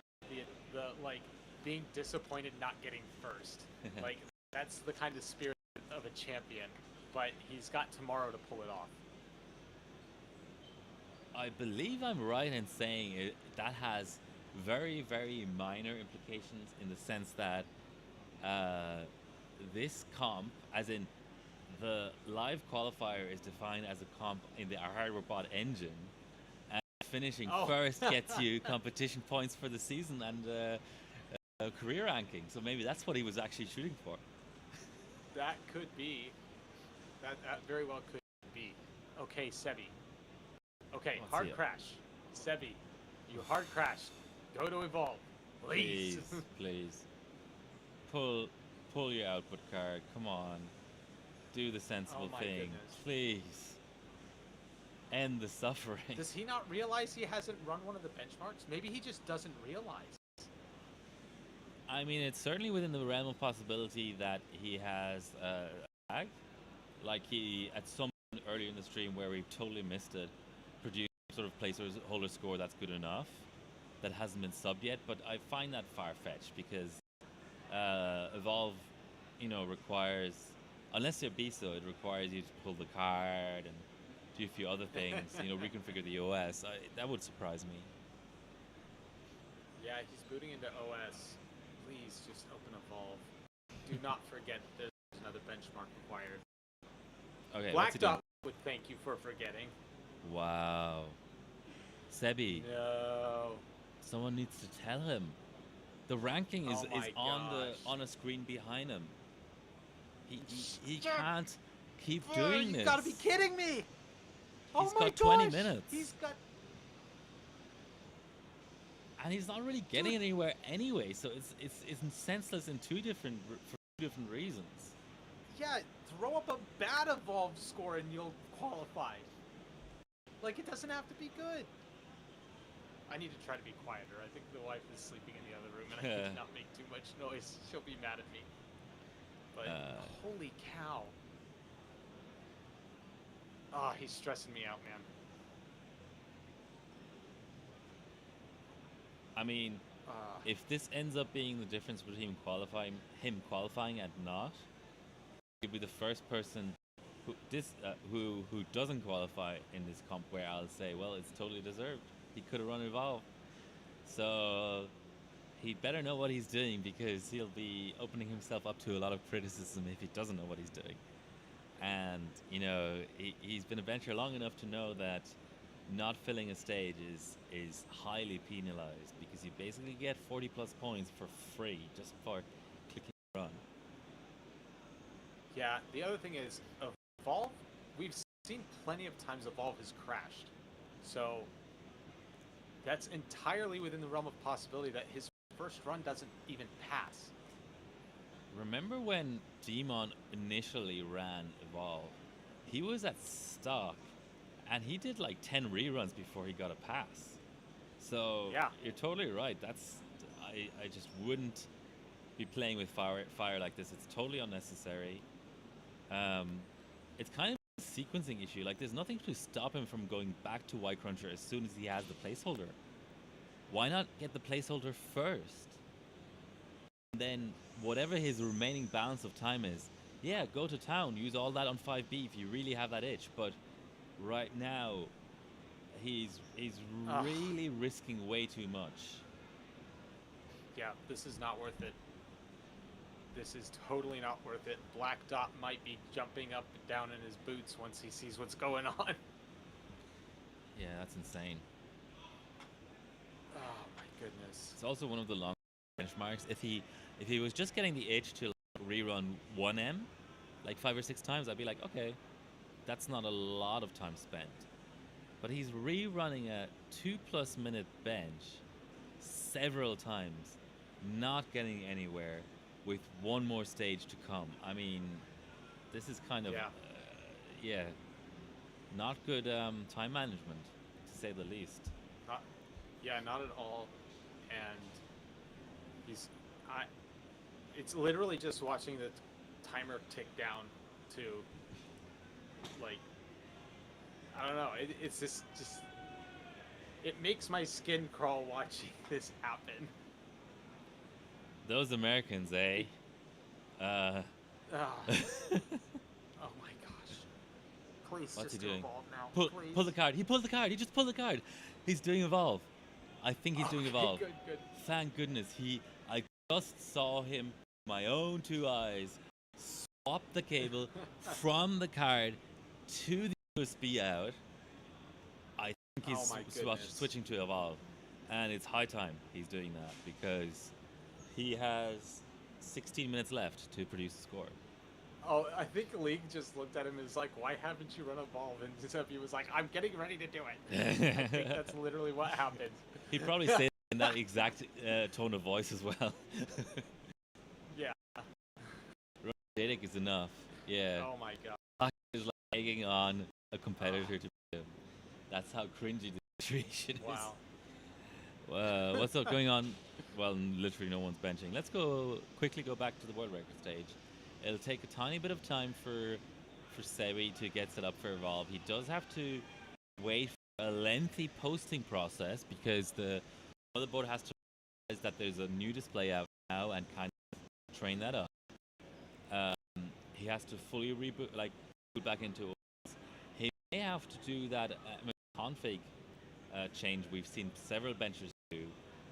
the like being disappointed not getting first. Like that's the kind of spirit of a champion. But he's got tomorrow to pull it off. I believe I'm right in saying that has very, very minor implications in the sense that this comp, as in the live qualifier, is defined as a comp in the hardware engine, and finishing first gets you competition points for the season and career ranking. So maybe that's what he was actually shooting for. That could be. That very well could be. Okay, Seby. Okay, hard crash. Seby, you hard crashed. Go to evolve. Please. Please. Pull your output card. Come on. Do the sensible thing. Goodness. Please. End the suffering. Does he not realize he hasn't run one of the benchmarks? Maybe he just doesn't realize. I mean, it's certainly within the realm of possibility that he has a lag. Like he, at some point earlier in the stream where we totally missed it, produced sort of placeholder score that's good enough, that hasn't been subbed yet. But I find that far-fetched because Evolve, requires, unless you're BISO, it requires you to pull the card and do a few other things, reconfigure the OS. That would surprise me. Yeah, he's booting into OS. Please just open Evolve. Do not forget there's another benchmark required. Okay, Black Dot would thank you for forgetting. Wow. Seby. No. Someone needs to tell him. The ranking is on a screen behind him. He can't keep doing this. You gotta be kidding me! He's got 20 minutes. He's got. And he's not really getting anywhere anyway, so it's senseless in for two different reasons. Yeah, throw up a bad Evolve score and you'll qualify. Like, it doesn't have to be good. I need to try to be quieter. I think the wife is sleeping in the other room and I cannot make too much noise. She'll be mad at me. But holy cow. Oh, he's stressing me out, man. I mean, if this ends up being the difference between him qualifying and not, he'll be the first person who doesn't qualify in this comp where I'll say, well, it's totally deserved. He could have run Evolve. So he'd better know what he's doing, because he'll be opening himself up to a lot of criticism if he doesn't know what he's doing. And, he's been a bencher long enough to know that not filling a stage is highly penalized, because you basically get 40 plus points for free just for clicking run. Yeah, the other thing is Evolve, we've seen plenty of times Evolve has crashed. So that's entirely within the realm of possibility that his first run doesn't even pass. Remember when Dimon initially ran Evolve? He was at stock, and he did like 10 reruns before he got a pass. So yeah, you're totally right. I just wouldn't be playing with fire like this. It's totally unnecessary. It's kind of a sequencing issue. Like, there's nothing to stop him from going back to Y Cruncher as soon as he has the placeholder. Why not get the placeholder first? And then whatever his remaining balance of time is, yeah, go to town, use all that on 5B if you really have that itch. But right now, he's really risking way too much. Yeah, this is not worth it. this is totally not worth it. Black Dot might be jumping up and down in his boots once he sees what's going on. Yeah, that's insane. Oh my goodness. It's also one of the long benchmarks. If he was just getting the itch to like, rerun 1M like 5 or 6 times, I'd be like, okay, that's not a lot of time spent. But he's rerunning a 2+ minute bench several times, not getting anywhere, with one more stage to come. I mean, this is kind of yeah, not good time management, to say the least. Not, not at all. And he's, it's literally just watching the timer tick down to, like, I don't know. It's just it makes my skin crawl watching this happen. Those Americans, eh? Oh my gosh! Please, What's just he doing? evolve now. Pull the card. He pulled the card. He just pulled the card. He's doing evolve. I think he's doing evolve. Good. Thank goodness. I just saw him with my own 2 eyes swap the cable from the card to the USB out. I think he's switching to evolve, and it's high time he's doing that, because he has 16 minutes left to produce a score. Oh, I think League just looked at him and was like, "Why haven't you run evolve?" And Seby was like, "I'm getting ready to do it." I think that's literally what happened. He'd probably say in that exact tone of voice as well. Yeah. Running is enough. Yeah. Oh my god. Is like egging on a competitor to beat him. That's how cringy the situation is. Wow. What's up going on? Well, literally no one's benching. Let's quickly go back to the world record stage. It'll take a tiny bit of time for Seby to get set up for evolve. He does have to wait for a lengthy posting process, because the motherboard has to realize that there's a new display out now and kind of train that up. He has to fully reboot, like boot back into OS. He may have to do that config change we've seen several benchers do,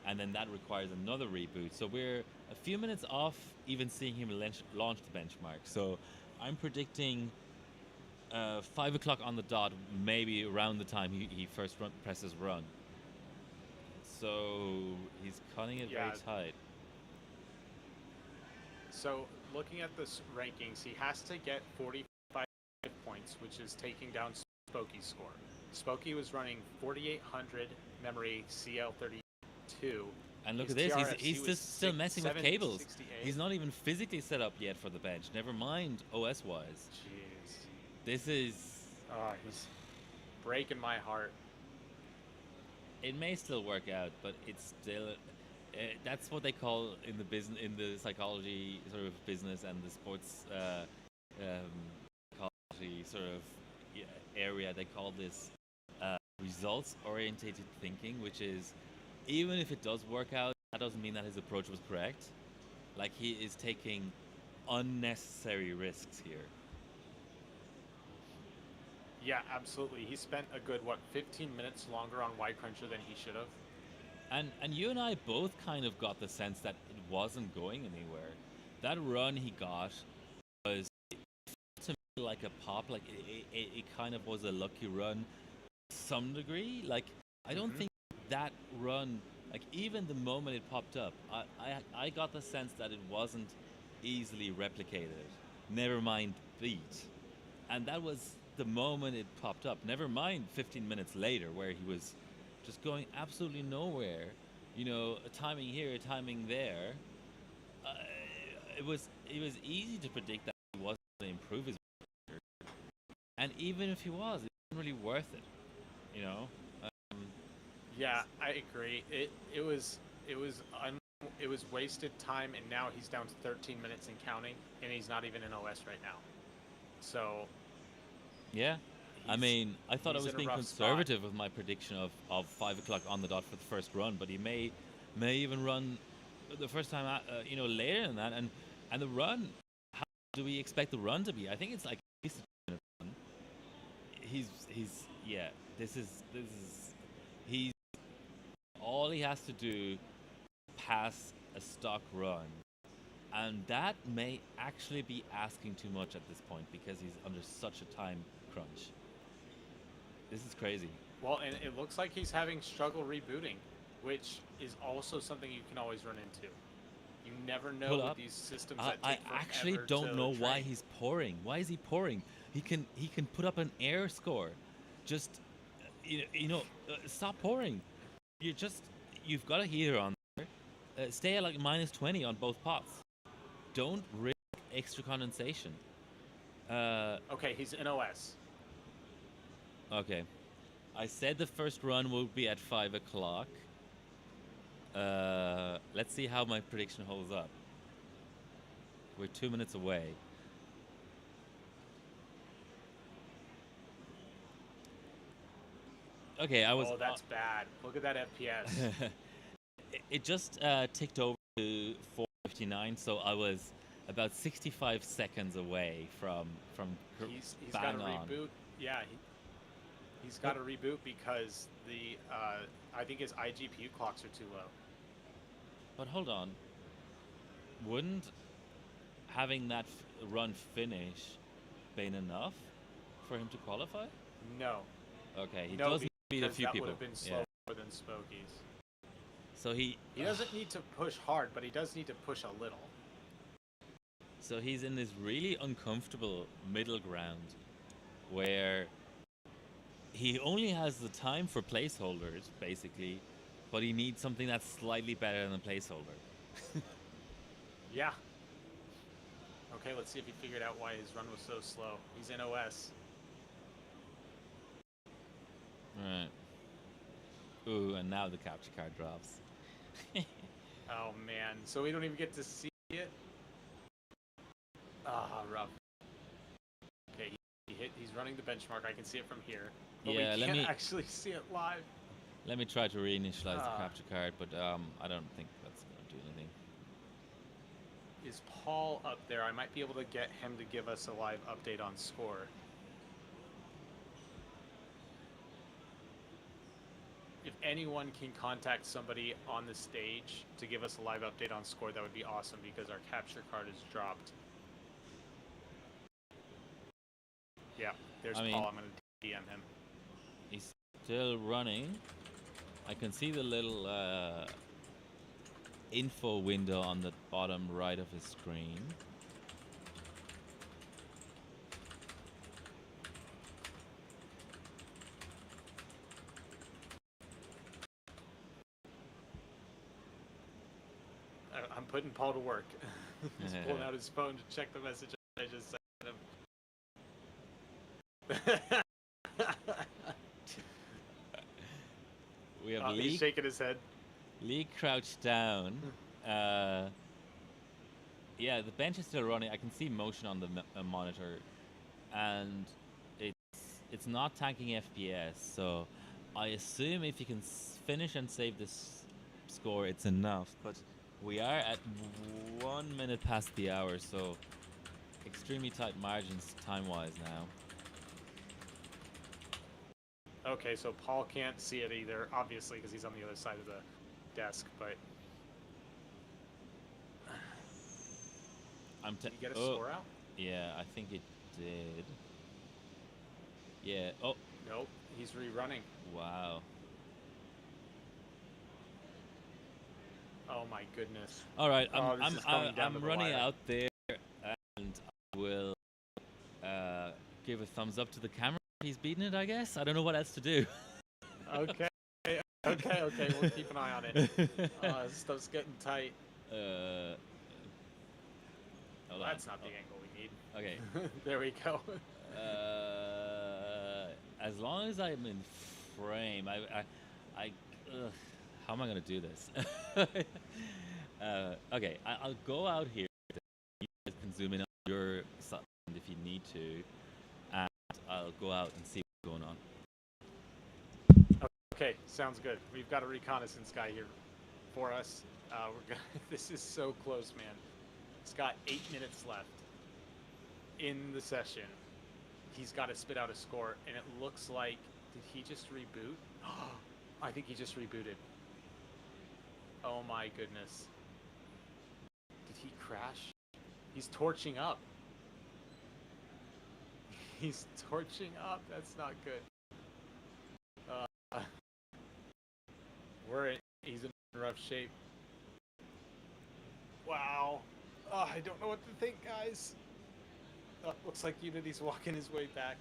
and then that requires another reboot. So we're a few minutes off even seeing him launch the benchmark. So I'm predicting 5 o'clock on the dot, maybe around the time he first presses run. So he's cutting it very tight. So looking at the rankings, he has to get 45 points, which is taking down Spokey's score. Spokey was running 4800 memory CL32. And look at this, he's just still messing with cables. He's not even physically set up yet for the bench, never mind OS-wise. Jeez. This is... he's breaking my heart. It may still work out, but it's still... that's what they call in the business, in the psychology sort of business and the sports psychology sort of area, they call this results-orientated thinking, which is, even if it does work out, that doesn't mean that his approach was correct. Like, he is taking unnecessary risks here. Yeah, absolutely. He spent a good, 15 minutes longer on Y Cruncher than he should have. And you and I both kind of got the sense that it wasn't going anywhere. That run he got was, to me, like a pop. Like, it kind of was a lucky run to some degree. Like, I don't think that run, like, even the moment it popped up, I got the sense that it wasn't easily replicated, never mind beat. And that was the moment it popped up, never mind 15 minutes later, where he was just going absolutely nowhere, you know, a timing here, a timing there. It was easy to predict that he wasn't going to improve his record. And even if he was, it wasn't really worth it, you know. Yeah, I agree. It was wasted time, and now he's down to 13 minutes and counting, and he's not even in OS right now. So yeah, I mean, I thought I was being conservative with my prediction of 5 o'clock on the dot for the first run, but he may even run the first time out, you know, later than that. And the run, how do we expect the run to be? I think it's like at least a 2-minute run. He's all he has to do, pass a stock run, And that may actually be asking too much at this point because he's under such a time crunch. This is crazy. Well, and it looks like he's having struggle rebooting, which is also something you can always run into. You never know Pull with up. these systems that I take actually forever don't to know why train. he's pouring. Why is he pouring? He can put up an air score. Just stop pouring. You've got a heater on there. Stay at like -20 on both pots. Don't risk extra condensation. Okay, he's in OS. Okay. I said the first run will be at 5 o'clock. Let's see how my prediction holds up. We're 2 minutes away. Okay, I was. Oh, that's bad. Look at that FPS. It just ticked over to 4:59, so I was about 65 seconds away from He's bang got to on. reboot. Yeah, he's got to reboot because the I think his iGPU clocks are too low. But hold on. Wouldn't having that run finish been enough for him to qualify? No. Okay, he No, does beat a because few that people. would have been slower than Smokey's. So he doesn't need to push hard, but he does need to push a little. So he's in this really uncomfortable middle ground where he only has the time for placeholders, basically, but he needs something that's slightly better than a placeholder. Yeah. Okay, let's see if he figured out why his run was so slow. He's in OS. Right. Ooh, and now the capture card drops. Oh man, so we don't even get to see it? Ah, rough. Okay, he's running the benchmark. I can see it from here. But Yeah, we can't actually see it live. Let me try to reinitialize the capture card, but I don't think that's going to do anything. Is Paul up there? I might be able to get him to give us a live update on score. If anyone can contact somebody on the stage to give us a live update on score, that would be awesome because our capture card is dropped. Yeah, there's Paul. I'm going to DM him. He's still running. I can see the little info window on the bottom right of his screen. I'm putting Paul to work. He's pulling out his phone to check the message I just sent him. We have Lee. He's shaking his head. Lee crouched down. Yeah, the bench is still running. I can see motion on the monitor, and it's not tanking FPS. So I assume if you can finish and save this score, it's enough. But we are at 1 minute past the hour, so extremely tight margins time-wise now. Okay, so Paul can't see it either, obviously, because he's on the other side of the desk, but... Did you get a score out? Yeah, I think it did. Yeah, oh. Nope, he's rerunning. Wow. Oh my goodness. All right, I'm running out there, and I will give a thumbs up to the camera. He's beaten it, I guess. I don't know what else to do. Okay. We'll keep an eye on it. Stuff's getting tight. That's not the angle we need. Okay. There we go. As long as I'm in frame, how am I going to do this? Okay, I'll go out here. You guys can zoom in on your side if you need to, and I'll go out and see what's going on. Okay, sounds good. We've got a reconnaissance guy here for us. This is so close, man. It's got 8 minutes left in the session. He's got to spit out a score, and it looks like... Did he just reboot? I think he just rebooted. Oh my goodness. Did he crash? He's torching up. He's torching up. That's not good. He's in rough shape. Wow. Oh, I don't know what to think, guys. Looks like Unity's walking his way back.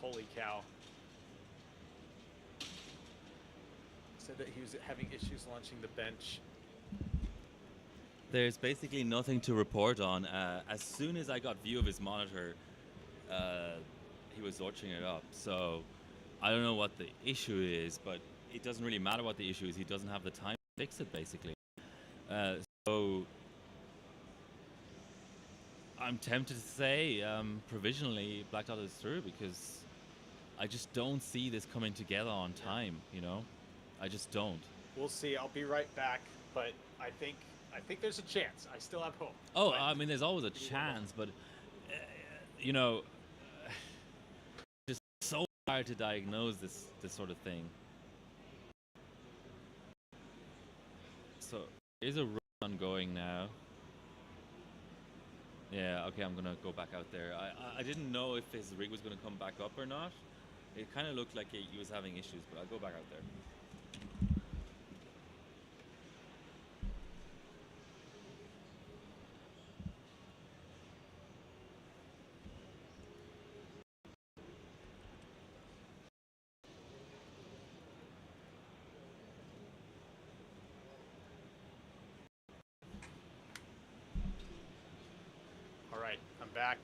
Holy cow. Said that he was having issues launching the bench. There's basically nothing to report on. As soon as I got view of his monitor, he was torching it up. So I don't know what the issue is, but it doesn't really matter what the issue is. He doesn't have the time to fix it, basically. So I'm tempted to say provisionally Black Dot is through, because I just don't see this coming together on time, you know? I just don't. We'll see. I'll be right back, but I think there's a chance. I still have hope. Oh, I mean, there's always a chance, but you know, just so hard to diagnose this sort of thing. So there's a run going now. Yeah, okay, I'm gonna go back out there. I didn't know if his rig was gonna come back up or not. It kind of looked like he was having issues, but I'll go back out there. I'm back.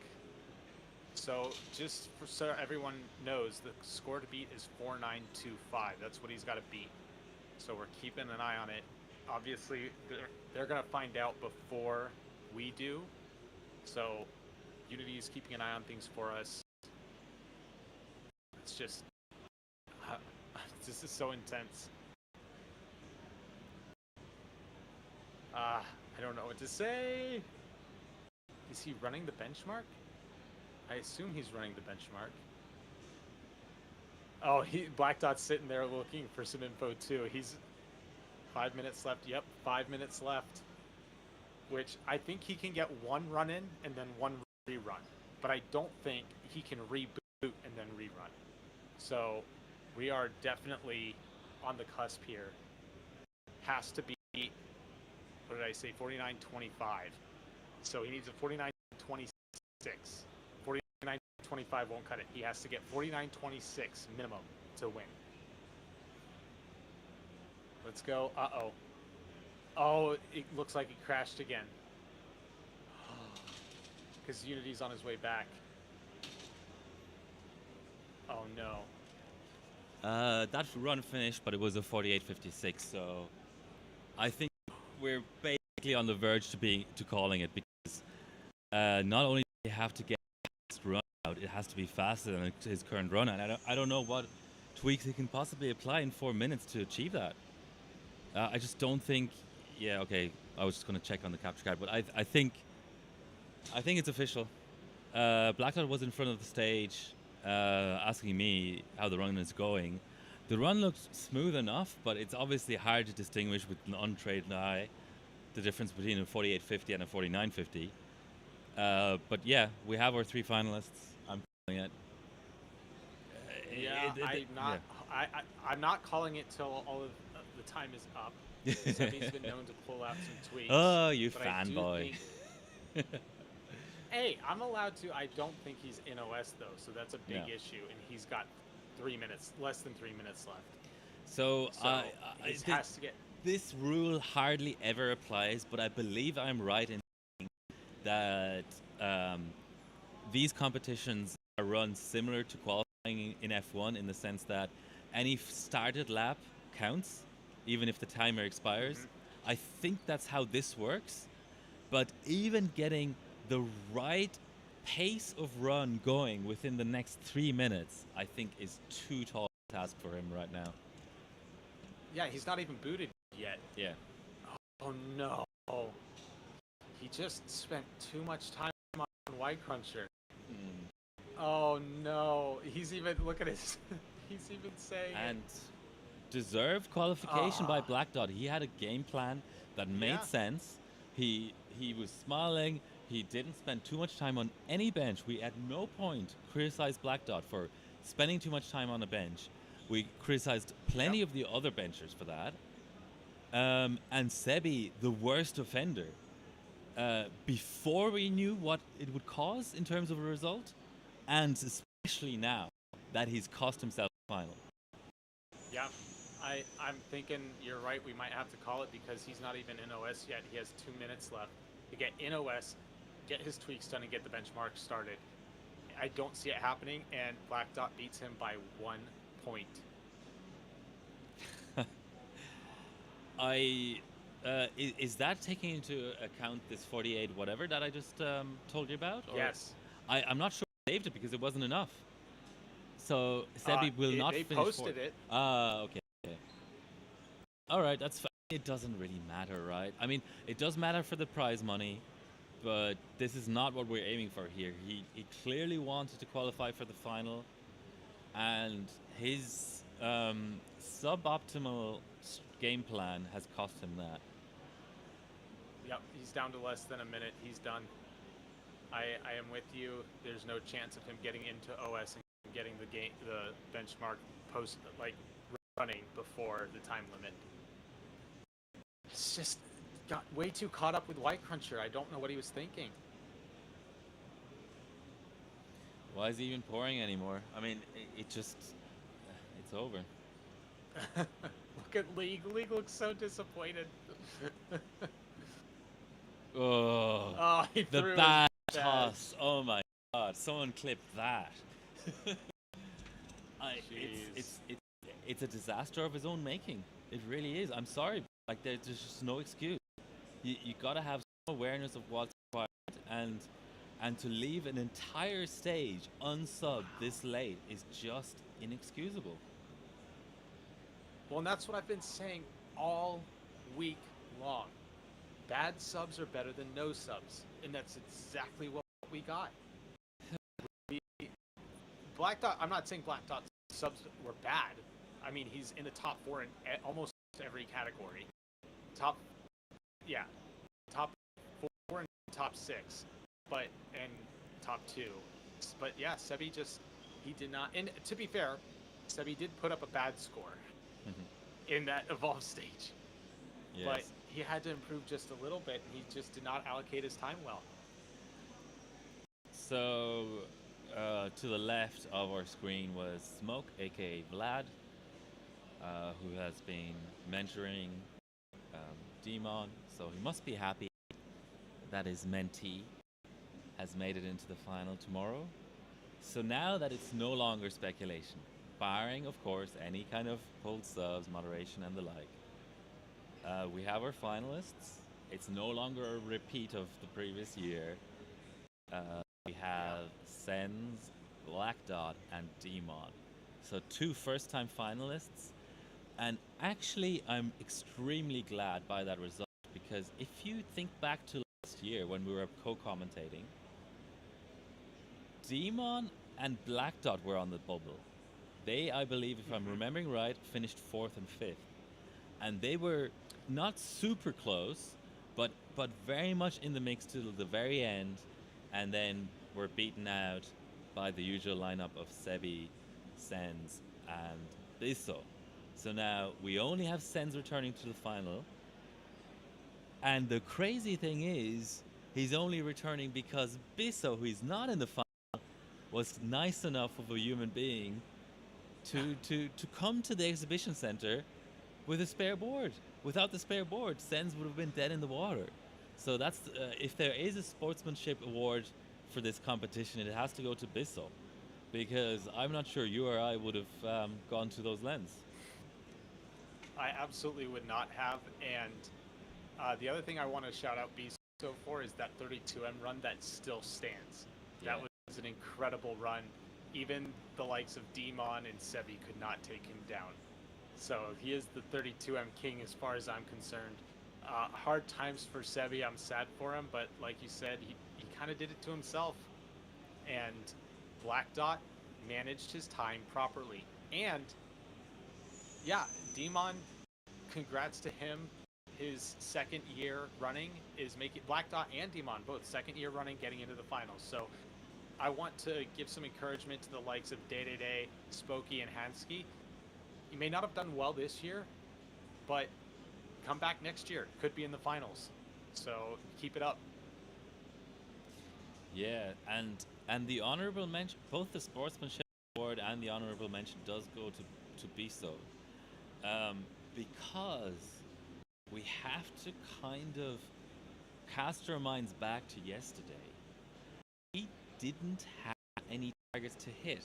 So just so everyone knows, the score to beat is 4925. That's what he's got to beat. So we're keeping an eye on it. Obviously, they're going to find out before we do. So Unity is keeping an eye on things for us. It's just, this is so intense. I don't know what to say. Is he running the benchmark? I assume he's running the benchmark. Oh, Black Dot's sitting there looking for some info too. He's 5 minutes left. Yep, 5 minutes left. Which I think he can get one run in and then one rerun. But I don't think he can reboot and then rerun. So we are definitely on the cusp here. Has to be, what did I say, 49.25. So he needs a 49.26. 49.25 won't cut it. He has to get 49.26 minimum to win. Let's go. Uh-oh. Oh, it looks like he crashed again. Because Unity's on his way back. Oh, no. That run finished, but it was a 48.56, so I think we're basically on the verge to calling it, because not only do you have to get his run out, it has to be faster than his current run, and I don't know what tweaks he can possibly apply in 4 minutes to achieve that. I just don't think. Yeah, okay. I was just going to check on the capture card, but I think it's official. Black Dot was in front of the stage, asking me how the run is going. The run looks smooth enough, but it's obviously hard to distinguish with an untrained eye the difference between a 48.50 and a 49.50. But yeah, we have our three finalists. I'm calling it. I'm not calling it till all of the time is up. Seby's been known to pull out some tweaks. Oh, you fanboy. Hey, I'm allowed to. I don't think he's in OS though, so that's a big issue, and he's got 3 minutes, less than 3 minutes left. So he has to get. This rule hardly ever applies, but I believe I'm right in saying that these competitions are run similar to qualifying in F1 in the sense that any started lap counts, even if the timer expires. Mm-hmm. I think that's how this works, but even getting the right pace of run going within the next 3 minutes, I think is too tall a task for him right now. Yeah, he's not even booted yet. Yeah. Oh no. He just spent too much time on Y Cruncher. Oh no. He's even, look at his, he's even saying. And deserved qualification by Ah, Black Dot. He had a game plan that made yeah. sense. He was smiling. He didn't spend too much time on any bench. We at no point criticized Black Dot for spending too much time on a bench. We criticized Yep. plenty of the other benchers for that. And Seby, the worst offender, before we knew what it would cause in terms of a result, and especially now that he's cost himself the final. Yeah. I'm thinking you're right. We might have to call it because he's not even in OS yet. He has 2 minutes left to get in OS, get his tweaks done, and get the benchmark started. I don't see it happening, and Black Dot beats him by 1 point. Is that taking into account this 48 whatever that I just told you about? Or Yes. I'm not sure I saved it because it wasn't enough. So Seby will not They finish. posted it. Okay. All right, that's fine. It doesn't really matter, right? I mean, it does matter for the prize money, but this is not what we're aiming for here. He clearly wanted to qualify for the final, and his suboptimal game plan has cost him that. Yep, he's down to less than a minute. He's done. I am with you. There's no chance of him getting into OS and getting the benchmark post running before the time limit. It's just got way too caught up with White Cruncher. I don't know what he was thinking. Why is he even pouring anymore? I mean, it just it's over. Look at League. League looks so disappointed. Oh, Oh, he the threw bad his toss. Oh my god, someone clipped that. It's a disaster of his own making. It really is. I'm sorry. Like, there's just no excuse. You gotta have some awareness of what's required, and to leave an entire stage unsubbed this late is just inexcusable. Well, and that's what I've been saying all week long. Bad subs are better than no subs, and that's exactly what we got. Black Dot. I'm not saying Black Dot subs were bad. I mean, he's in the top 4 in almost every category. Top 4 and top 6, and top 2. But yeah, Seby he did not. And to be fair, Seby did put up a bad score in that evolve stage. Yes. But he had to improve just a little bit, and he just did not allocate his time well. So, to the left of our screen was Smoke, aka Vlad, who has been mentoring Dimon. So he must be happy that his mentee has made it into the final tomorrow. So now that it's no longer speculation, barring, of course, any kind of pulled subs, moderation, and the like, we have our finalists. It's no longer a repeat of the previous year. We have Sens, Black Dot, and Dimon. So 2 first-time finalists. And actually, I'm extremely glad by that result, because if you think back to last year when we were co-commentating, Dimon and Black Dot were on the bubble. They, I believe, if I'm remembering right, finished 4th and 5th. And they were not super close, but very much in the mix till the very end, and then were beaten out by the usual lineup of Seby, Sens, and Bisso. So now we only have Sens returning to the final. And the crazy thing is, he's only returning because Bisso, who is not in the final, was nice enough of a human being to come to the exhibition center with a spare board. Without the spare board, Sens would have been dead in the water. So that's if there is a sportsmanship award for this competition, it has to go to Bisso, because I'm not sure you or I would have gone to those lengths. I absolutely would not have. And the other thing I want to shout out Bisso for is that 32M run that still stands. Yeah. That was an incredible run. Even the likes of Dimon and Seby could not take him down. So he is the 32M king as far as I'm concerned. Hard times for Seby. I'm sad for him, but like you said, he kind of did it to himself. And Black Dot managed his time properly. And yeah, Dimon, congrats to him. His second year running is making Black Dot and Dimon both second year running getting into the finals. So I want to give some encouragement to the likes of Day, Spokey, and Hansky. You may not have done well this year, but come back next year. Could be in the finals. So keep it up. Yeah, and the honorable mention, both the sportsmanship award and the honorable mention does go to Biso, because we have to kind of cast our minds back to yesterday. He didn't have any targets to hit.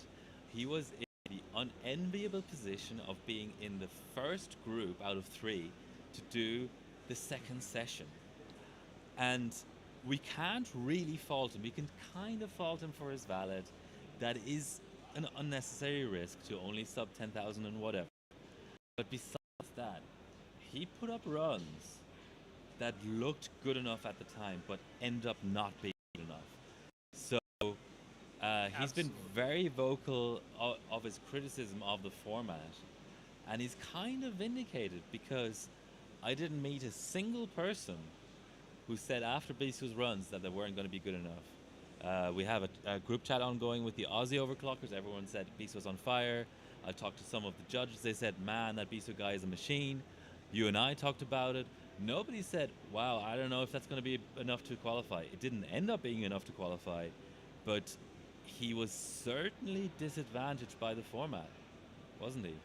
He was in the unenviable position of being in the first group out of 3 to do the second session. And we can't really fault him. We can kind of fault him for his valid. That is an unnecessary risk to only sub 10,000 and whatever. But besides that, he put up runs that looked good enough at the time, but end up not being good enough. So he's been very vocal of his criticism of the format, and he's kind of vindicated, because I didn't meet a single person who said after Bisu's runs that they weren't going to be good enough. We have a group chat ongoing with the Aussie overclockers. Everyone said Bisu's on fire. I talked to some of the judges. They said, man, that Bisu guy is a machine. You and I talked about it. Nobody said, wow, I don't know if that's going to be enough to qualify. It didn't end up being enough to qualify, but he was certainly disadvantaged by the format, wasn't he?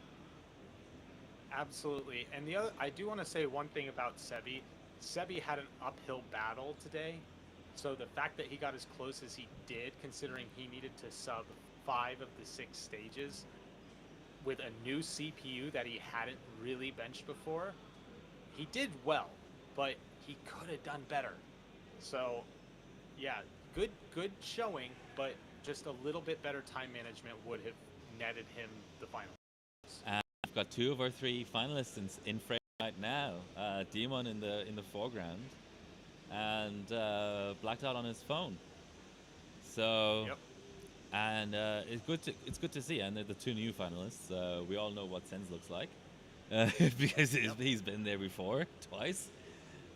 Absolutely. And the other, I do want to say one thing about Seby. Seby had an uphill battle today. So the fact that he got as close as he did, considering he needed to sub 5 of the 6 stages with a new CPU that he hadn't really benched before, he did well, but he could have done better. So yeah, good showing, but just a little bit better time management would have netted him the finals. And we've got 2 of our 3 finalists in frame right now. Dimon in the foreground, and Black Dot on his phone. So, yep. And it's good to see. And they're the 2 new finalists. We all know what Sens looks like, because he's been there before twice.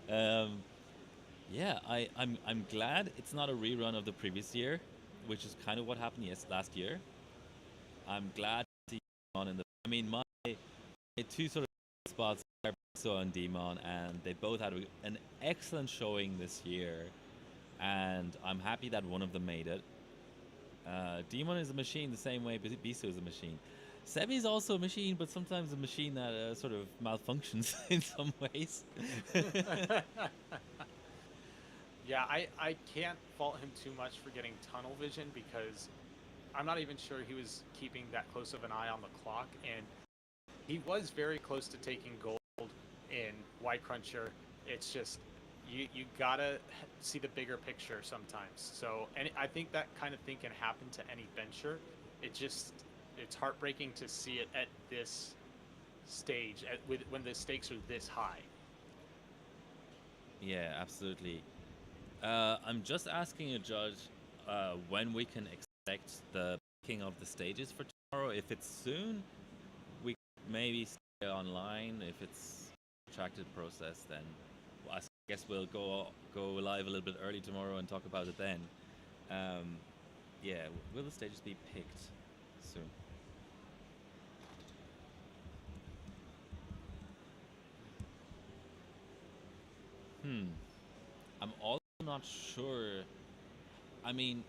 Yeah, I'm glad it's not a rerun of the previous year, which is kind of what happened last year. I'm glad to see Dimon in the. I mean, my 2 sort of spots are Biso and Dimon, and they both had an excellent showing this year, and I'm happy that one of them made it. Dimon is a machine the same way Biso is a machine. Seby is also a machine, but sometimes a machine that sort of malfunctions in some ways. Yeah, I can't fault him too much for getting tunnel vision, because I'm not even sure he was keeping that close of an eye on the clock, and he was very close to taking gold in White Cruncher. It's just you gotta see the bigger picture sometimes. So, and I think that kind of thing can happen to any bencher. It's heartbreaking to see it at this stage, when the stakes are this high. Yeah, absolutely. I'm just asking a judge when we can expect the picking of the stages for tomorrow. If it's soon, we maybe stay online. If it's a protracted process, then I guess we'll go live a little bit early tomorrow and talk about it then. Yeah, will the stages be picked soon? I'm also not sure. I mean,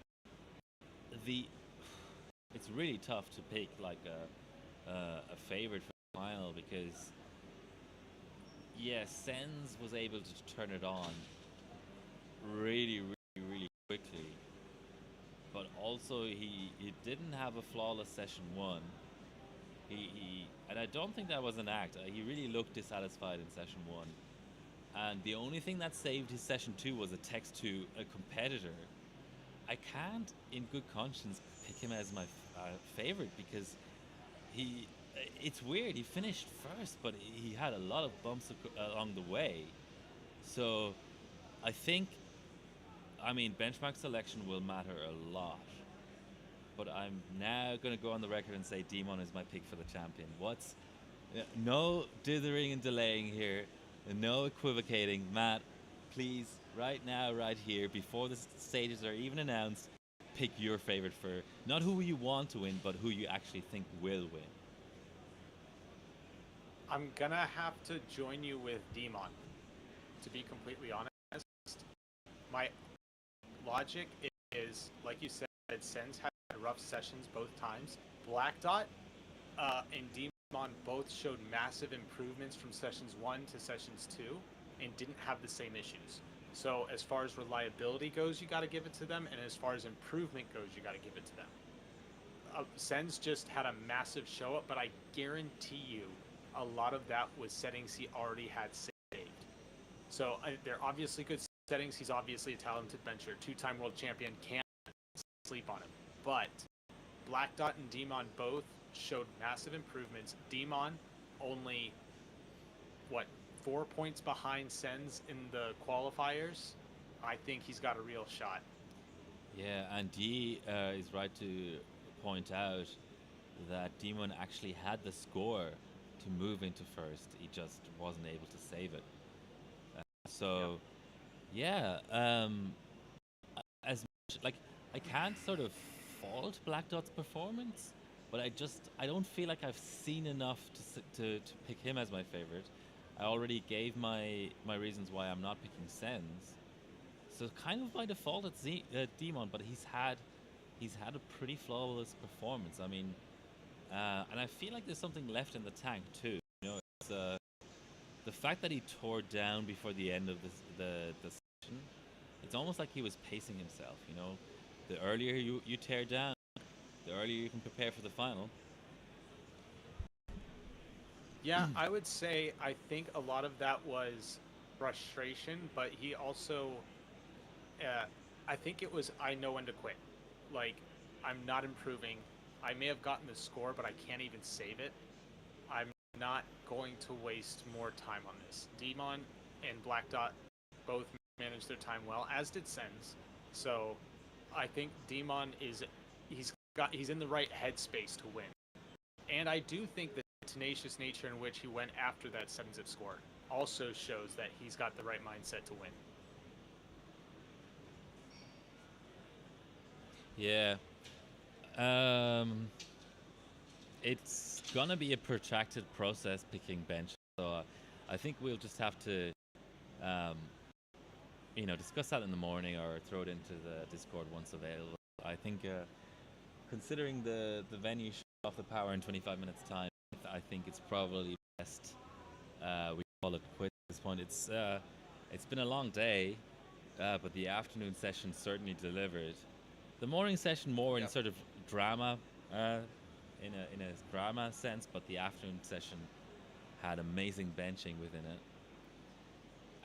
it's really tough to pick like a favorite for the final, because Sens was able to turn it on really, really, really quickly, but also he didn't have a flawless session 1. He and I don't think that was an act. He really looked dissatisfied in session 1. And the only thing that saved his session 2 was a text to a competitor. I can't, in good conscience, pick him as my favorite, because it's weird. He finished first, but he had a lot of bumps along the way. So I think, benchmark selection will matter a lot. But I'm now going to go on the record and say Dimon is my pick for the champion. Yeah, no dithering and delaying here, and no equivocating. Matt, please, right now, right here, before the stages are even announced, pick your favorite for not who you want to win, but who you actually think will win. I'm gonna have to join you with Dimon, to be completely honest. My logic is, like you said, Sens had rough sessions both times. Black Dot and Dimon both showed massive improvements from sessions 1 to sessions 2 and didn't have the same issues. So as far as reliability goes, you got to give it to them, and as far as improvement goes, you got to give it to them. Sens just had a massive show up, but I guarantee you a lot of that was settings he already had saved. So they're obviously good settings. He's obviously a talented bencher, two-time world champion, can't sleep on him. But Black Dot and Dimon both showed massive improvements. Dimon only, 4 points behind Sens in the qualifiers. I think he's got a real shot. Yeah, and D is right to point out that Dimon actually had the score to move into first. He just wasn't able to save it. So, yeah, as much, like, I can't sort of fault Black Dot's performance, but I don't feel like I've seen enough to pick him as my favorite. I already gave my reasons why I'm not picking Sens. So kind of by default it's Dimon, but he's had a pretty flawless performance. I mean, and I feel like there's something left in the tank too. You know, it's the fact that he tore down before the end of the session. It's almost like he was pacing himself. You know, the earlier you tear down, the earlier you can prepare for the final. Yeah, I would say I think a lot of that was frustration, but he also, I think it was I know when to quit. Like, I'm not improving. I may have gotten the score, but I can't even save it. I'm not going to waste more time on this. Dimon and Black Dot both managed their time well, as did Sens. So I think Dimon he's in the right headspace to win. And I do think the tenacious nature in which he went after that 7-zip score also shows that he's got the right mindset to win. Yeah. It's gonna be a protracted process picking bench, so I think we'll just have to, discuss that in the morning or throw it into the Discord once available. I think, considering the venue shut off the power in 25 minutes time, I think it's probably best we call it quits at this point. It's been a long day, but the afternoon session certainly delivered. The morning session more in sort of drama, in a drama sense, but the afternoon session had amazing benching within it,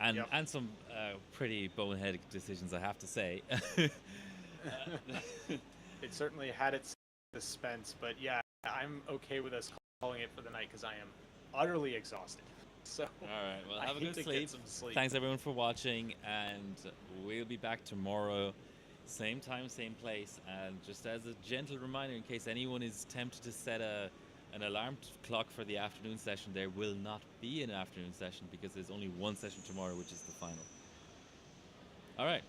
and some pretty boneheaded decisions, I have to say. It certainly had its suspense, but yeah, I'm okay with us calling it for the night because I am utterly exhausted. So, all right, well, have I a need good to get some sleep. Thanks everyone for watching, and we'll be back tomorrow, same time, same place. And just as a gentle reminder, in case anyone is tempted to set an alarm clock for the afternoon session, there will not be an afternoon session because there's only one session tomorrow, which is the final. All right.